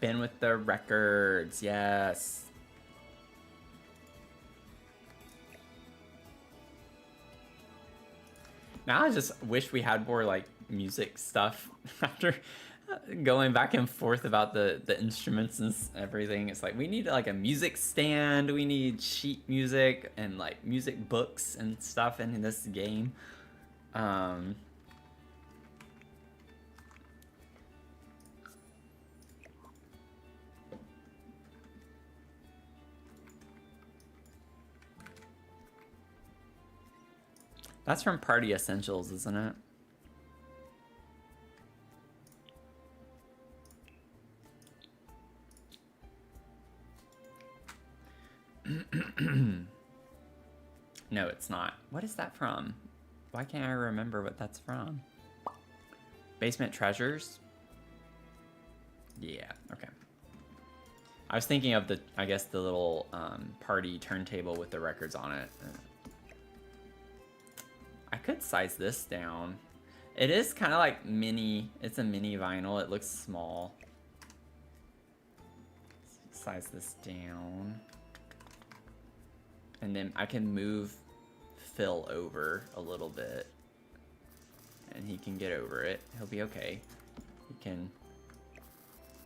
Ben with the records, yes. Now I just wish we had more like music stuff after going back and forth about the instruments and everything. It's like we need like a music stand, we need sheet music and like music books and stuff in this game. That's from Party Essentials, isn't it? No, it's not. What is that from? Why can't I remember what that's from? Basement Treasures? Yeah, okay. I was thinking of the, I guess, the little party turntable with the records on it. I could size this down. It is kind of like mini, it's a mini vinyl. It looks small. Size this down. And then I can move Phil over a little bit. And he can get over it. He'll be okay. He can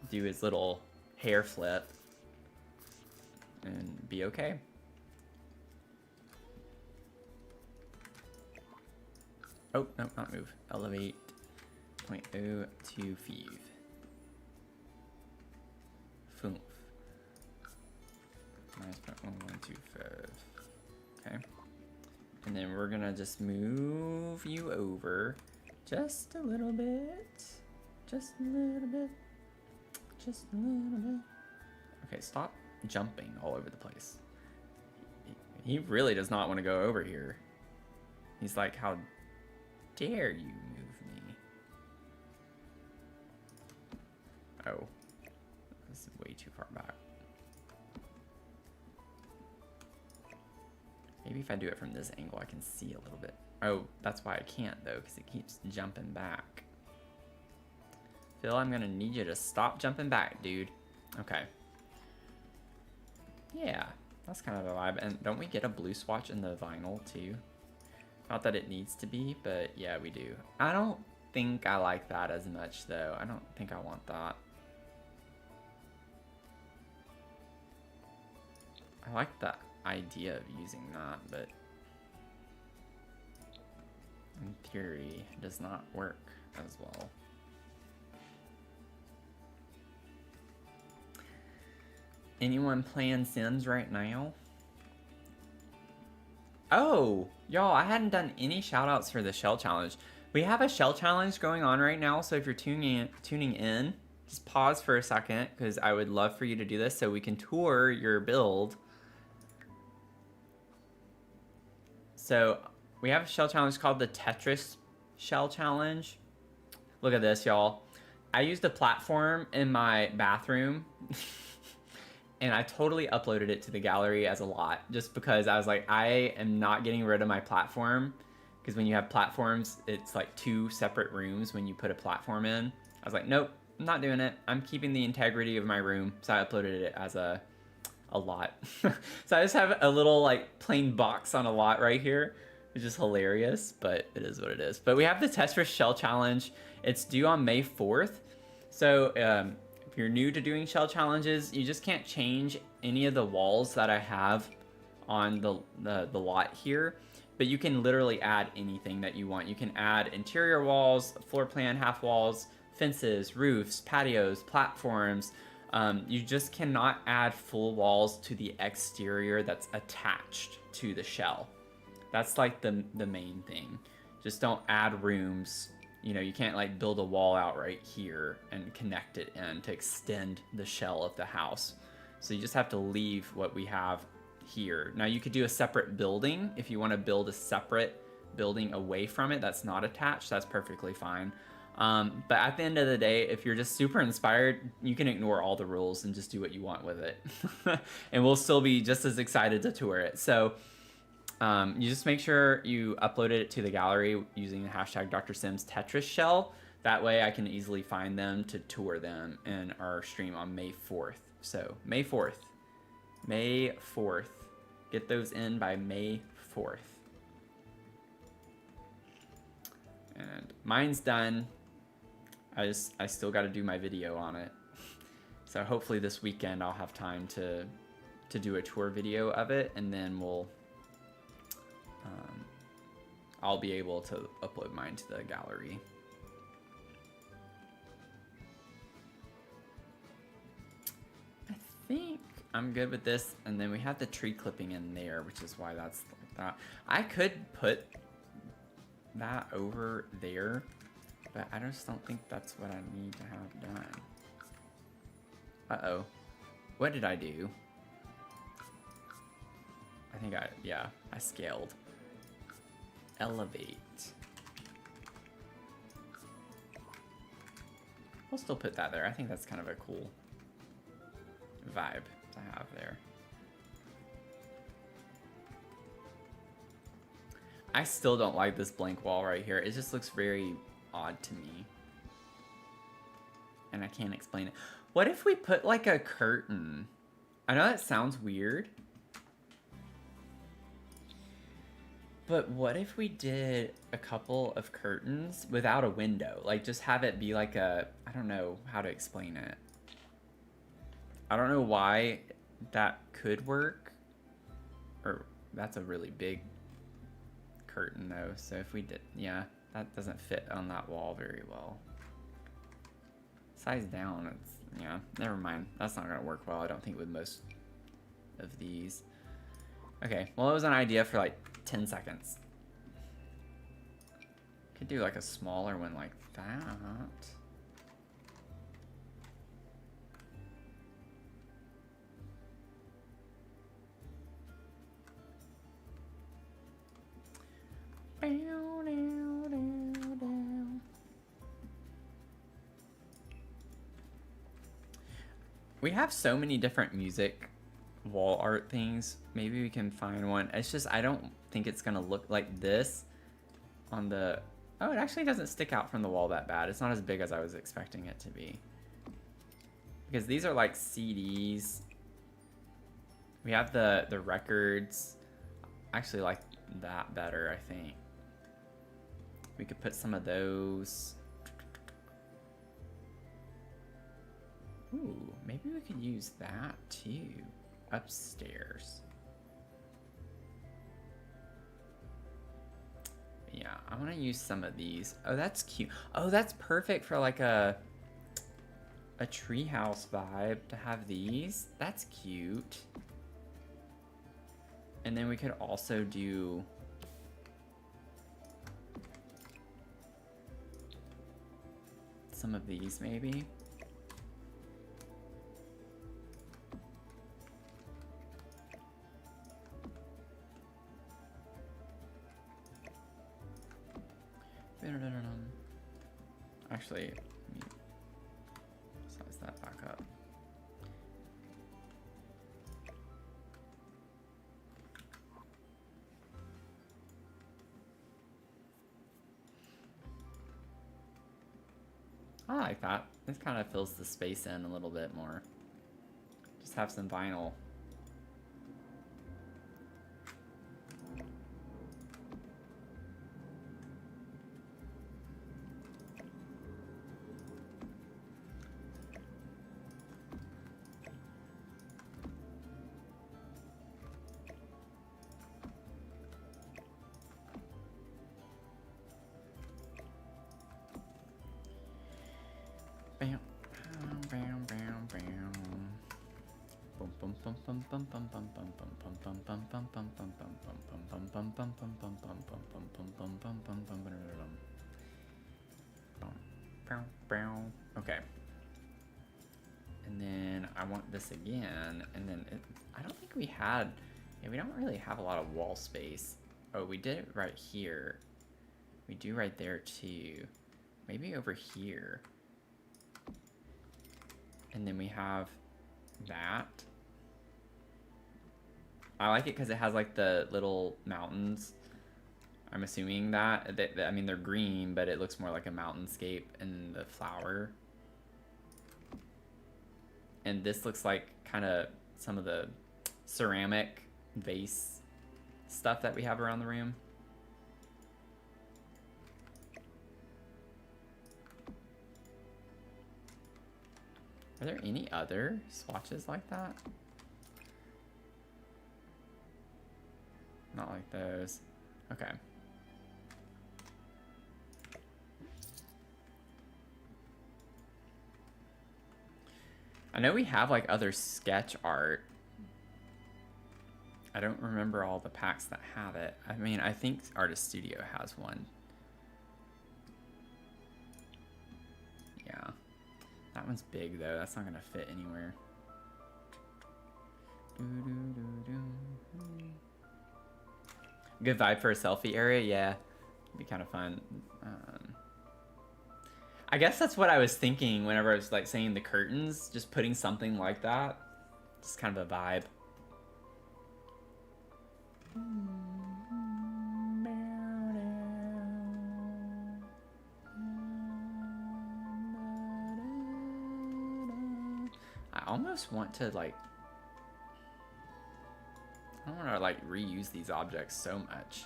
do his little hair flip and be okay. Oh, no, not move. Elevate 0.025. Foof. Minus 0.1125. Okay. And then we're gonna just move you over just a little bit. Just a little bit. Just a little bit. Okay, stop jumping all over the place. He really does not want to go over here. He's like, how dare you move me? Oh, this is way too far back. Maybe if I do it from this angle, I can see a little bit. Oh, that's why I can't though, because it keeps jumping back. Phil, I'm gonna need you to stop jumping back, dude. Okay. Yeah, that's kind of a vibe. And don't we get a blue swatch in the vinyl too? Not that it needs to be, but yeah, we do. I don't think I like that as much though. I don't think I want that. I like the idea of using that, but in theory, it does not work as well. Anyone playing Sims right now? Oh, y'all, I hadn't done any shout outs for the shell challenge. We have a shell challenge going on right now, so if you're tuning in, just pause for a second, because I would love for you to do this so we can tour your build. So we have a shell challenge called the Tetris Shell Challenge. Look at this, y'all. I used a platform in my bathroom and I totally uploaded it to the gallery as a lot just because I was like, I am not getting rid of my platform, because when you have platforms, it's like 2 separate rooms when you put a platform in. I was like, nope, I'm not doing it. I'm keeping the integrity of my room. So I uploaded it as a lot. So I just have a little like plain box on a lot right here, which is hilarious, but it is what it is. But we have the Tetris Shell Challenge. It's due on May 4th. So if you're new to doing shell challenges, you just can't change any of the walls that I have on the lot here, but you can literally add anything that you want. You can add interior walls, floor plan, half walls, fences, roofs, patios, platforms. You just cannot add full walls to the exterior that's attached to the shell. That's like the main thing. Just don't add rooms. You know, you can't like build a wall out right here and connect it in to extend the shell of the house. So you just have to leave what we have here. Now you could do a separate building if you want to build a separate building away from it that's not attached. That's perfectly fine. But at the end of the day, if you're just super inspired, you can ignore all the rules and just do what you want with it. And we'll still be just as excited to tour it. So you just make sure you upload it to the gallery using the hashtag Dr. Sims Tetris shell. That way I can easily find them to tour them in our stream on May 4th. So May 4th. May 4th. Get those in by May 4th. And mine's done. I still got to do my video on it. So hopefully this weekend I'll have time to do a tour video of it, and then I'll be able to upload mine to the gallery. I think I'm good with this, and then we have the tree clipping in there, which is why that's like that. I could put that over there, but I just don't think that's what I need to have done. Uh-oh. What did I do? I think I scaled. Elevate. We'll still put that there. I think that's kind of a cool vibe to have there. I still don't like this blank wall right here. It just looks very odd to me. And I can't explain it. What if we put like a curtain? I know that sounds weird. But what if we did a couple of curtains without a window? Like just have it be like a, I don't know how to explain it. I don't know why that could work. Or that's a really big curtain though. So if we did, yeah, that doesn't fit on that wall very well. Size down, it's, yeah, never mind. That's not gonna work well, I don't think, with most of these. Okay, well, it was an idea for like 10 seconds. Could do like a smaller one like that. We have so many different music wall art things. Maybe we can find one. It's just, I don't think it's gonna look like this on the... Oh, it actually doesn't stick out from the wall that bad. It's not as big as I was expecting it to be. Because these are like CDs. We have the records. I actually like that better, I think. We could put some of those. Ooh, maybe we could use that too. Upstairs. Yeah, I want to use some of these. Oh, that's cute. Oh, that's perfect for like a treehouse vibe to have these. That's cute. And then we could also do some of these maybe. Actually, let me size that back up. I like that. This kind of fills the space in a little bit more. Just have some vinyl. Okay. And then I want this again, and then I don't think we had, yeah, we don't really have a lot of wall space. Oh, we did it right here. We do right there too. maybe over here. And then we have that. I like it because it has like the little mountains. I'm assuming that, I mean, they're green, but it looks more like a mountainscape in the flower. And this looks like kind of some of the ceramic vase stuff that we have around the room. Are there any other swatches like that? Not like those. Okay. I know we have like other sketch art. I don't remember all the packs that have it. I mean, I think Artist Studio has one. Yeah. That one's big though. That's not gonna fit anywhere. Good vibe for a selfie area, yeah. It'd be kind of fun. I guess that's what I was thinking whenever I was like saying the curtains, just putting something like that. Just kind of a vibe. I almost want to like, I don't want to like reuse these objects so much.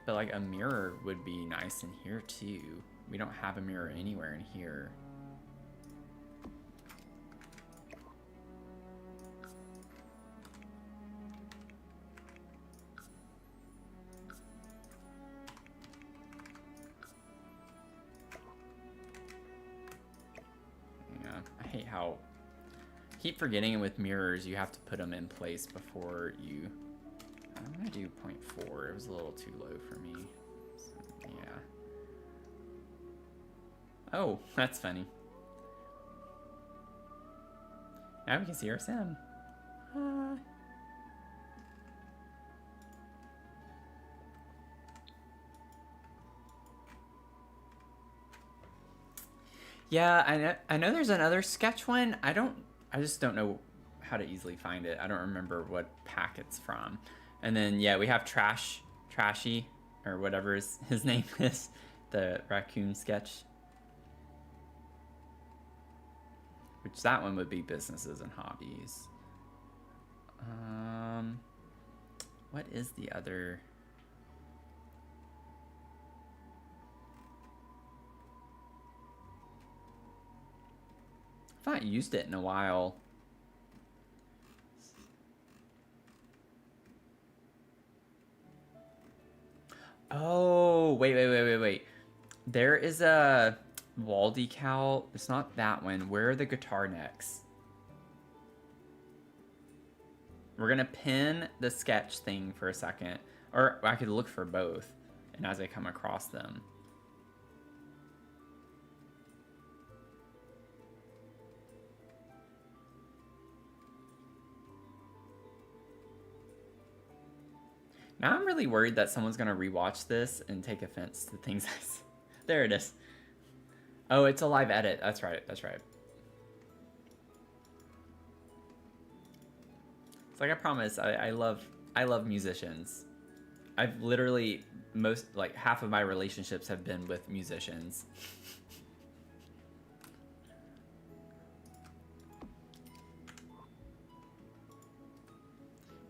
But like a mirror would be nice in here too. We don't have a mirror anywhere in here. Yeah, I hate how, I keep forgetting with mirrors you have to put them in place before you, I'm gonna do 0.4. It was a little too low for me. So, yeah. Oh, that's funny. Now we can see our sim. Yeah, I know there's another sketch one. I just don't know how to easily find it. I don't remember what pack it's from. And then yeah, we have Trashy, or whatever his name is, the raccoon sketch. Which that one would be businesses and hobbies. What is the other? I've not used it in a while. Oh, wait. There is a wall decal. It's not that one. Where are the guitar necks? We're gonna pin the sketch thing for a second. Or I could look for both, and as I come across them. Now I'm really worried that someone's gonna rewatch this and take offense to things I say. There it is. Oh, it's a live edit. That's right. It's like I promise, I love musicians. I've literally like half of my relationships have been with musicians.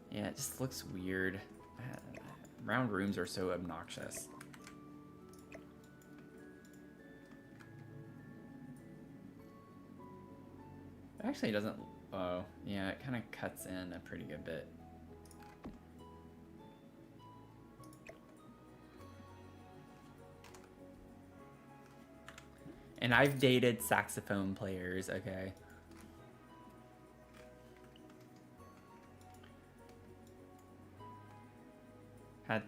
Yeah, it just looks weird. Round rooms are so obnoxious. It actually doesn't, oh, yeah, it kind of cuts in a pretty good bit. And I've dated saxophone players, okay. Had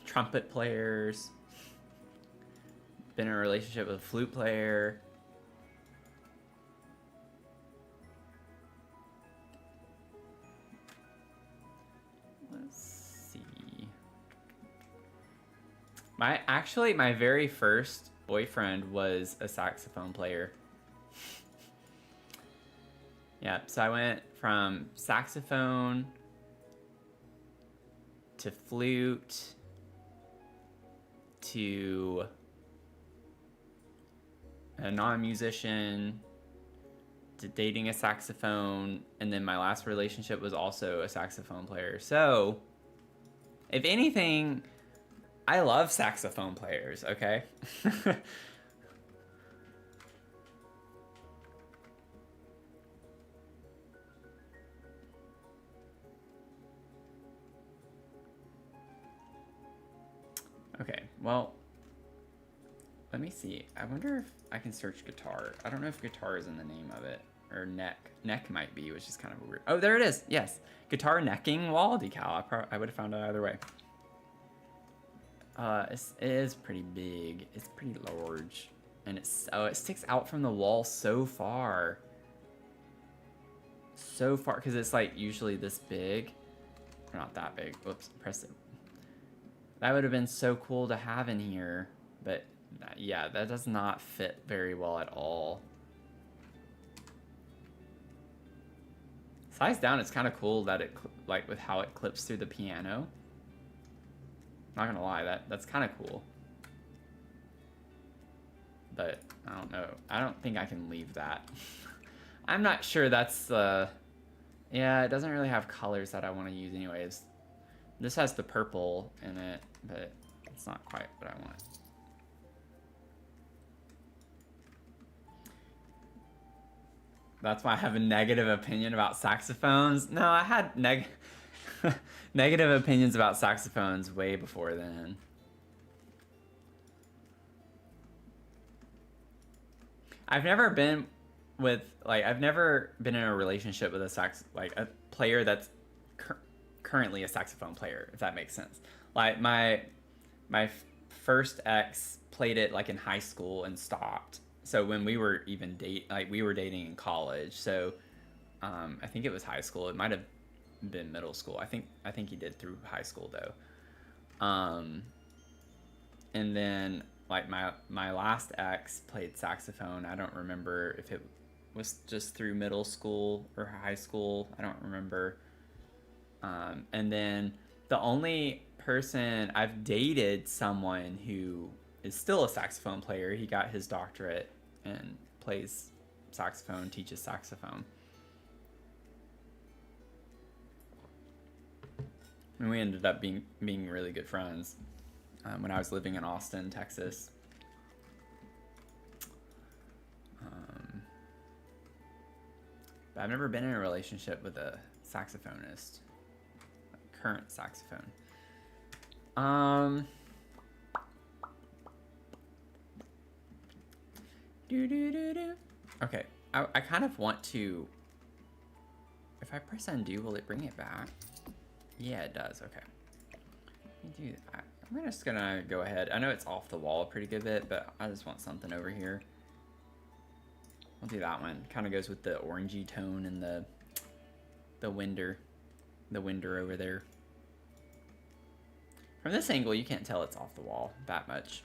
trumpet players. Been in a relationship with a flute player. Let's see. My very first boyfriend was a saxophone player. Yeah, so I went from saxophone to flute to a non-musician to dating a saxophone, and then my last relationship was also a saxophone player. So, if anything, I love saxophone players, okay? Okay, well, let me see. I wonder if I can search guitar. I don't know if guitar is in the name of it. Or neck. Neck might be, which is kind of weird. Oh, there it is. Yes. Guitar necking wall decal. I would have found it either way. It is pretty big. It's pretty large. And it sticks out from the wall so far. So far. Because it's like usually this big. Or not that big. Whoops. Press it. That would have been so cool to have in here. But yeah, that does not fit very well at all. Size down, it's kind of cool that it, like with how it clips through the piano. Not gonna lie, that's kind of cool. But I don't know. I don't think I can leave that. I'm not sure that's yeah, it doesn't really have colors that I want to use anyways. This has the purple in it, but it's not quite what I want. That's why I have a negative opinion about saxophones. No, I had negative opinions about saxophones way before then. I've never been I've never been in a relationship with a player that's currently a saxophone player, if that makes sense. Like my first ex played it like in high school and stopped. So when we were even we were dating in college. So I think it was high school. It might have been middle school. I think he did through high school though. And then like my last ex played saxophone. I don't remember if it was just through middle school or high school. I don't remember. And then the only person I've dated someone who is still a saxophone player. He got his doctorate and plays saxophone, teaches saxophone. And we ended up being really good friends when I was living in Austin, Texas. But I've never been in a relationship with a saxophonist, a current saxophone. Okay, I kind of want to. If I press undo, will it bring it back? Yeah, it does. Okay. Let me do that. I'm just gonna go ahead. I know it's off the wall a pretty good bit, but I just want something over here. I'll do that one. Kind of goes with the orangey tone and the winder over there. From this angle, you can't tell it's off the wall that much.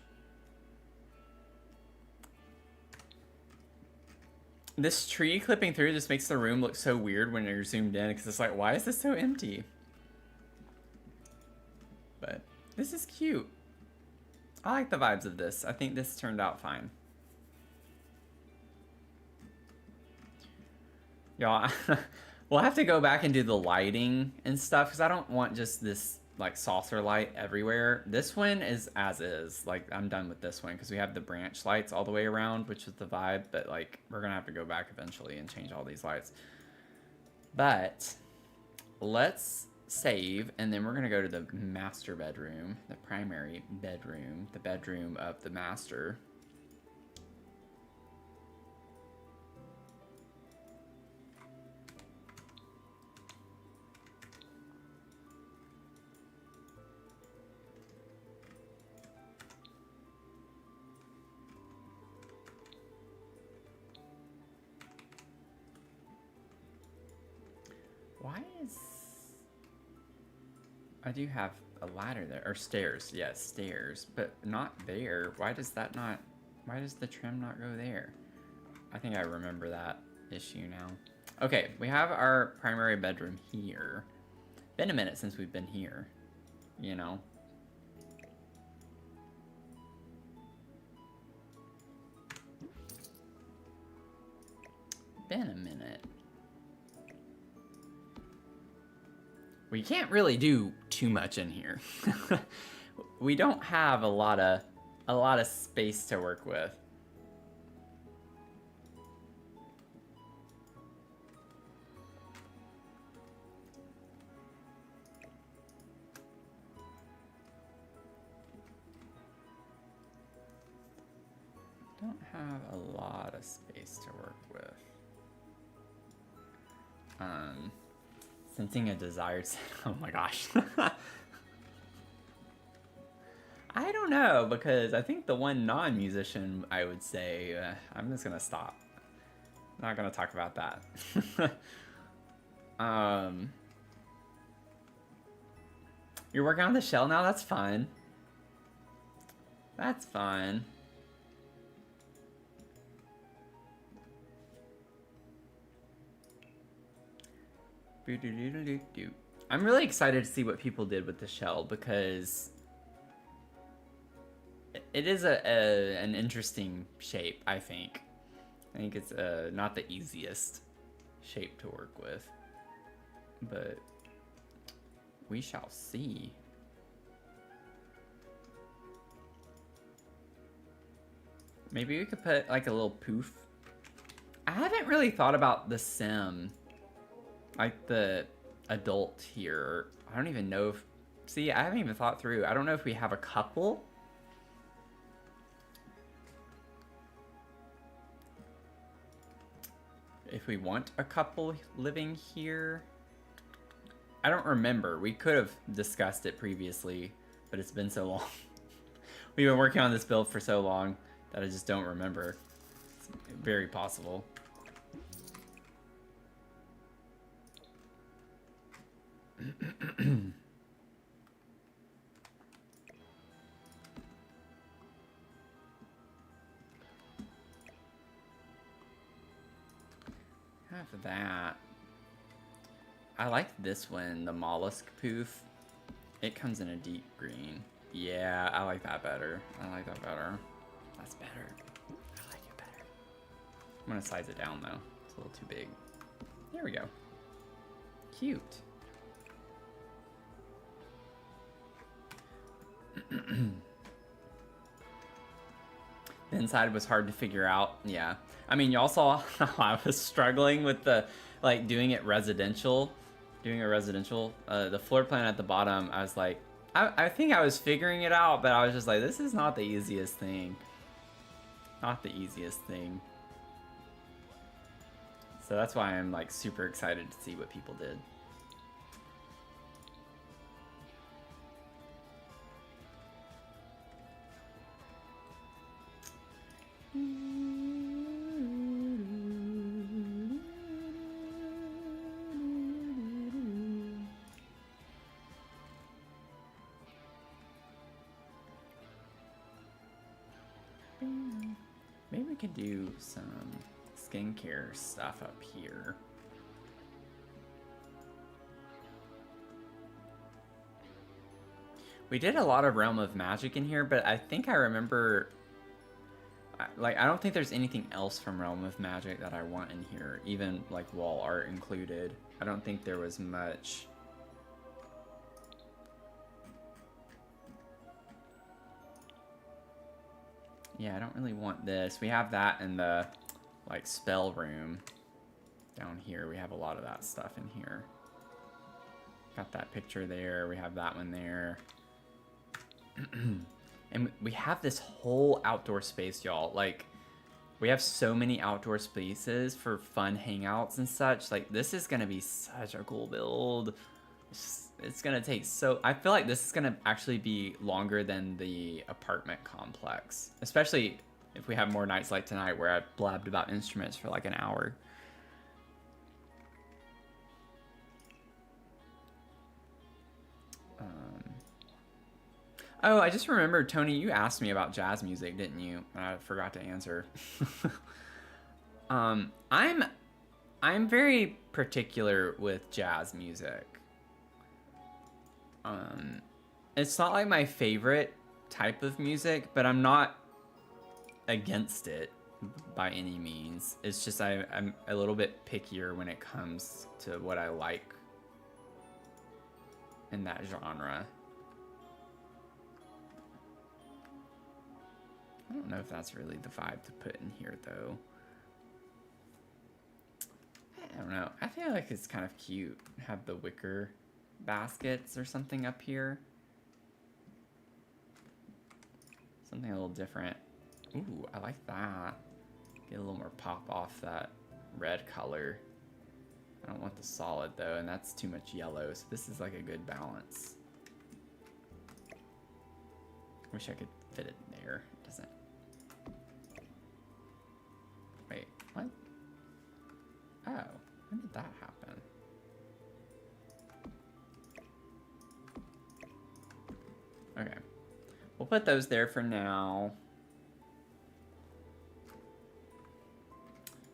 This tree clipping through just makes the room look so weird when you're zoomed in, because it's like, why is this so empty? But this is cute. I like the vibes of this. I think this turned out fine. Y'all, we'll have to go back and do the lighting and stuff, because I don't want just this like saucer light everywhere. This one is as is. Like, I'm done with this one because we have the branch lights all the way around, which is the vibe, but like we're gonna have to go back eventually and change all these lights. But let's save, and then we're gonna go to the master bedroom, the primary bedroom, the bedroom of the master. Why is... I do have a ladder there, or stairs, yes, stairs, but not there. Why does that not, why does the trim not go there? I think I remember that issue now. Okay, we have our primary bedroom here. Been a minute since we've been here, you know? Been a minute. We can't really do too much in here. We don't have a lot of space to work with. Don't have a lot of space to work with. Sensing a desired... Oh my gosh. I don't know, because I think the one non-musician, I would say... I'm just gonna stop. Not gonna talk about that. You're working on the shell now? That's fun. That's fun. I'm really excited to see what people did with the shell, because it is an interesting shape, I think. I think it's not the easiest shape to work with, but we shall see. Maybe we could put like a little poof. I haven't really thought about the sim. Like the adult here. I don't even know if... See, I haven't even thought through. I don't know if we have a couple. If we want a couple living here. I don't remember. We could have discussed it previously, but it's been so long. We've been working on this build for so long that I just don't remember. It's very possible. After that, I like this one, the mollusk poof. It comes in a deep green. Yeah, I like that better. I like that better. That's better. I like it better. I'm gonna size it down though. It's a little too big. There we go. Cute. The inside was hard to figure out. Yeah. I mean, y'all saw how I was struggling with the, like, doing it residential. Doing a residential. The floor plan at the bottom, I was like, I think I was figuring it out, but I was just like, this is not the easiest thing. Not the easiest thing. So that's why I'm, like, super excited to see what people did. Maybe we could do some skincare stuff up here. We did a lot of Realm of Magic in here, but I think I remember... Like, I don't think there's anything else from Realm of Magic that I want in here, even, like, wall art included. I don't think there was much. Yeah, I don't really want this. We have that in the, like, spell room down here. We have a lot of that stuff in here. Got that picture there. We have that one there. And we have this whole outdoor space, y'all. Like, we have so many outdoor spaces for fun hangouts and such. Like, this is gonna be such a cool build. It's gonna take so... I feel like this is gonna actually be longer than the apartment complex. Especially if we have more nights like tonight where I blabbed about instruments for like an hour. Oh, I just remembered, Tony, you asked me about jazz music, didn't you? I forgot to answer. um, I'm I'm very particular with jazz music. Um, it's not like my favorite type of music, but I'm not against it by any means. It's just I'm a little bit pickier when it comes to what I like in that genre. I don't know if that's really the vibe to put in here, though. I don't know. I feel like it's kind of cute. Have the wicker baskets or something up here. Something a little different. Ooh, I like that. Get a little more pop off that red color. I don't want the solid though, and that's too much yellow, so this is like a good balance. Wish I could fit it there. It doesn't. Wait, what? Oh, when did that happen? Okay. We'll put those there for now.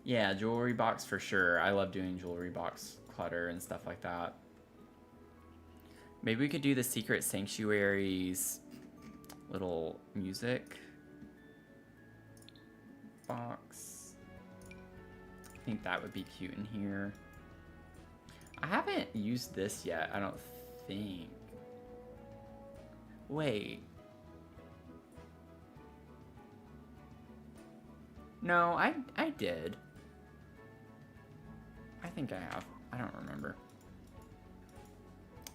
Yeah, jewelry box for sure. I love doing jewelry box clutter and stuff like that. Maybe we could do the Secret Sanctuaries little music box. I think that would be cute in here. I haven't used this yet, I don't think. Wait. No, I did. I think I have. I don't remember.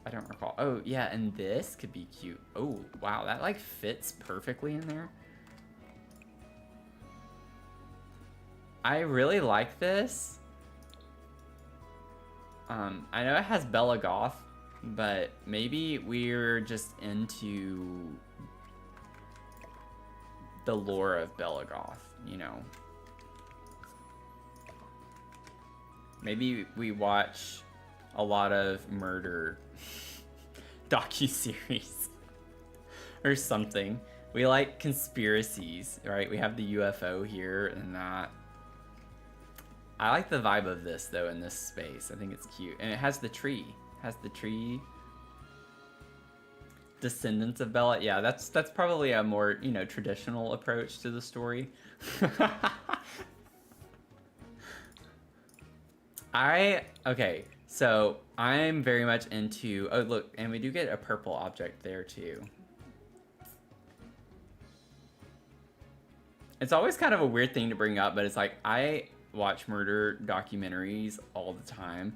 I don't recall. Oh, yeah, and this could be cute. Oh, wow, that like fits perfectly in there. I really like this. I know it has Bella Goth, but maybe we're just into the lore of Bella Goth, you know? Maybe we watch a lot of murder docuseries or something. We like conspiracies, right? We have the UFO here and that. I like the vibe of this though in this space. I think it's cute. And it has the tree. It has the tree. Descendants of Bella. Yeah, that's probably a more, you know, traditional approach to the story. Okay, so I'm very much into, oh look, and we do get a purple object there too. It's always kind of a weird thing to bring up, but it's like, I watch murder documentaries all the time.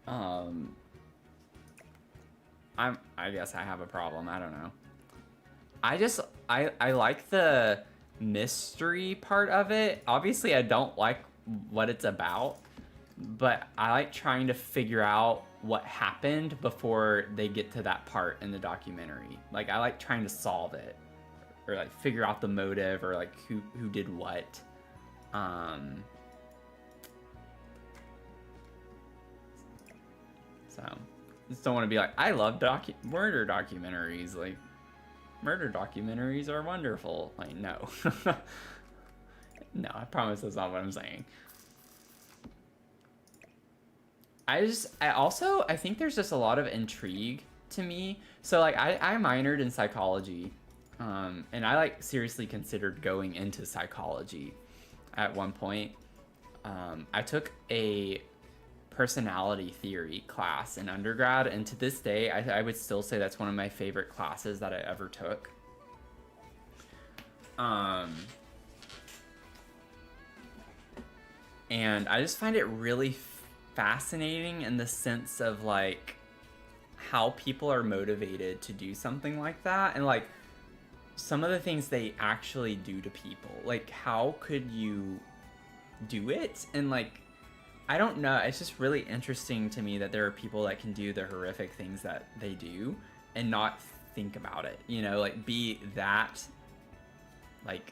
I guess I have a problem, I don't know. I like the mystery part of it. Obviously I don't like what it's about, but I like trying to figure out what happened before they get to that part in the documentary. Like, I like trying to solve it, or like figure out the motive, or like who did what. So, just don't want to be like, I love murder documentaries. Like, murder documentaries are wonderful. Like, no. No, I promise that's not what I'm saying. I think there's just a lot of intrigue to me. So like I minored in psychology, and I like seriously considered going into psychology at one point. I took a personality theory class in undergrad, and to this day I would still say that's one of my favorite classes that I ever took. And I just find it really fascinating in the sense of like how people are motivated to do something like that, and like some of the things they actually do to people. Like, how could you do it? And like, I don't know, it's just really interesting to me that there are people that can do the horrific things that they do and not think about it, you know, like be that like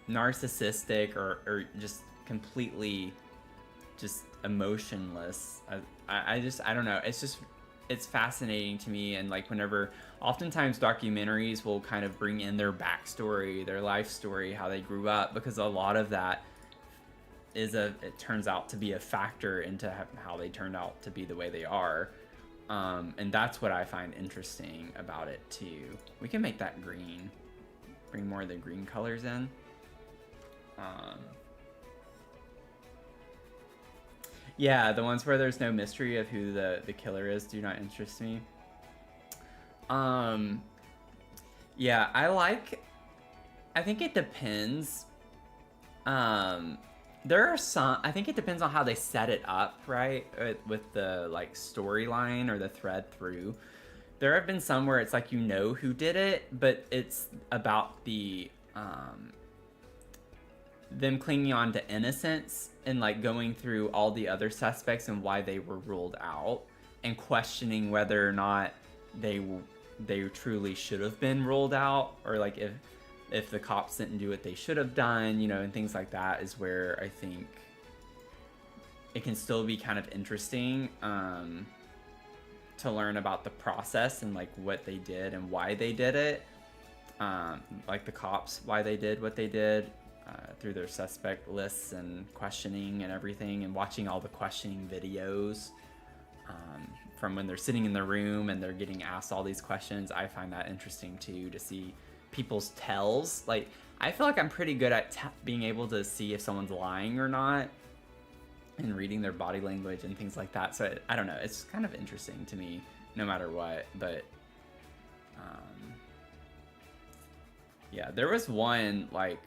narcissistic or just completely just emotionless. I don't know, it's just it's fascinating to me, and like whenever, oftentimes documentaries will kind of bring in their backstory, their life story, how they grew up, because a lot of that it turns out to be a factor into how they turned out to be the way they are. And that's what I find interesting about it too. We can make that green, bring more of the green colors in. Yeah, the ones where there's no mystery of who the killer is do not interest me. Yeah, I think it depends. There are some, I think it depends on how they set it up, right? With the like storyline or the thread through. There have been some where it's like you know who did it, but it's about the them clinging on to innocence and like going through all the other suspects and why they were ruled out, and questioning whether or not they truly should have been ruled out, or like if the cops didn't do what they should have done, you know, and things like that is where I think it can still be kind of interesting to learn about the process and like what they did and why they did it. Like the cops, why they did what they did through their suspect lists and questioning and everything, and watching all the questioning videos from when they're sitting in the room and they're getting asked all these questions. I find that interesting too, to see people's tells. Like, I feel like I'm pretty good at being able to see if someone's lying or not, and reading their body language and things like that. So I don't know, it's kind of interesting to me no matter what. But yeah, there was one like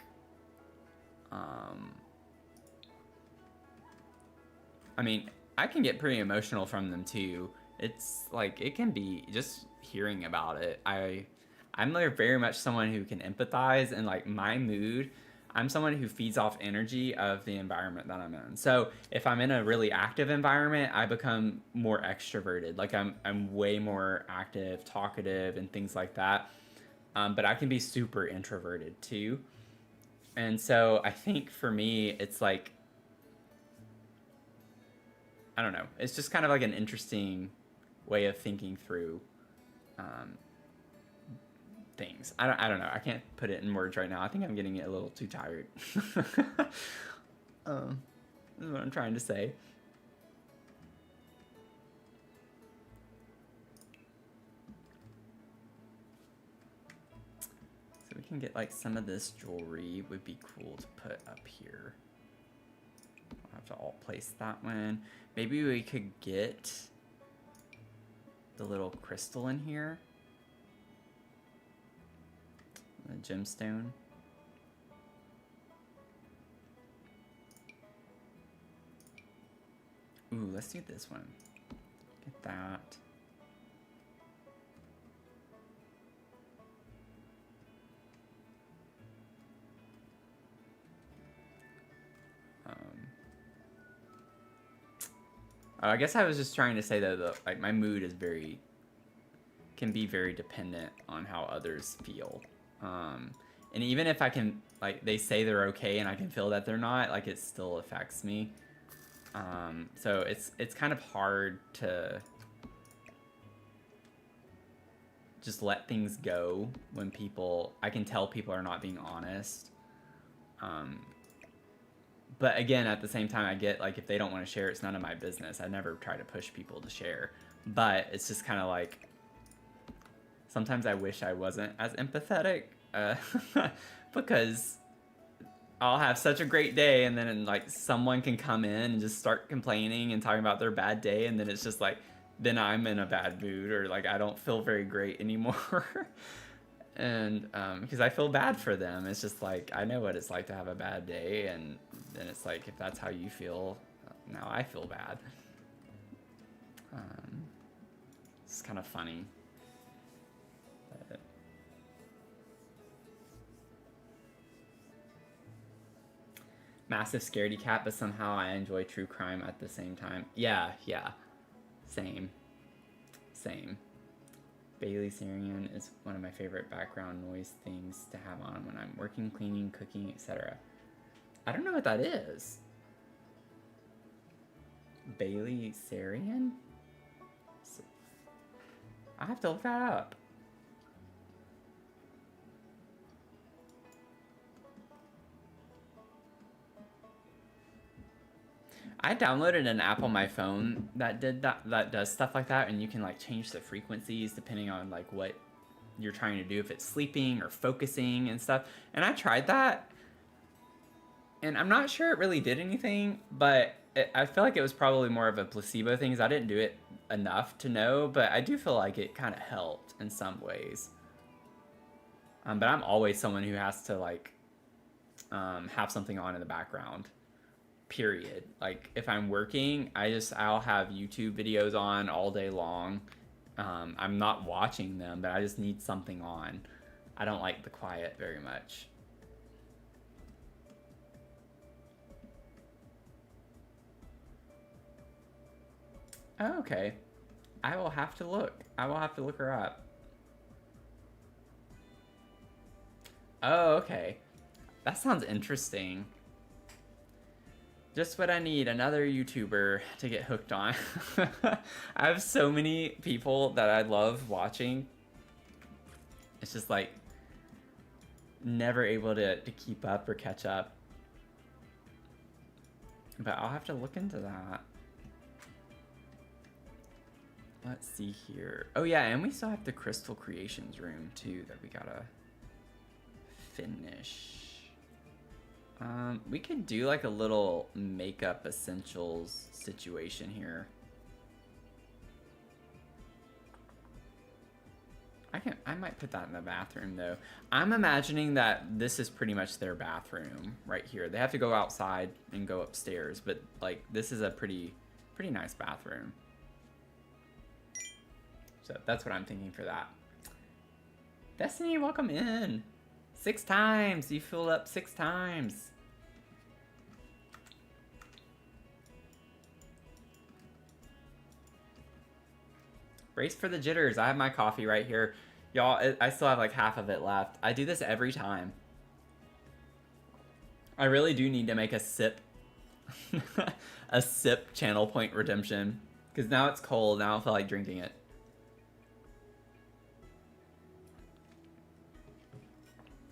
I mean, I can get pretty emotional from them too. It's like, it can be just hearing about it. I'm like very much someone who can empathize, and like my mood, I'm someone who feeds off energy of the environment that I'm in. So if I'm in a really active environment, I become more extroverted. Like I'm way more active, talkative, and things like that. But I can be super introverted too. And so I think for me, it's like, I don't know, it's just kind of like an interesting way of thinking through things. I don't know. I can't put it in words right now. I think I'm getting a little too tired. This is what I'm trying to say. So we can get like some of this jewelry would be cool to put up here. I'll have to alt place that one. Maybe we could get the little crystal in here. The gemstone. Ooh, let's do this one. Get that. I guess I was just trying to say that like my mood is can be very dependent on how others feel. And even if I can, like, they say they're okay and I can feel that they're not, like, it still affects me. So it's kind of hard to just let things go when I can tell people are not being honest. But again, at the same time, I get, like, if they don't want to share, it's none of my business. I never try to push people to share. But it's just kind of like, sometimes I wish I wasn't as empathetic. Because I'll have such a great day, and then like someone can come in and just start complaining and talking about their bad day, and then it's just like, then I'm in a bad mood, or like I don't feel very great anymore. And because I feel bad for them. It's just like, I know what it's like to have a bad day, and then it's like, if that's how you feel, now I feel bad. It's kind of funny. But massive scaredy cat, but somehow I enjoy true crime at the same time. Yeah. Same. Bailey Sarian is one of my favorite background noise things to have on when I'm working, cleaning, cooking, etc. I don't know what that is. Bailey Sarian? I have to look that up. I downloaded an app on my phone that does stuff like that, and you can like change the frequencies depending on like what you're trying to do, if it's sleeping or focusing and stuff. And I tried that, and I'm not sure it really did anything, but I feel like it was probably more of a placebo thing, because I didn't do it enough to know, but I do feel like it kind of helped in some ways. But I'm always someone who has to like have something on in the background. Period. Like if I'm working, I'll have YouTube videos on all day long. I'm not watching them, but I just need something on. I don't like the quiet very much. Oh, okay. I will have to look. I will have to look her up. Oh, okay. That sounds interesting. Just what I need, another YouTuber to get hooked on. I have so many people that I love watching. It's just like never able to keep up or catch up. But I'll have to look into that. Let's see here. Oh yeah, and we still have the Crystal Creations room too that we gotta finish. We could do like a little makeup essentials situation here. I might put that in the bathroom though. I'm imagining that this is pretty much their bathroom right here. They have to go outside and go upstairs, but like this is a pretty nice bathroom. So that's what I'm thinking for that. Destiny, welcome in. 6 times. You filled up 6 times. Brace for the jitters. I have my coffee right here. Y'all, I still have like half of it left. I do this every time. I really do need to make a sip. A sip channel point redemption. Because now it's cold. Now I don't feel like drinking it.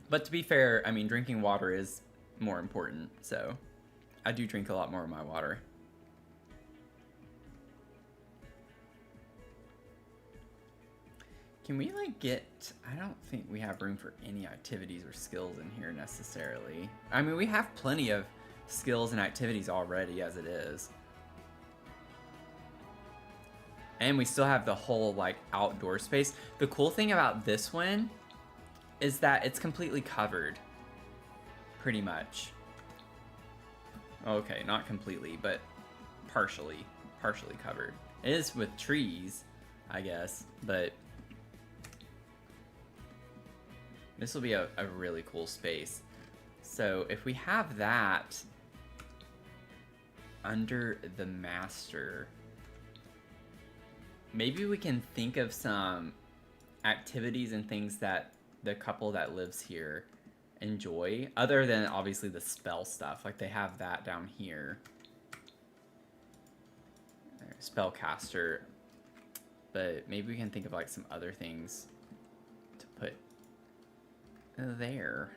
But to be fair, I mean, drinking water is more important, so I do drink a lot more of my water. Can we, like, get... I don't think we have room for any activities or skills in here, necessarily. I mean, we have plenty of skills and activities already, as it is. And we still have the whole, like, outdoor space. The cool thing about this one is that it's completely covered, pretty much. Okay, not completely, but partially covered. It is with trees, I guess, but this will be a really cool space. So if we have that under the master, maybe we can think of some activities and things that the couple that lives here enjoy, other than obviously the spell stuff. Like they have that down here, spellcaster, but maybe we can think of like some other things to put there.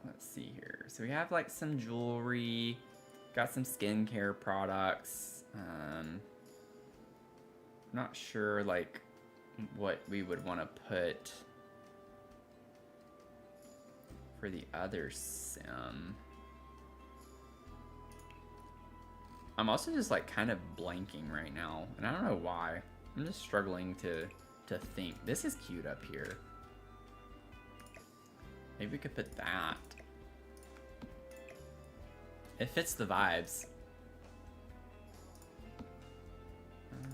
Let's see here. So we have like some jewelry, got some skincare products. Not sure like what we would want to put for the other sim. I'm also just like kind of blanking right now, and I don't know why. I'm just struggling to think. This is cute up here. Maybe we could put that. It fits the vibes.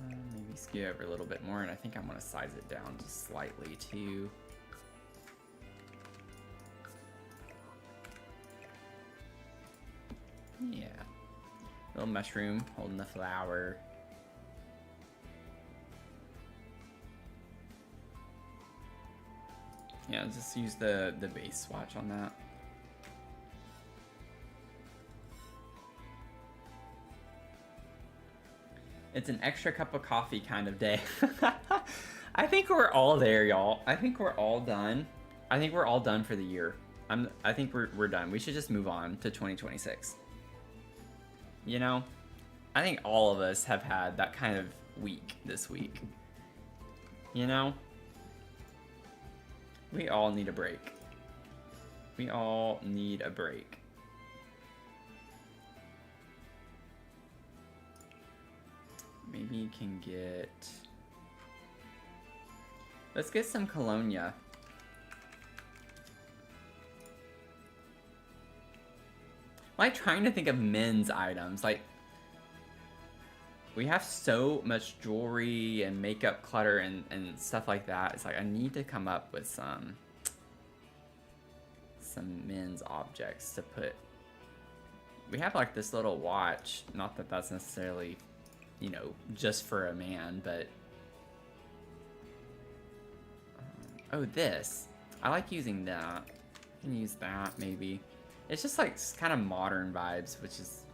Maybe skew over a little bit more, and I think I'm gonna size it down just slightly too. Yeah. Little mushroom holding the flower. Yeah, just use the base swatch on that. It's an extra cup of coffee kind of day. I think we're all there, y'all. I think we're all done. I think we're all done for the year. I think we're done. We should just move on to 2026. You know? I think all of us have had that kind of week this week. You know? We all need a break. We all need a break. Maybe you can get... Let's get some Colonia. I'm like trying to think of men's items. Like, we have so much jewelry and makeup clutter and stuff like that. It's like I need to come up with some men's objects to put. We have like this little watch. Not that that's necessarily, you know, just for a man, but oh, this. I like using that. I can use that maybe. It's just like kind of modern vibes, which is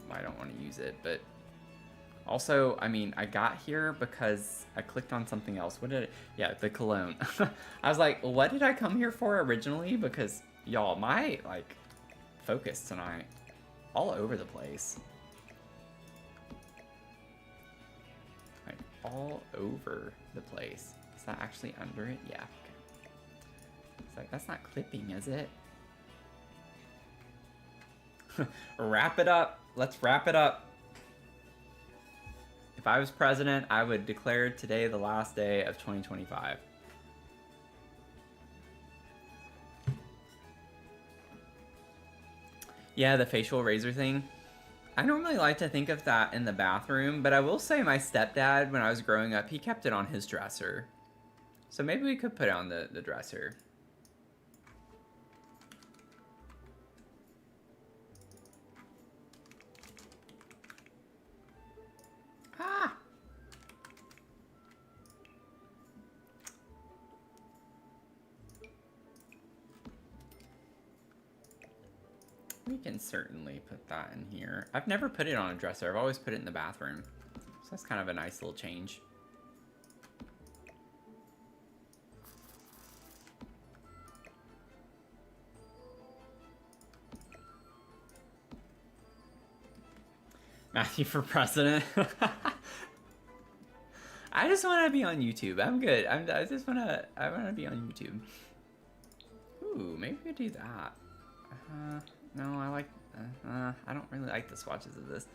why I don't want to use it, but also, I mean, I got here because I clicked on something else. What did it? Yeah, the cologne. I was like, what did I come here for originally? Because y'all, my like focus tonight all over the place. Like all over the place. Is that actually under it? Yeah. Okay. It's like, that's not clipping, is it? Wrap it up. Let's wrap it up. If I was president, I would declare today the last day of 2025. Yeah, the facial razor thing. I normally like to think of that in the bathroom, but I will say my stepdad, when I was growing up, he kept it on his dresser. So maybe we could put it on the dresser. Ah! We can certainly put that in here. I've never put it on a dresser. I've always put it in the bathroom. So that's kind of a nice little change. Matthew for president. I just want to be on YouTube. I'm good. I want to be on YouTube. Ooh, maybe we could do that. No, I like. I don't really like the swatches of this.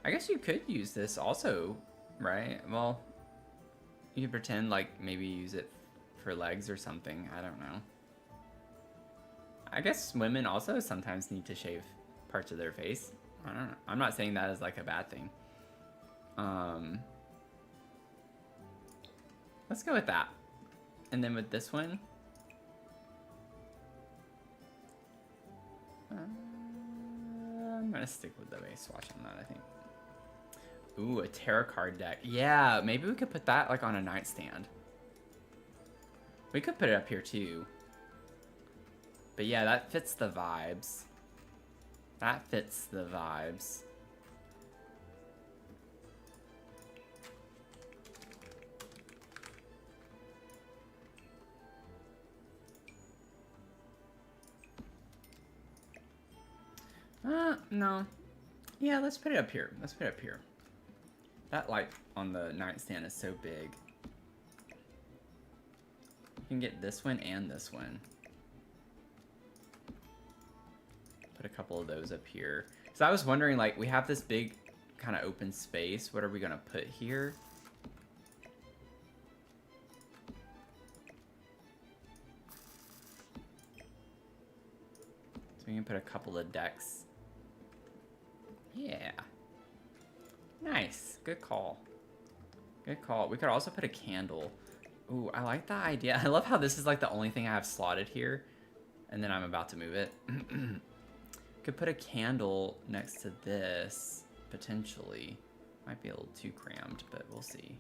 I guess you could use this also, right? Well, you could pretend like maybe use it for legs or something. I don't know. I guess women also sometimes need to shave parts of their face. I don't know. I'm not saying that as like a bad thing. Let's go with that. And then with this one, I'm gonna stick with the base swatch on that, I think. Ooh, a tarot card deck. Yeah, maybe we could put that like on a nightstand. We could put it up here too. But yeah, that fits the vibes. That fits the vibes. No. Yeah, let's put it up here. Let's put it up here. That light on the nightstand is so big. You can get this one and this one. Put a couple of those up here. So I was wondering, like, we have this big kind of open space. What are we gonna put here? So we can put a couple of decks. Yeah. Nice. Good call. Good call. We could also put a candle. Ooh, I like that idea. I love how this is like the only thing I have slotted here. And then I'm about to move it. Could put a candle next to this, potentially. Might be a little too crammed, but we'll see.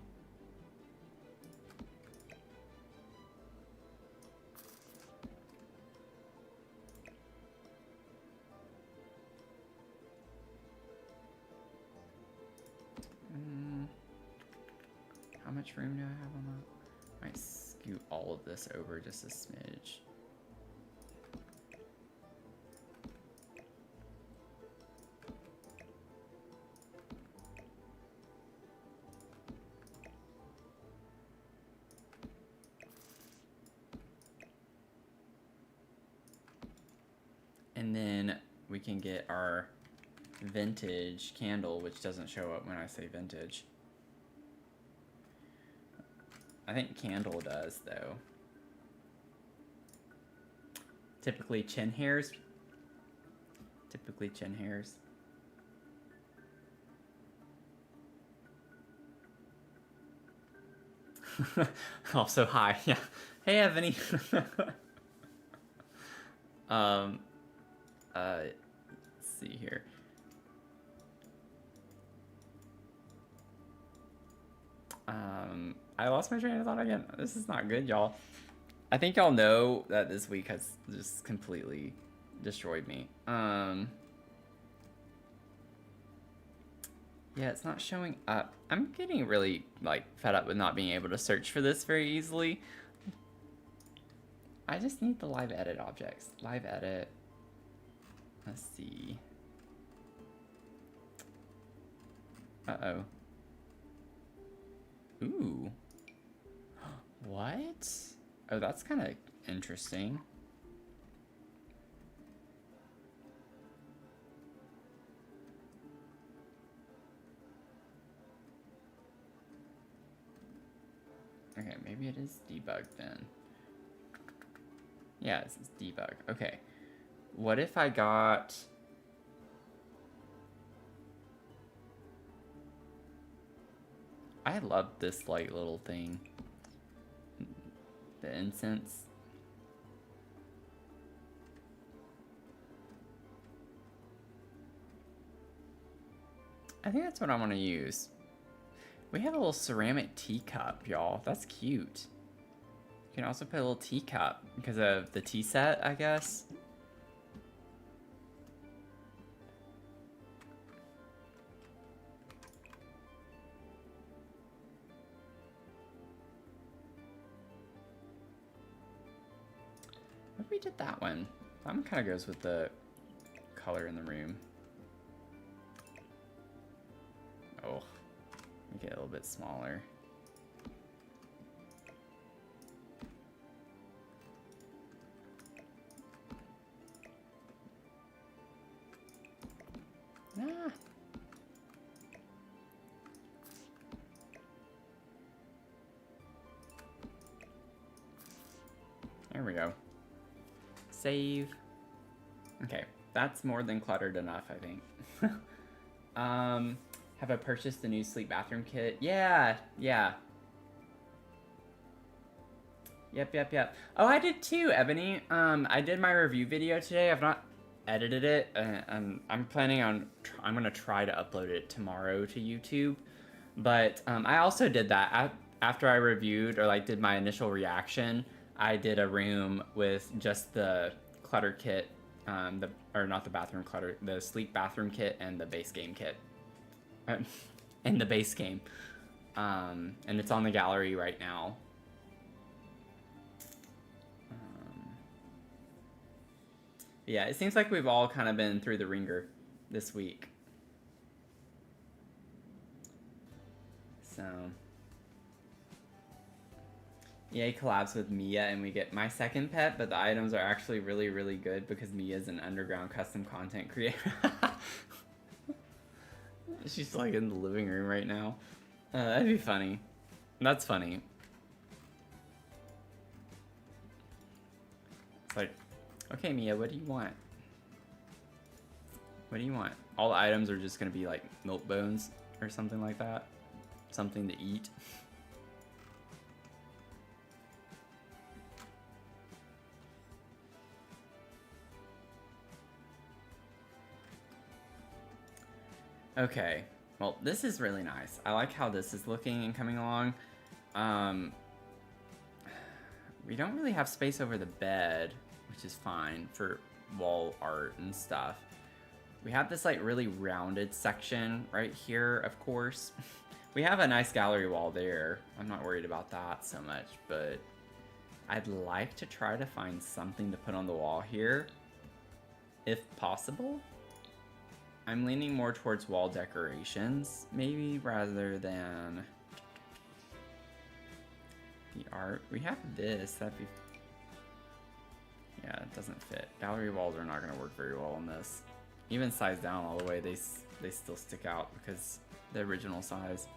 much room do I have on that? Might scoot all of this over just a smidge. And then we can get our vintage candle, which doesn't show up when I say vintage. I think candle does, though. Typically chin hairs. Typically chin hairs. Also, hi. Yeah. Hey, Ebony. Let's see here. I lost my train of thought again. This is not good, y'all. I think y'all know that this week has just completely destroyed me. Yeah, it's not showing up. I'm getting really, like, fed up with not being able to search for this very easily. I just need the live edit objects. Live edit. Let's see. Uh-oh. Ooh. What? Oh, that's kind of interesting. Okay, maybe it is debugged then. Yeah, it's debug. Okay. What if I got... I love this like little thing. The incense. I think that's what I want to use. We have a little ceramic teacup, y'all. That's cute. You can also put a little teacup because of the tea set, I guess. What if we did that one? That one kind of goes with the color in the room. Oh, make it a little bit smaller. Ah. There we go. Save. Okay, that's more than cluttered enough, I think. Have I purchased the new sleep bathroom kit? Yeah. Yep. Oh, I did too, Ebony. I did my review video today. I've not edited it. I'm planning on, I'm gonna try to upload it tomorrow to YouTube. But I also did that. After I reviewed, or like did my initial reaction, I did a room with just the clutter kit, or not the bathroom clutter, the sleep bathroom kit and the base game kit. And the base game. And it's on the gallery right now. Yeah, it seems like we've all kind of been through the ringer this week. So, EA collabs with Mia and we get my second pet, but the items are actually really, really good because Mia's an underground custom content creator. She's like in the living room right now. That'd be funny. That's funny. It's like, okay, Mia, what do you want? What do you want? All the items are just gonna be like milk bones or something like that. Something to eat. Okay, well, this is really nice. I like how this is looking and coming along. We don't really have space over the bed, which is fine for wall art and stuff. We have this like really rounded section right here, of course, We have a nice gallery wall there. I'm not worried about that so much, but I'd like to try to find something to put on the wall here, if possible. I'm leaning more towards wall decorations, maybe, rather than the art. We have this, that'd be... Yeah, it doesn't fit. Gallery walls are not gonna work very well on this. Even sized down all the way, they still stick out because the original size.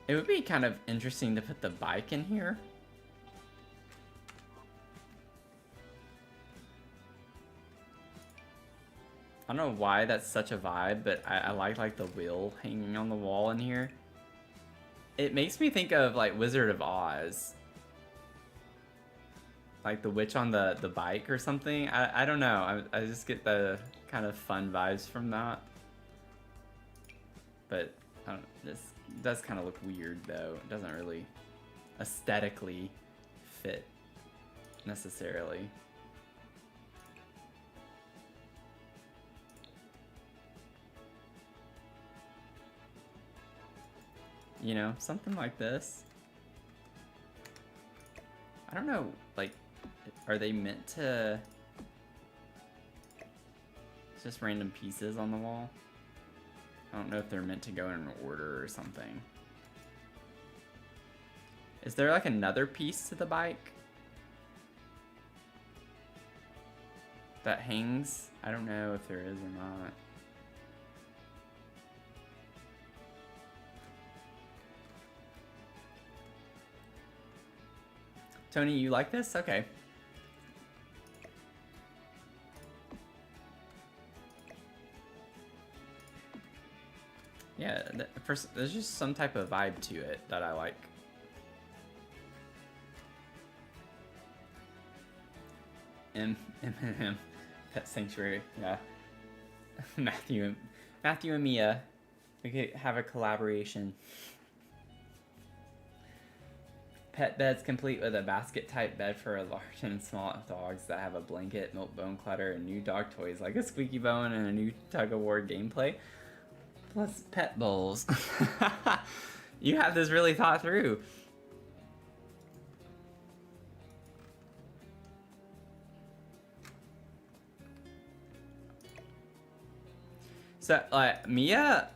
It would be kind of interesting to put the bike in here. I don't know why that's such a vibe, but I like the wheel hanging on the wall in here. It makes me think of like Wizard of Oz. Like the witch on the bike or something. I don't know. I just get the kind of fun vibes from that. But I don't, this does kind of look weird though. It doesn't really aesthetically fit necessarily. You know, something like this. I don't know, like, are they meant to... It's just random pieces on the wall? I don't know if they're meant to go in an order or something. Is there like another piece to the bike that hangs? I don't know if there is or not. Tony, you like this? Okay. Yeah, there's just some type of vibe to it that I like. M Pet Sanctuary, yeah. Matthew and Mia, we could have a collaboration. Pet beds complete with a basket-type bed for large and small dogs that have a blanket, milk bone clutter, and new dog toys like a squeaky bone and a new tug-of-war gameplay. Plus pet bowls. You have this really thought through. So, Mia,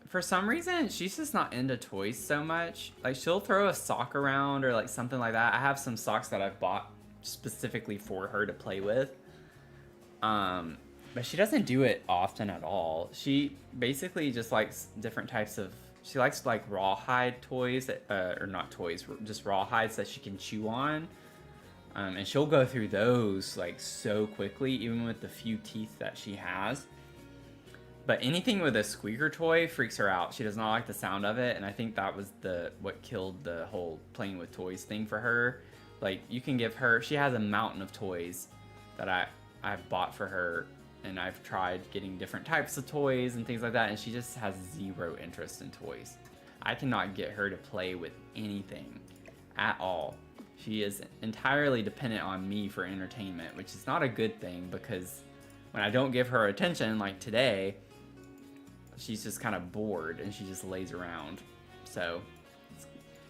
for some reason, she's just not into toys so much. Like, she'll throw a sock around or like something like that. I have some socks that I've bought specifically for her to play with. But she doesn't do it often at all. She basically just likes different types of... She likes like rawhide toys, that, or not toys, just rawhides that she can chew on. And she'll go through those like so quickly, even with the few teeth that she has. But anything with a squeaker toy freaks her out. She does not like the sound of it, and I think that was what killed the whole playing with toys thing for her. Like, you can give her... She has a mountain of toys that I've bought for her, and I've tried getting different types of toys and things like that, and she just has zero interest in toys. I cannot get her to play with anything at all. She is entirely dependent on me for entertainment, which is not a good thing, because when I don't give her attention, like today, she's just kind of bored and she just lays around. So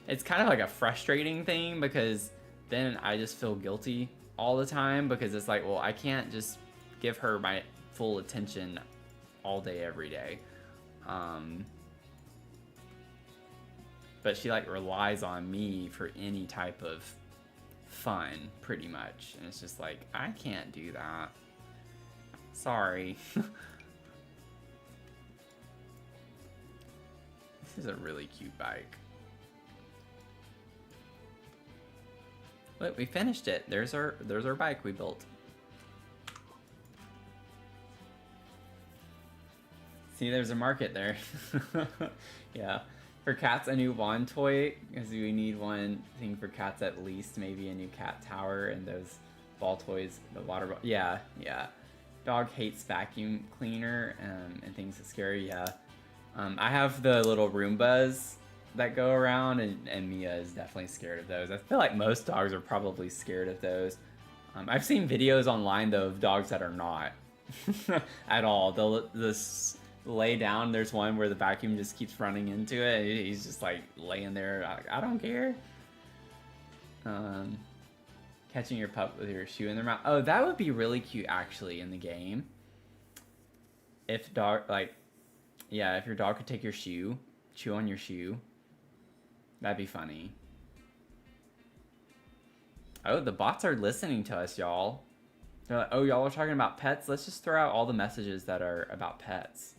it's kind of like a frustrating thing, because then I just feel guilty all the time, because it's like, well, I can't just give her my full attention all day, every day. But she like relies on me for any type of fun, pretty much. And it's just like, I can't do that. Sorry. This is a really cute bike. Look, we finished it. There's our bike we built. See, there's a market there. Yeah. For cats, a new wand toy, because we need one thing for cats at least. Maybe a new cat tower and those ball toys, the water ball. Yeah, yeah. Dog hates vacuum cleaner and things that scary, yeah. I have the little Roombas that go around, and Mia is definitely scared of those. I feel like most dogs are probably scared of those. I've seen videos online though of dogs that are not at all. They'll just lay down. There's one where the vacuum just keeps running into it. He's just like laying there. I don't care. Catching your pup with your shoe in their mouth. Oh, that would be really cute actually in the game. If dog yeah, if your dog could take your shoe, chew on your shoe, that'd be funny. Oh, the bots are listening to us, y'all. They're like, oh, y'all are talking about pets? Let's just throw out all the messages that are about pets.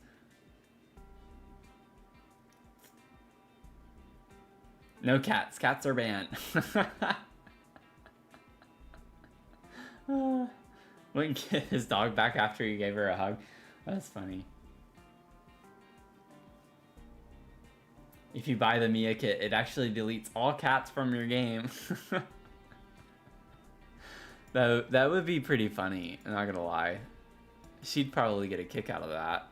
No cats. Cats are banned. Wouldn't get his dog back after you gave her a hug. That's funny. If you buy the Mia kit, it actually deletes all cats from your game. That would be pretty funny, I'm not gonna lie. She'd probably get a kick out of that.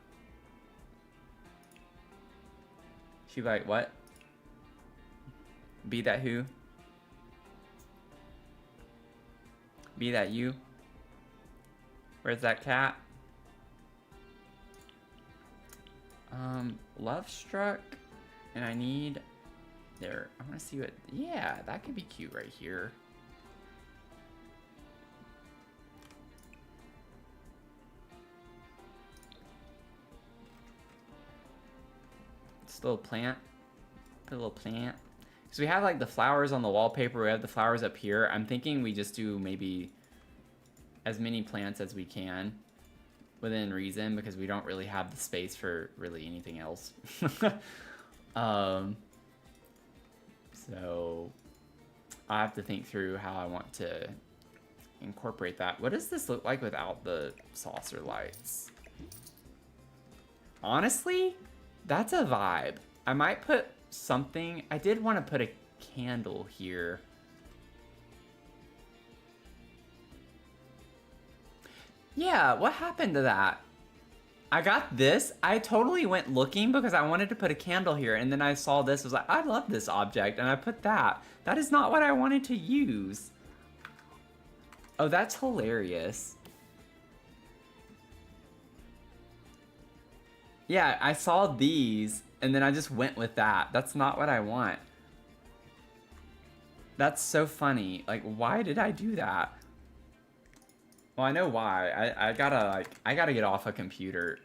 She'd be like, what? Be that who? Be that you? Where's that cat? Love struck, and I need there. I want to see what. Yeah, that could be cute right here. Just a little plant. Put a little plant. Because we have like the flowers on the wallpaper. We have the flowers up here. I'm thinking we just do maybe as many plants as we can within reason, because we don't really have the space for really anything else. So I have to think through how I want to incorporate that. What does this look like without the saucer lights? Honestly, that's a vibe. I might put something. I did want to put a candle here. Yeah, what happened to that? I got this. I totally went looking because I wanted to put a candle here, and then I saw this. I was like, I love this object, and I put that. That is not what I wanted to use. Oh, that's hilarious. Yeah, I saw these, and then I just went with that. That's not what I want. That's so funny. Like, why did I do that? Well, I know why. I gotta get off a computer.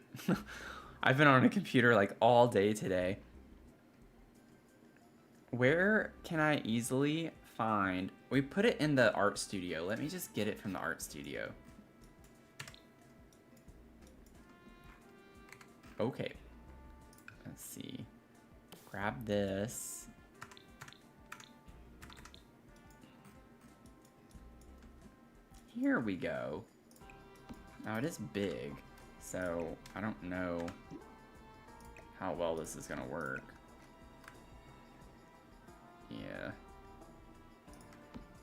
I've been on a computer like all day today. Where can I easily find? We put it in the art studio. Let me just get it from the art studio. Okay. Let's see. Grab this. Here we go. Now it is big, so I don't know how well this is gonna work. Yeah.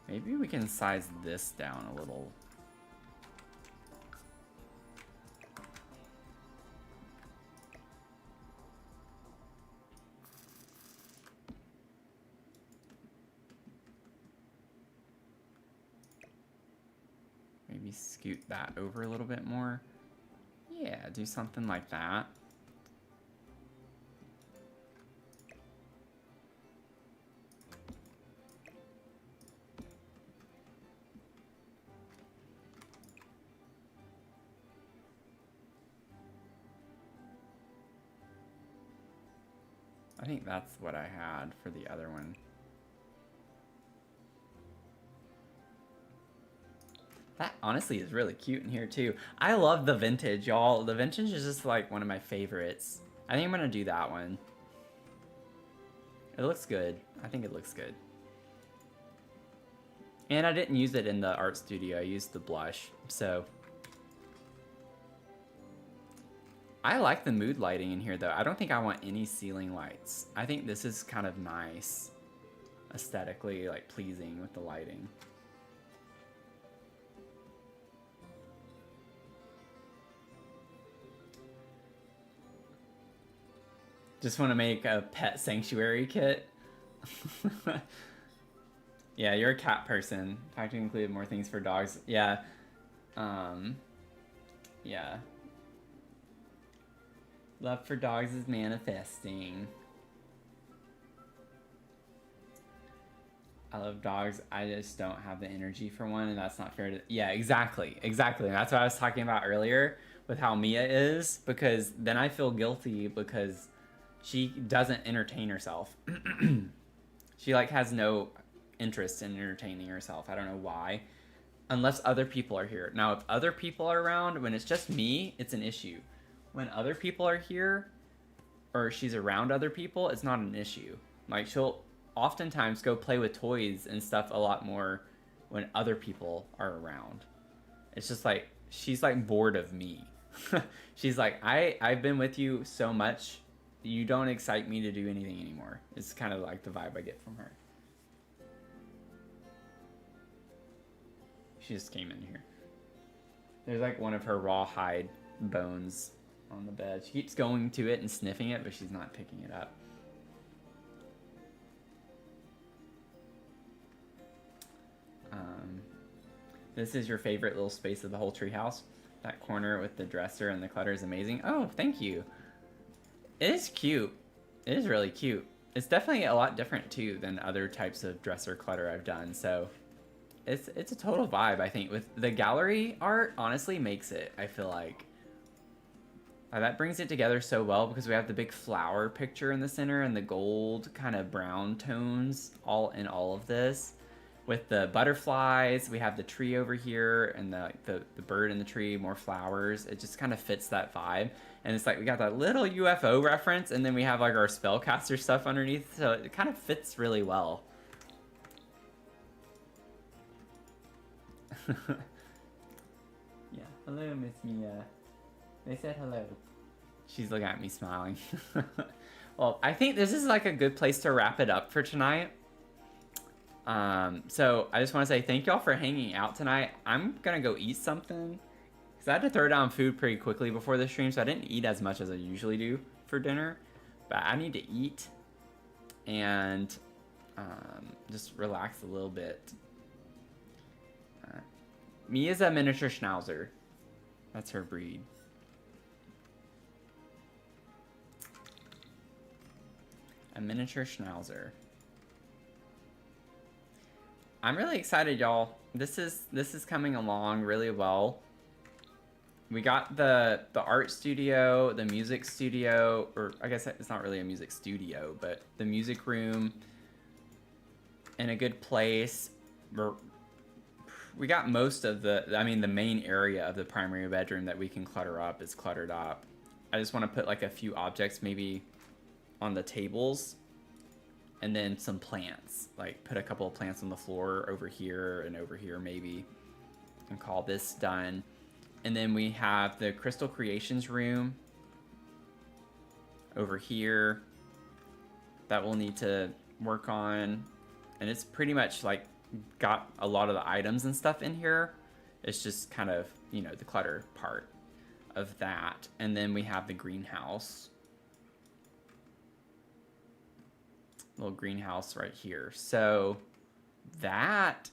Maybe we can size this down a little. Maybe scoot that over a little bit more. Yeah, do something like that. I think that's what I had for the other one. That honestly is really cute in here too. I love the vintage, y'all. The vintage is just like one of my favorites. I think I'm gonna do that one. It looks good. I think it looks good. And I didn't use it in the art studio. I used the blush, so. I like the mood lighting in here though. I don't think I want any ceiling lights. I think this is kind of nice. Aesthetically, like pleasing with the lighting. Just want to make a pet sanctuary kit. Yeah, you're a cat person. Fact to include more things for dogs. Yeah. Yeah. Love for dogs is manifesting. I love dogs. I just don't have the energy for one, and that's not fair to. Yeah, exactly. Exactly. And that's what I was talking about earlier with how Mia is, because then I feel guilty because she doesn't entertain herself. She like has no interest in entertaining herself. I don't know why. Unless other people are here. Now, if other people are around, when it's just me, it's an issue. When other people are here, or she's around other people, it's not an issue. Like, she'll oftentimes go play with toys and stuff a lot more when other people are around. It's just like, she's like bored of me. She's like, I've been with you so much, you don't excite me to do anything anymore. It's kind of like the vibe I get from her. She just came in here. There's like one of her rawhide bones on the bed. She keeps going to it and sniffing it, but she's not picking it up. This is your favorite little space of the whole treehouse. That corner with the dresser and the clutter is amazing. Oh, thank you. It is cute. It is really cute. It's definitely a lot different too than other types of dresser clutter I've done. So it's a total vibe, I think. With the gallery art, honestly makes it, I feel like. That brings it together so well because we have the big flower picture in the center and the gold kind of brown tones all in all of this. With the butterflies, we have the tree over here and the bird in the tree, more flowers. It just kind of fits that vibe. And it's like we got that little UFO reference and then we have like our spellcaster stuff underneath. So it kind of fits really well. Yeah. Hello, Miss Mia. They said hello. She's looking at me smiling. Well, I think this is like a good place to wrap it up for tonight. So I just want to say thank y'all for hanging out tonight. I'm gonna go eat something because I had to throw down food pretty quickly before the stream, so I didn't eat as much as I usually do for dinner. But I need to eat and just relax a little bit. Mia's a miniature schnauzer. That's her breed. A miniature schnauzer. I'm really excited, y'all. This is coming along really well. We got the art studio, the music studio, or I guess it's not really a music studio, but the music room in a good place. We got most of the main area of the primary bedroom that we can clutter up is cluttered up. I just want to put like a few objects maybe on the tables. And then some plants, like put a couple of plants on the floor over here and over here maybe, and call this done. And then we have the Crystal Creations room over here that we'll need to work on. And it's pretty much like got a lot of the items and stuff in here. It's just kind of, you know, the clutter part of that. And then we have the greenhouse. Little greenhouse right here. So that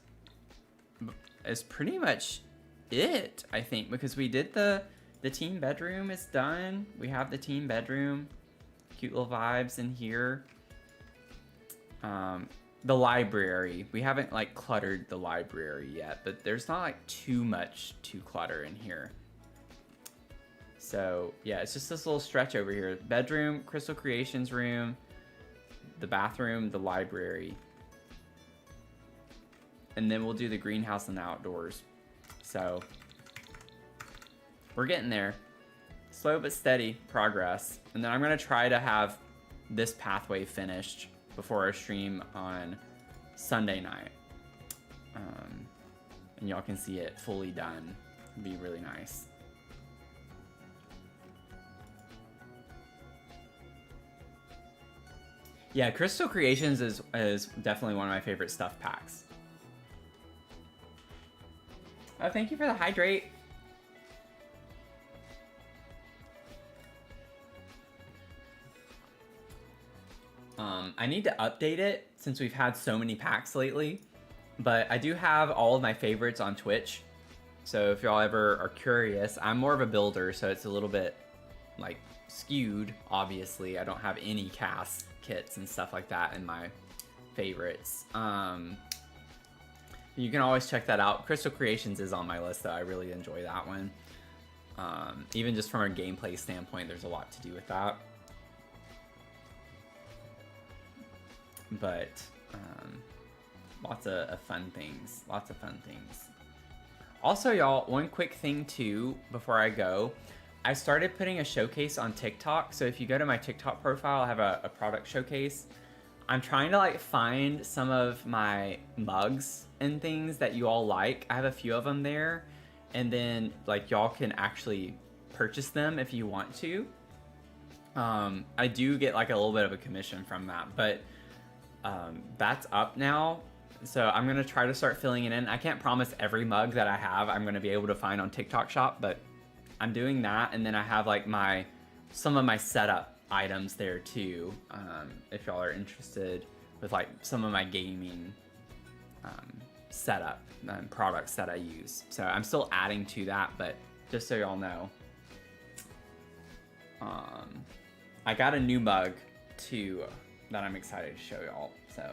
is pretty much it, I think, because we did the team bedroom is done. We have the team bedroom. Cute little vibes in here. The library. We haven't like cluttered the library yet, but there's not like too much to clutter in here. So yeah, it's just this little stretch over here. Bedroom, Crystal Creations room, the bathroom, the library. And then we'll do the greenhouse and the outdoors. So we're getting there. Slow but steady progress. And then I'm gonna try to have this pathway finished before our stream on Sunday night. And y'all can see it fully done. It'd be really nice. Yeah, Crystal Creations is definitely one of my favorite stuff packs. Oh, thank you for the hydrate. I need to update it since we've had so many packs lately. But I do have all of my favorites on Twitch. So if y'all ever are curious, I'm more of a builder, so it's a little bit like skewed, obviously. I don't have any cast kits and stuff like that in my favorites. You can always check that out. Crystal Creations is on my list, though. I really enjoy that one. Even just from a gameplay standpoint, there's a lot to do with that. But lots of fun things. Lots of fun things. Also, y'all, one quick thing too before I go. I started putting a showcase on TikTok. So if you go to my TikTok profile, I have a product showcase. I'm trying to like find some of my mugs and things that you all like. I have a few of them there. And then like y'all can actually purchase them if you want to. I do get like a little bit of a commission from that, but that's up now. So I'm going to try to start filling it in. I can't promise every mug that I have I'm going to be able to find on TikTok Shop, but I'm doing that. And then I have like some of my setup items there too. If y'all are interested with like some of my gaming setup and products that I use. So I'm still adding to that, but just so y'all know, I got a new mug too that I'm excited to show y'all. So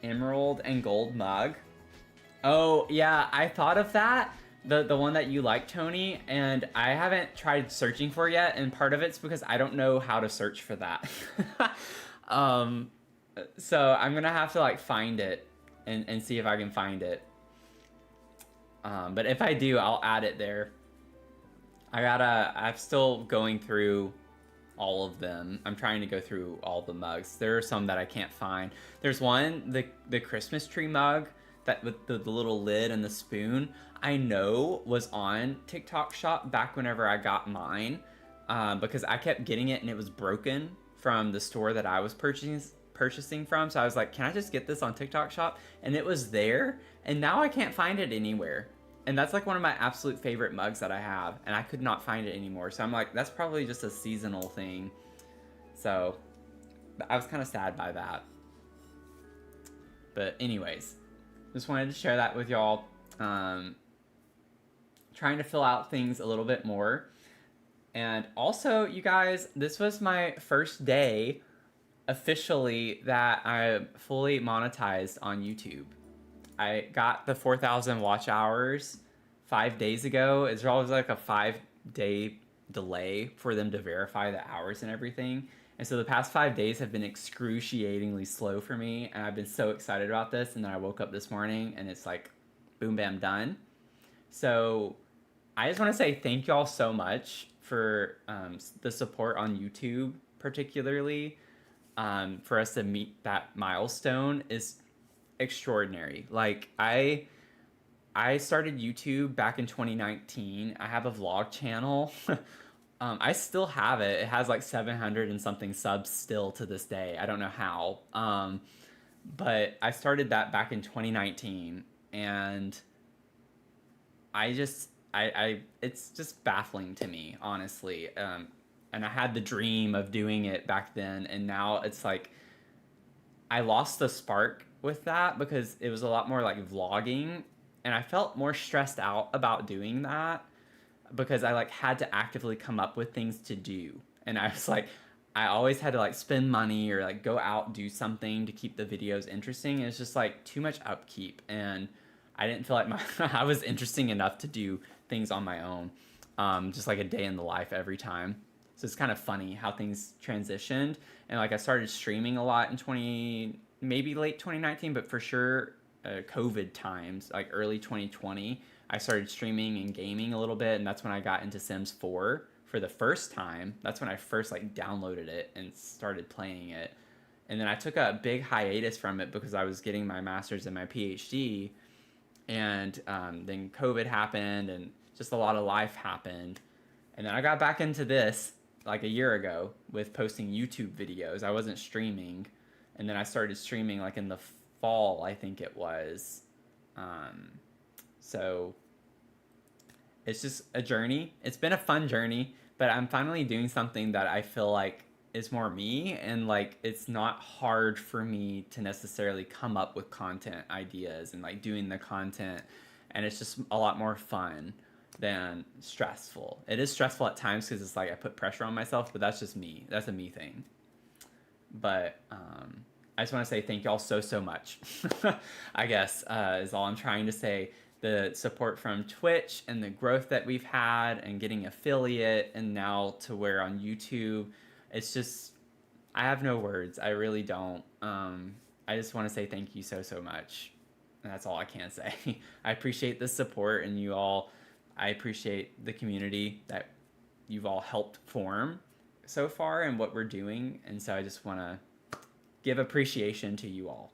emerald and gold mug. Oh yeah, I thought of that. The one that you like, Tony, and I haven't tried searching for it yet, and part of it's because I don't know how to search for that. So I'm gonna have to like find it and see if I can find it. But if I do, I'll add it there. I'm still going through all of them. I'm trying to go through all the mugs. There are some that I can't find. There's one, the Christmas tree mug that with the little lid and the spoon, I know was on TikTok Shop back whenever I got mine, because I kept getting it and it was broken from the store that I was purchasing from. So I was like, can I just get this on TikTok Shop? And it was there, and now I can't find it anywhere. And that's like one of my absolute favorite mugs that I have, and I could not find it anymore. So I'm like, that's probably just a seasonal thing. So I was kind of sad by that. But anyways, just wanted to share that with y'all. Trying to fill out things a little bit more. And also, you guys, this was my first day officially that I fully monetized on YouTube. I got the 4,000 watch hours 5 days ago. It's always like a 5-day delay for them to verify the hours and everything. And so the past 5 days have been excruciatingly slow for me. And I've been so excited about this. And then I woke up this morning and it's like, boom, bam, done. So I just want to say thank y'all so much for the support on YouTube, particularly. For us to meet that milestone is extraordinary. Like I started YouTube back in 2019. I have a vlog channel. I still have it. It has like 700 and something subs still to this day. I don't know how. But I started that back in 2019, and it's just baffling to me, honestly. And I had the dream of doing it back then, and now it's like I lost the spark with that because it was a lot more like vlogging, and I felt more stressed out about doing that because I like had to actively come up with things to do. And I was like, I always had to like spend money or like go out, do something to keep the videos interesting. And it's just like too much upkeep, and I didn't feel like I was interesting enough to do things on my own. Just like a day in the life every time. So it's kind of funny how things transitioned. And like I started streaming a lot in maybe late 2019, but for sure COVID times, like early 2020, I started streaming and gaming a little bit. And that's when I got into Sims 4 for the first time. That's when I first like downloaded it and started playing it. And then I took a big hiatus from it because I was getting my master's and my PhD. And then COVID happened and just a lot of life happened. And then I got back into this like a year ago with posting YouTube videos. I wasn't streaming. And then I started streaming like in the fall, I think it was. So it's just a journey. It's been a fun journey, but I'm finally doing something that I feel like is more me, and like it's not hard for me to necessarily come up with content ideas and like doing the content, and it's just a lot more fun than stressful. It is stressful at times because it's like I put pressure on myself, but that's just me. That's a me thing. But I just want to say thank y'all so much. I guess is all I'm trying to say. The support from Twitch and the growth that we've had and getting affiliate and now to where on YouTube, it's just, I have no words. I really don't. I just want to say thank you so much. And that's all I can say. I appreciate the support and you all, I appreciate the community that you've all helped form so far and what we're doing. And so I just want to give appreciation to you all.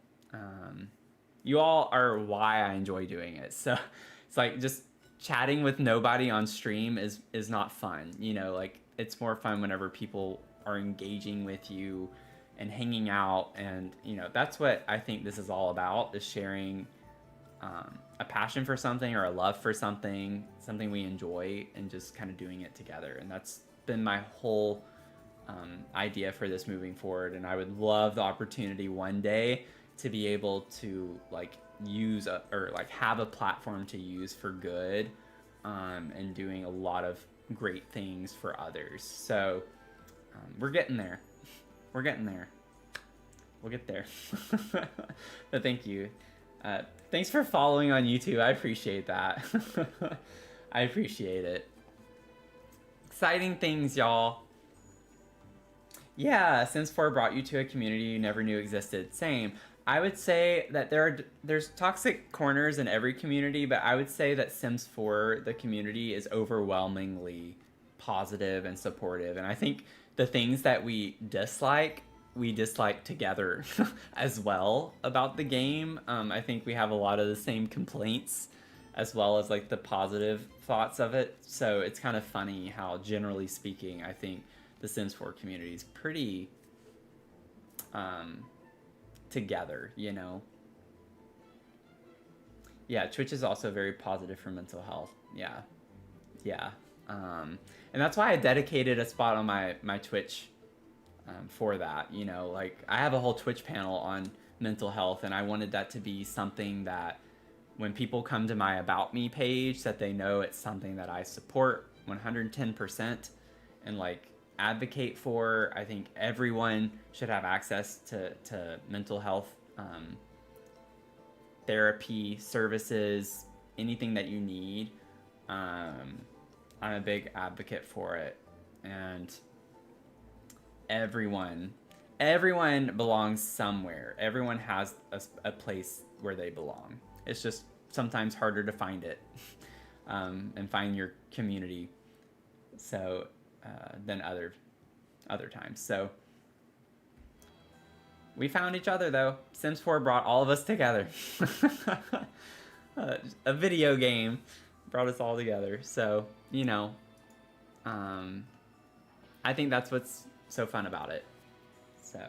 You all are why I enjoy doing it. So it's like just chatting with nobody on stream is not fun. You know, like it's more fun whenever people are engaging with you and hanging out. And, you know, that's what I think this is all about, is sharing a passion for something or a love for something we enjoy, and just kind of doing it together. And that's been my whole idea for this moving forward. And I would love the opportunity one day to be able to like use or like have a platform to use for good, and doing a lot of great things for others. So we're getting there. We're getting there. We'll get there. But thank you. Thanks for following on YouTube. I appreciate that. I appreciate it. Exciting things, y'all. Yeah, Sims 4 brought you to a community you never knew existed. Same. I would say that there's toxic corners in every community, but I would say that Sims 4, the community, is overwhelmingly positive and supportive. And I think the things that we dislike together as well about the game. I think we have a lot of the same complaints as well as like the positive thoughts of it. So it's kind of funny how, generally speaking, I think the Sims 4 community is pretty together, you know? Yeah, Twitch is also very positive for mental health. Yeah. And that's why I dedicated a spot on my Twitch for that, you know? Like, I have a whole Twitch panel on mental health, and I wanted that to be something that when people come to my About Me page, that they know it's something that I support 110% and, like, advocate for. I think everyone should have access to mental health therapy services, anything that you need. I'm a big advocate for it, and everyone belongs somewhere. Everyone has a place where they belong. It's just sometimes harder to find it and find your community than other times. So we found each other, though. Sims 4 brought all of us together. A video game brought us all together. So, you know, I think that's what's so fun about it. So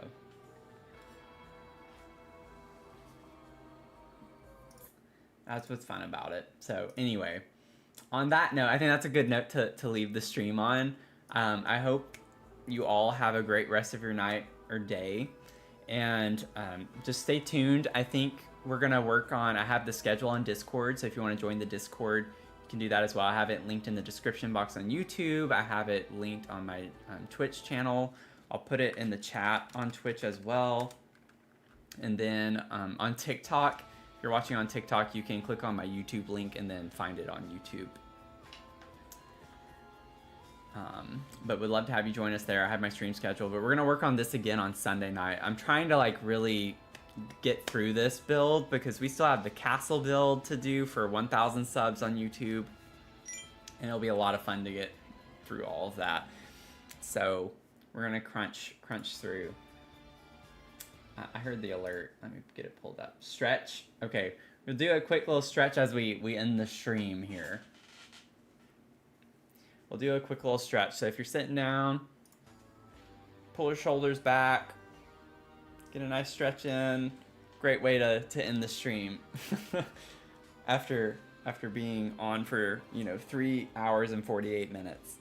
that's what's fun about it. So anyway, on that note, I think that's a good note to leave the stream on. I hope you all have a great rest of your night or day, and just stay tuned. I think we're gonna work on, I have the schedule on Discord, so if you want to join the Discord, you can do that as well. I have it linked in the description box on YouTube. I have it linked on my Twitch channel. I'll put it in the chat on Twitch as well. And then on TikTok, if you're watching on TikTok, you can click on my YouTube link and then find it on YouTube. But would love to have you join us there. I have my stream schedule, but we're gonna work on this again on Sunday night. I'm trying to like really get through this build because we still have the castle build to do for 1,000 subs on YouTube, and it'll be a lot of fun to get through all of that. So we're gonna crunch through. I heard the alert. Let me get it pulled up. Stretch. Okay, we'll do a quick little stretch as we end the stream here. We'll do a quick little stretch. So if you're sitting down, pull your shoulders back, get a nice stretch in. Great way to end the stream after being on for, you know, 3 hours and 48 minutes.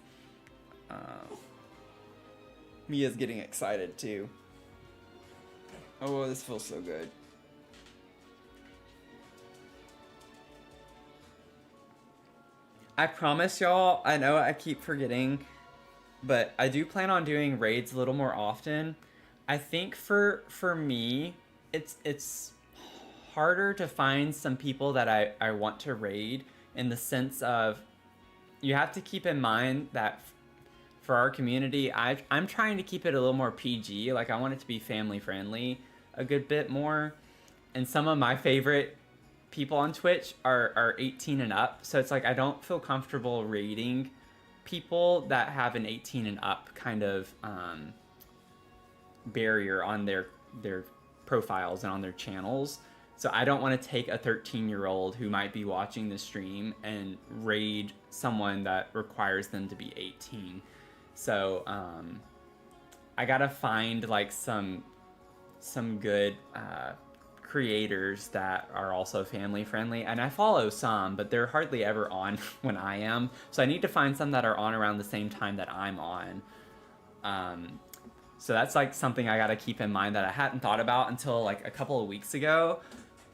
Mia's getting excited too. Oh, this feels so good. I promise y'all, I know I keep forgetting, but I do plan on doing raids a little more often. I think for me, it's harder to find some people that I want to raid, in the sense of, you have to keep in mind that for our community, I'm trying to keep it a little more PG. Like, I want it to be family friendly a good bit more. And some of my favorite people on Twitch are 18 and up. So it's like, I don't feel comfortable raiding people that have an 18 and up kind of barrier on their profiles and on their channels. So I don't want to take a 13-year-old who might be watching the stream and raid someone that requires them to be 18. So I gotta find like some good creators that are also family friendly, and I follow some, but they're hardly ever on when I am. So I need to find some that are on around the same time that I'm on. So that's like something I gotta keep in mind that I hadn't thought about until like a couple of weeks ago.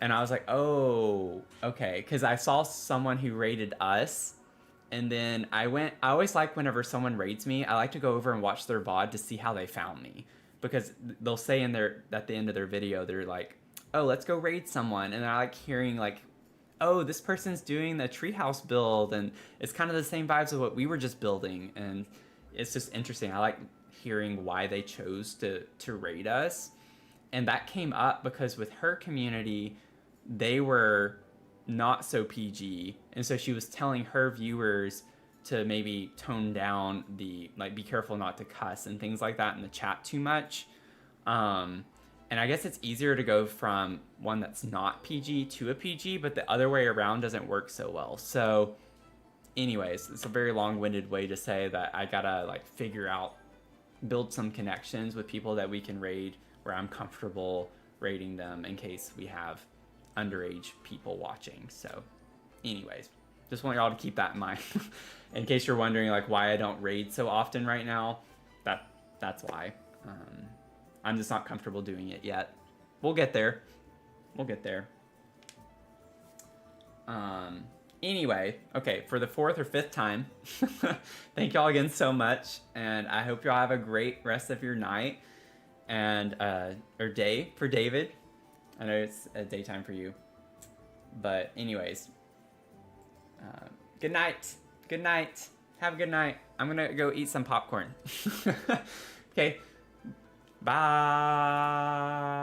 And I was like, oh, okay. Because I saw someone who rated us. And then I always like, whenever someone rates me, I like to go over and watch their VOD to see how they found me. Because they'll say at the end of their video, they're like, oh, let's go raid someone. And I like hearing like, oh, this person's doing the Treehouse build. And it's kind of the same vibes of what we were just building. And it's just interesting. I like hearing why they chose to raid us. And that came up because with her community, they were not so PG, and so she was telling her viewers to maybe tone down the, like, be careful not to cuss and things like that in the chat too much. And I guess it's easier to go from one that's not PG to a PG, but the other way around doesn't work so well. So anyways, it's a very long-winded way to say that I gotta like figure out, build some connections with people that we can raid where I'm comfortable raiding them in case we have underage people watching. So anyways, just want y'all to keep that in mind. In case you're wondering like why I don't raid so often right now, that's why. I'm just not comfortable doing it yet. We'll get there. Anyway, okay, for the 4th or 5th time, thank y'all again so much, and I hope y'all have a great rest of your night and or day for David. I know it's a daytime for you. But anyways, good night. Good night. Have a good night. I'm gonna go eat some popcorn. Okay. Bye.